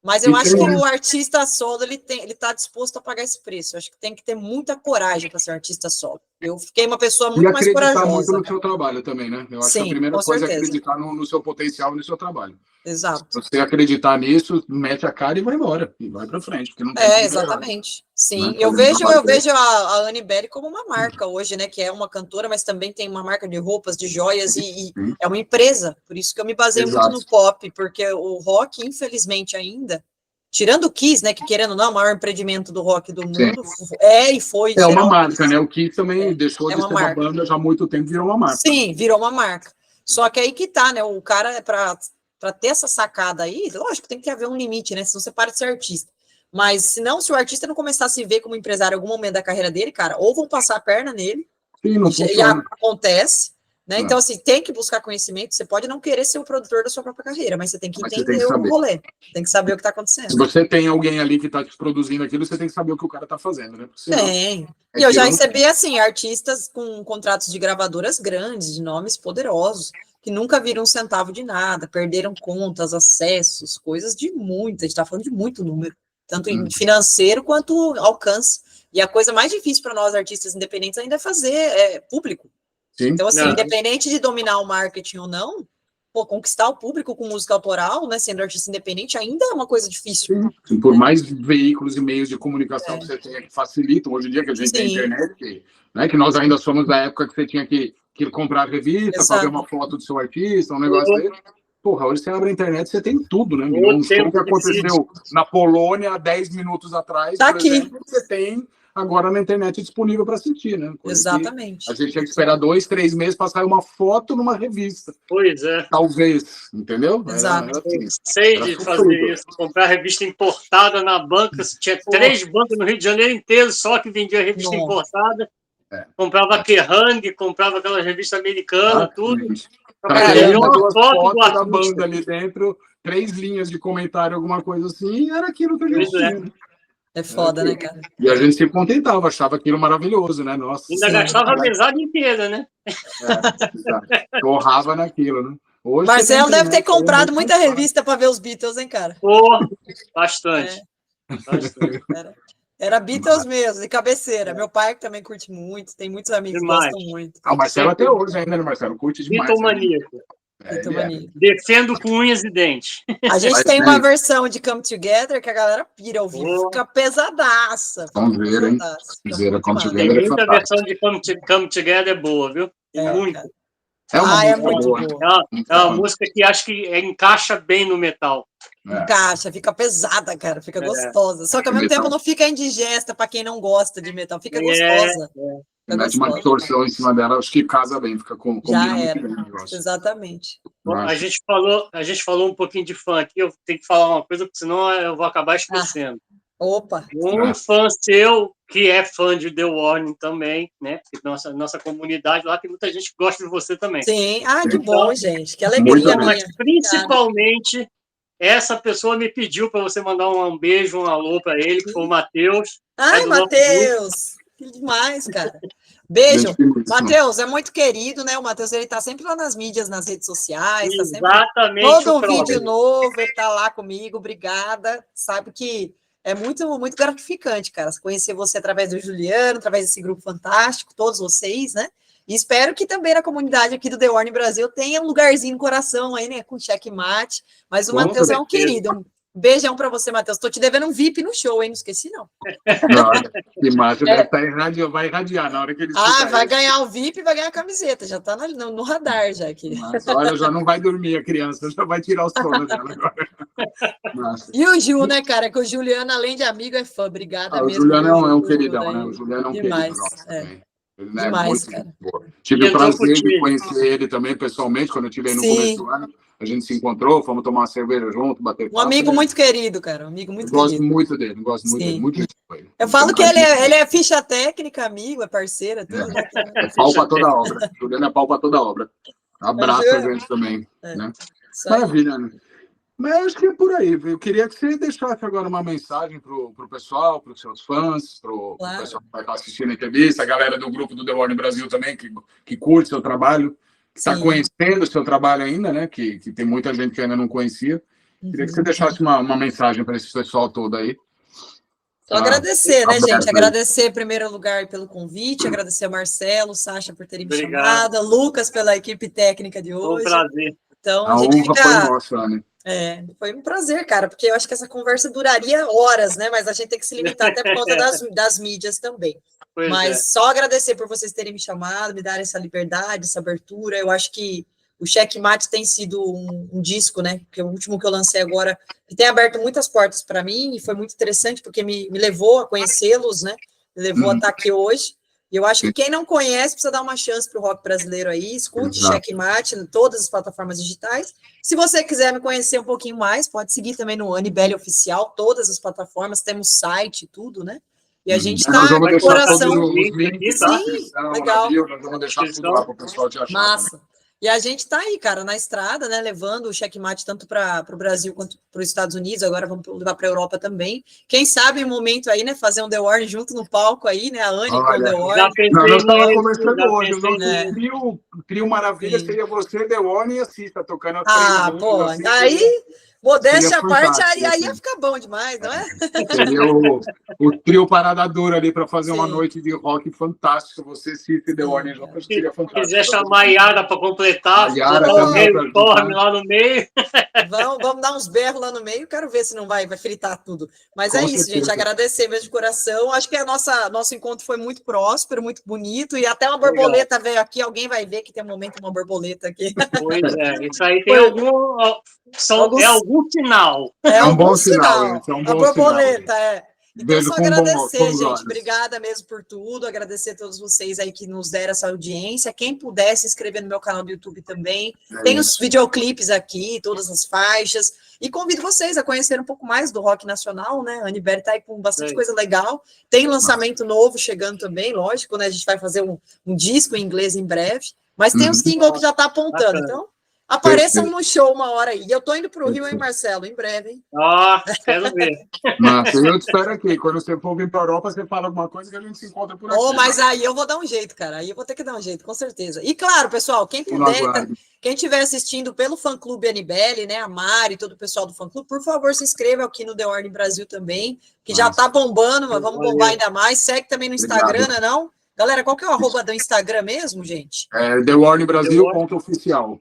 S4: Mas eu acho que o artista solo, ele tá disposto a pagar esse preço. Eu acho que tem que ter muita coragem para ser um artista solo. Eu fiquei uma pessoa muito mais corajosa.
S2: E acreditar muito no seu trabalho também, né? Eu acho que a primeira coisa é acreditar no seu potencial e no seu trabalho.
S4: Exato.
S2: Se você acreditar nisso, mete a cara e vai embora. E vai para frente. Porque não tem
S4: exatamente. Sim, eu vejo a Anne Berry como uma marca hoje, né? Que é uma cantora, mas também tem uma marca de roupas, de joias e é uma empresa. Por isso que eu me baseio muito no pop, porque o rock, infelizmente ainda, tirando o Kiss, né? Que querendo ou não, é o maior empreendimento do rock do mundo, e foi.
S2: É uma marca, né? O Kiss também deixou de ser uma banda já há muito tempo, virou uma marca.
S4: Sim, virou uma marca. Só que aí que tá, né? O cara, para ter essa sacada aí, lógico, tem que haver um limite, né? Senão você para de ser artista. Mas se o artista não começar a se ver como empresário em algum momento da carreira dele, cara, ou vão passar a perna nele, e acontece, né? Então, assim, tem que buscar conhecimento. Você pode não querer ser o produtor da sua própria carreira, mas você tem que entender o rolê. Tem que saber o que está acontecendo.
S2: Se você tem alguém ali que está te produzindo aquilo, você tem que saber o que o cara está fazendo, né?
S4: Tem. E eu já recebi, assim, artistas com contratos de gravadoras grandes, de nomes poderosos, que nunca viram um centavo de nada, perderam contas, acessos, coisas de muito, a gente está falando de muito número, tanto em financeiro quanto alcance. E a coisa mais difícil para nós, artistas independentes, ainda é fazer público.
S2: Sim.
S4: Então, assim,
S3: Não.
S4: independente de dominar o marketing ou não, pô, conquistar o público com música autoral, né, sendo artista independente, ainda é uma coisa difícil.
S2: Sim. Por mais veículos e meios de comunicação que você tenha que facilitam, hoje em dia que a gente tem
S4: Sim.
S2: internet, né, que nós ainda somos da época que você tinha que comprar revista,
S4: Exato.
S2: fazer uma foto do seu artista, um negócio dele. Porra, hoje você abre a internet, você tem tudo, né?
S3: O
S2: Um show
S3: tempo
S2: que
S3: de
S2: aconteceu na Polônia há 10 minutos atrás,
S4: Tá
S2: por
S4: aqui.
S2: exemplo, você tem agora na internet disponível para assistir, né? Coisa que
S4: Exatamente.
S2: a gente tinha que esperar 2, 3 meses para sair uma foto numa revista.
S3: Pois é.
S2: Talvez, entendeu?
S4: Exato.
S2: Era assim,
S3: Sei
S2: era
S3: de
S2: sofrido.
S3: fazer isso, comprar revista importada na banca. Tinha 3 bancas no Rio de Janeiro inteiro só que vendia revista
S4: Nossa.
S3: importada.
S2: É.
S3: Comprava Kerrang, comprava aquela revista americana, tudo.
S2: Para
S4: Caramba.
S2: ter
S3: Melhor
S2: uma, duas
S3: foto do
S2: fotos da
S3: artista.
S2: banda ali dentro, 3 linhas de comentário, alguma coisa assim, era aquilo que a gente
S3: Pois é.
S2: tinha.
S4: É foda, né, cara?
S2: E a gente se contentava, achava aquilo maravilhoso, né? Nossa.
S3: Ainda
S4: Sim.
S3: gastava a mesada inteira, né?
S2: Exato. Torrava naquilo, né? Hoje
S4: Marcelo
S2: você tem
S4: deve ter
S2: internet, é
S4: comprado
S2: muito
S4: muita
S2: mais
S4: revista para ver os Beatles, hein, cara?
S3: Pô, bastante. Bastante.
S4: Era Beatles mesmo, de cabeceira. Meu pai também curte muito, tem muitos amigos que
S3: Demais.
S4: gostam muito.
S2: Ah, o Marcelo até hoje ainda, né, Marcelo? Curte demais. Né?
S3: Bitomaníaco.
S4: Beatle
S2: Ele é.
S4: mania.
S3: Defendo com unhas e dentes.
S4: A gente
S2: Mas
S4: tem
S2: tem.
S4: uma versão de Come Together que a galera pira ao vivo,
S3: Pô.
S4: fica pesadaça.
S2: Vamos ver, hein?
S4: Pesadaça. Fica
S2: Zera
S4: muito
S2: Come
S4: massa.
S2: Together.
S3: Tem
S2: Ela é
S3: muita
S2: fantástica.
S3: versão de Come Together é boa, viu? Tem
S4: É,
S3: muito.
S4: cara.
S2: É uma
S4: Ah, é
S2: música
S4: muito
S2: boa.
S4: boa.
S3: É uma música que acho que encaixa bem no metal.
S2: É.
S4: Encaixa, fica pesada, cara, fica gostosa. Só que ao mesmo
S2: Metal.
S4: tempo não fica indigesta para quem não gosta de metal, fica
S3: É,
S4: gostosa. Fica
S2: Mete uma
S4: gostosa.
S2: distorção em cima dela, acho que casa bem, fica combina
S4: Já
S2: muito
S4: era.
S2: bem o negócio.
S4: Exatamente.
S2: Nossa.
S3: A gente falou um pouquinho de fã aqui, eu tenho que falar uma coisa, porque senão eu vou acabar esquecendo.
S4: Opa.
S3: Um fã seu, que é fã de The Warning também, né? Porque nossa comunidade lá tem muita gente que gosta de você também.
S4: Sim. Ah, que
S3: Então,
S4: bom, gente. Que
S2: muito
S4: alegria
S2: bom.
S3: Mas
S4: minha.
S3: principalmente, essa pessoa me pediu para você mandar um beijo, um alô para ele, que foi o Matheus.
S4: Ai,
S3: do nosso
S4: Matheus. Que demais, cara. Beijo.
S2: Gente finíssima.
S4: Matheus, é muito querido, né? O Matheus, ele tá sempre lá nas mídias, nas redes sociais, tá sempre
S3: Exatamente.
S4: todo
S3: o próprio.
S4: vídeo novo, ele tá lá comigo, obrigada. Sabe que é muito, muito gratificante, cara, conhecer você através do Juliano, através desse grupo fantástico, todos vocês, né? E espero que também na comunidade aqui do The Warning Brasil tenha um lugarzinho no coração aí, né? Com checkmate. Mas o
S3: Com
S4: Matheus é um
S3: certeza.
S4: querido. Um beijão para você, Matheus. Tô te devendo um VIP no show, hein? Não esqueci, não.
S2: Que massa, deve estar vai irradiar na hora que ele
S4: Vai ganhar o VIP e vai ganhar a camiseta. Já tá no radar, já aqui.
S2: Massa. Olha, já não vai dormir a criança, já vai tirar o sono dela agora. Massa.
S4: E o Ju, né, cara? Que o Juliano, além de amigo, é fã. Obrigada
S2: O
S4: mesmo.
S2: Juliano é um
S4: por
S2: queridão,
S4: tudo aí.
S2: né? O Juliano é um
S4: Demais,
S2: querido nosso
S4: é.
S2: também. Ele
S4: Demais,
S2: muito
S4: cara.
S2: boa. Tive o
S3: Entrou
S2: prazer
S3: pro
S2: de
S3: time.
S2: conhecer ele também pessoalmente, quando eu estive no
S4: Sim.
S2: começo do ano. A gente se encontrou, fomos tomar uma cerveja junto, bater
S4: Um
S2: papo.
S4: amigo
S2: né?
S4: muito querido, cara. Um amigo muito
S2: Eu gosto
S4: querido.
S2: muito dele, gosto muito
S4: Sim.
S2: dele. Muito gente boa ele.
S4: Eu falo que ele é ficha técnica, amigo, é parceira, tudo, né?
S2: É pau para toda a obra. Juliano é pau para toda a obra. Abraça a gente também. Né?
S4: Isso aí.
S2: Maravilha, né? Mas acho que é por aí. Eu queria que você deixasse agora uma mensagem para o pessoal, para os seus fãs, para o
S4: Claro.
S2: pessoal que vai estar assistindo a entrevista, a galera do grupo do The Warning Brasil também, que curte seu trabalho, que está
S4: Sim.
S2: conhecendo o seu trabalho ainda, né? Que tem muita gente que ainda não conhecia. Queria que você deixasse uma mensagem para esse pessoal todo aí.
S4: Só agradecer, né,
S2: aberto
S4: gente?
S2: aí.
S4: Agradecer em primeiro lugar pelo convite, agradecer a Marcelo, Sacha por terem me
S3: Obrigado.
S4: chamado, Lucas pela equipe técnica de
S3: Foi um
S4: hoje.
S3: prazer.
S4: Então,
S2: A
S4: gente
S2: honra foi nossa, Anne.
S4: foi um prazer, cara, porque eu acho que essa conversa duraria horas, né? Mas a gente tem que se limitar até por conta das mídias também.
S3: Pois
S4: Mas
S3: é.
S4: só agradecer por vocês terem me chamado, me darem essa liberdade, essa abertura. Eu acho que o Checkmate tem sido um disco, né? Que é o último que eu lancei agora, que tem aberto muitas portas para mim e foi muito interessante porque me levou a conhecê-los, né? Me levou a estar aqui hoje. E eu acho que quem não conhece precisa dar uma chance para o rock brasileiro aí. Escute
S2: Exato.
S4: Checkmate em todas as plataformas digitais. Se você quiser me conhecer um pouquinho mais, pode seguir também no Anibele Oficial, todas as plataformas, temos site, tudo, né? E a gente
S2: Nós
S4: está
S2: vamos
S4: com o
S2: deixar
S4: coração.
S2: todos os links da
S4: Sim,
S2: descrição,
S4: legal.
S2: na bio, nós vamos deixar tudo lá para o pessoal te achar.
S4: Massa. E a gente está aí, cara, na estrada, né, levando o Checkmate tanto para o Brasil quanto para os Estados Unidos, agora vamos levar para a Europa também. Quem sabe, em um momento aí, né, fazer um The Warning junto no palco aí, né, a Anne com o The
S3: Já
S4: Warning.
S3: pensei
S2: Nós estávamos
S3: nisso,
S2: conversando
S3: já
S2: hoje, o
S3: pensei
S2: nosso
S3: nisso.
S2: trio Maravilha
S4: Sim.
S2: seria você, The Warning e a Cista, tocando as
S4: Ah,
S2: três
S4: pô,
S2: músicas, assim,
S4: aí Modéstia à parte,
S2: fantástico,
S4: aí ia
S2: assim.
S4: ficar bom demais, não é?
S2: Seria o trio Parada Dura ali para fazer uma
S4: Sim.
S2: noite de rock fantástica. Você, Cif e The Warning juntos,
S3: Se
S2: seria fantástico.
S3: quiser chamar a Yara para completar,
S2: A Yara
S3: botar um
S2: também pra
S3: brainstorm
S2: ajudar.
S3: lá no meio.
S4: Vamos dar uns berros lá no meio, quero ver se não vai fritar tudo. Mas
S2: Com
S4: é isso,
S2: certeza.
S4: gente, agradecer mesmo de coração. Acho que nosso encontro foi muito próspero, muito bonito, e até uma borboleta veio aqui, alguém vai ver que tem um momento uma borboleta aqui.
S3: Pois é, isso aí tem algum sinal.
S4: É
S2: um
S4: algum
S2: bom sinal,
S4: sinal.
S2: gente, é um
S4: A
S2: bom
S4: borboleta, é. Então,
S2: Vejo
S4: só
S2: com
S4: agradecer,
S2: bons
S4: gente.
S2: olhos.
S4: Obrigada mesmo por tudo. Agradecer a todos vocês aí que nos deram essa audiência. Quem puder se inscrever no meu canal do YouTube também. Tem os videoclipes aqui, todas as faixas. E convido vocês a conhecer um pouco mais do rock nacional, né? A Anibere tá aí com bastante coisa legal. Tem lançamento novo chegando também, lógico, né? A gente vai fazer um disco em inglês em breve. Mas tem um single que já tá apontando. Então, apareçam no show uma hora aí. E eu tô indo pro Rio, hein, Marcelo? Em breve, hein?
S3: Quero ver.
S2: Massa, eu te espero aqui. Quando você for vir para a Europa, você fala alguma coisa que a gente se encontra por aqui.
S4: Mas aí eu vou dar um jeito, cara. Aí eu vou ter que dar um jeito, com certeza. E claro, pessoal, quem puder, quem estiver assistindo pelo fã-clube Anibele, né, a Mari e todo o pessoal do fã-clube, por favor, se inscreva aqui no The Warning Brasil também, que já tá bombando, mas vamos bombar ainda mais. Segue também no Instagram, né, não? Galera, qual que é o arroba do Instagram mesmo, gente?
S2: The Warning Brasil, ponto oficial.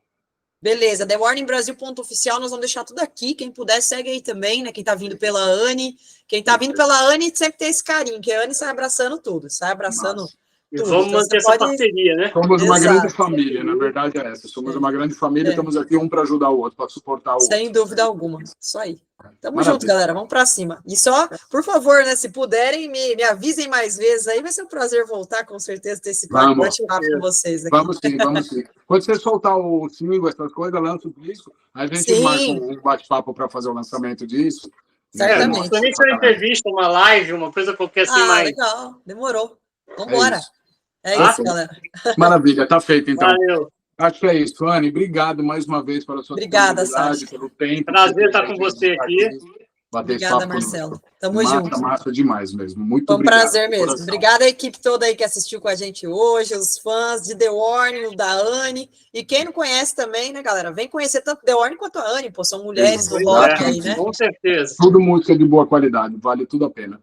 S4: Beleza, The Warning Brasil.oficial, nós vamos deixar tudo aqui. Quem puder, segue aí também, né? Quem tá vindo pela Anne. Quem tá vindo pela Anne sempre tem esse carinho, que a Anne sai abraçando tudo, sai abraçando tudo.
S3: Vamos manter essa parceria, né?
S2: Somos uma grande família, na verdade é essa. Somos uma grande família, estamos aqui um para ajudar o outro, para suportar o outro.
S4: Sem dúvida alguma, isso aí. Tamo junto, galera, vamos para cima. E só, por favor, né, se puderem, me avisem mais vezes aí, vai ser um prazer voltar, com certeza, ter esse bate-papo com vocês aqui.
S2: Vamos sim. Quando você soltar o single, essas coisas, lança o disco, a gente marca um bate-papo para fazer o lançamento disso.
S4: Certamente.
S3: Também foi uma entrevista, uma live, uma coisa qualquer assim mais.
S4: Legal, demorou. Vambora. É isso, galera.
S2: Maravilha, tá feito então.
S3: Valeu.
S2: Acho que é isso, Anne. Obrigado mais uma vez pela sua
S4: disponibilidade,
S2: pelo tempo.
S3: Prazer estar com você aqui.
S4: Obrigada, Marcelo. Tamo junto.
S2: Massa demais mesmo. Muito
S4: obrigado. Foi um
S2: prazer
S4: mesmo. Obrigada à equipe toda aí que assistiu com a gente hoje, os fãs de The Warning, o da Anne. E quem não conhece também, né, galera? Vem conhecer tanto The Warning quanto a Anne, pô. São mulheres do rock aí, né?
S3: Com certeza.
S2: Tudo música de boa qualidade, vale tudo a pena.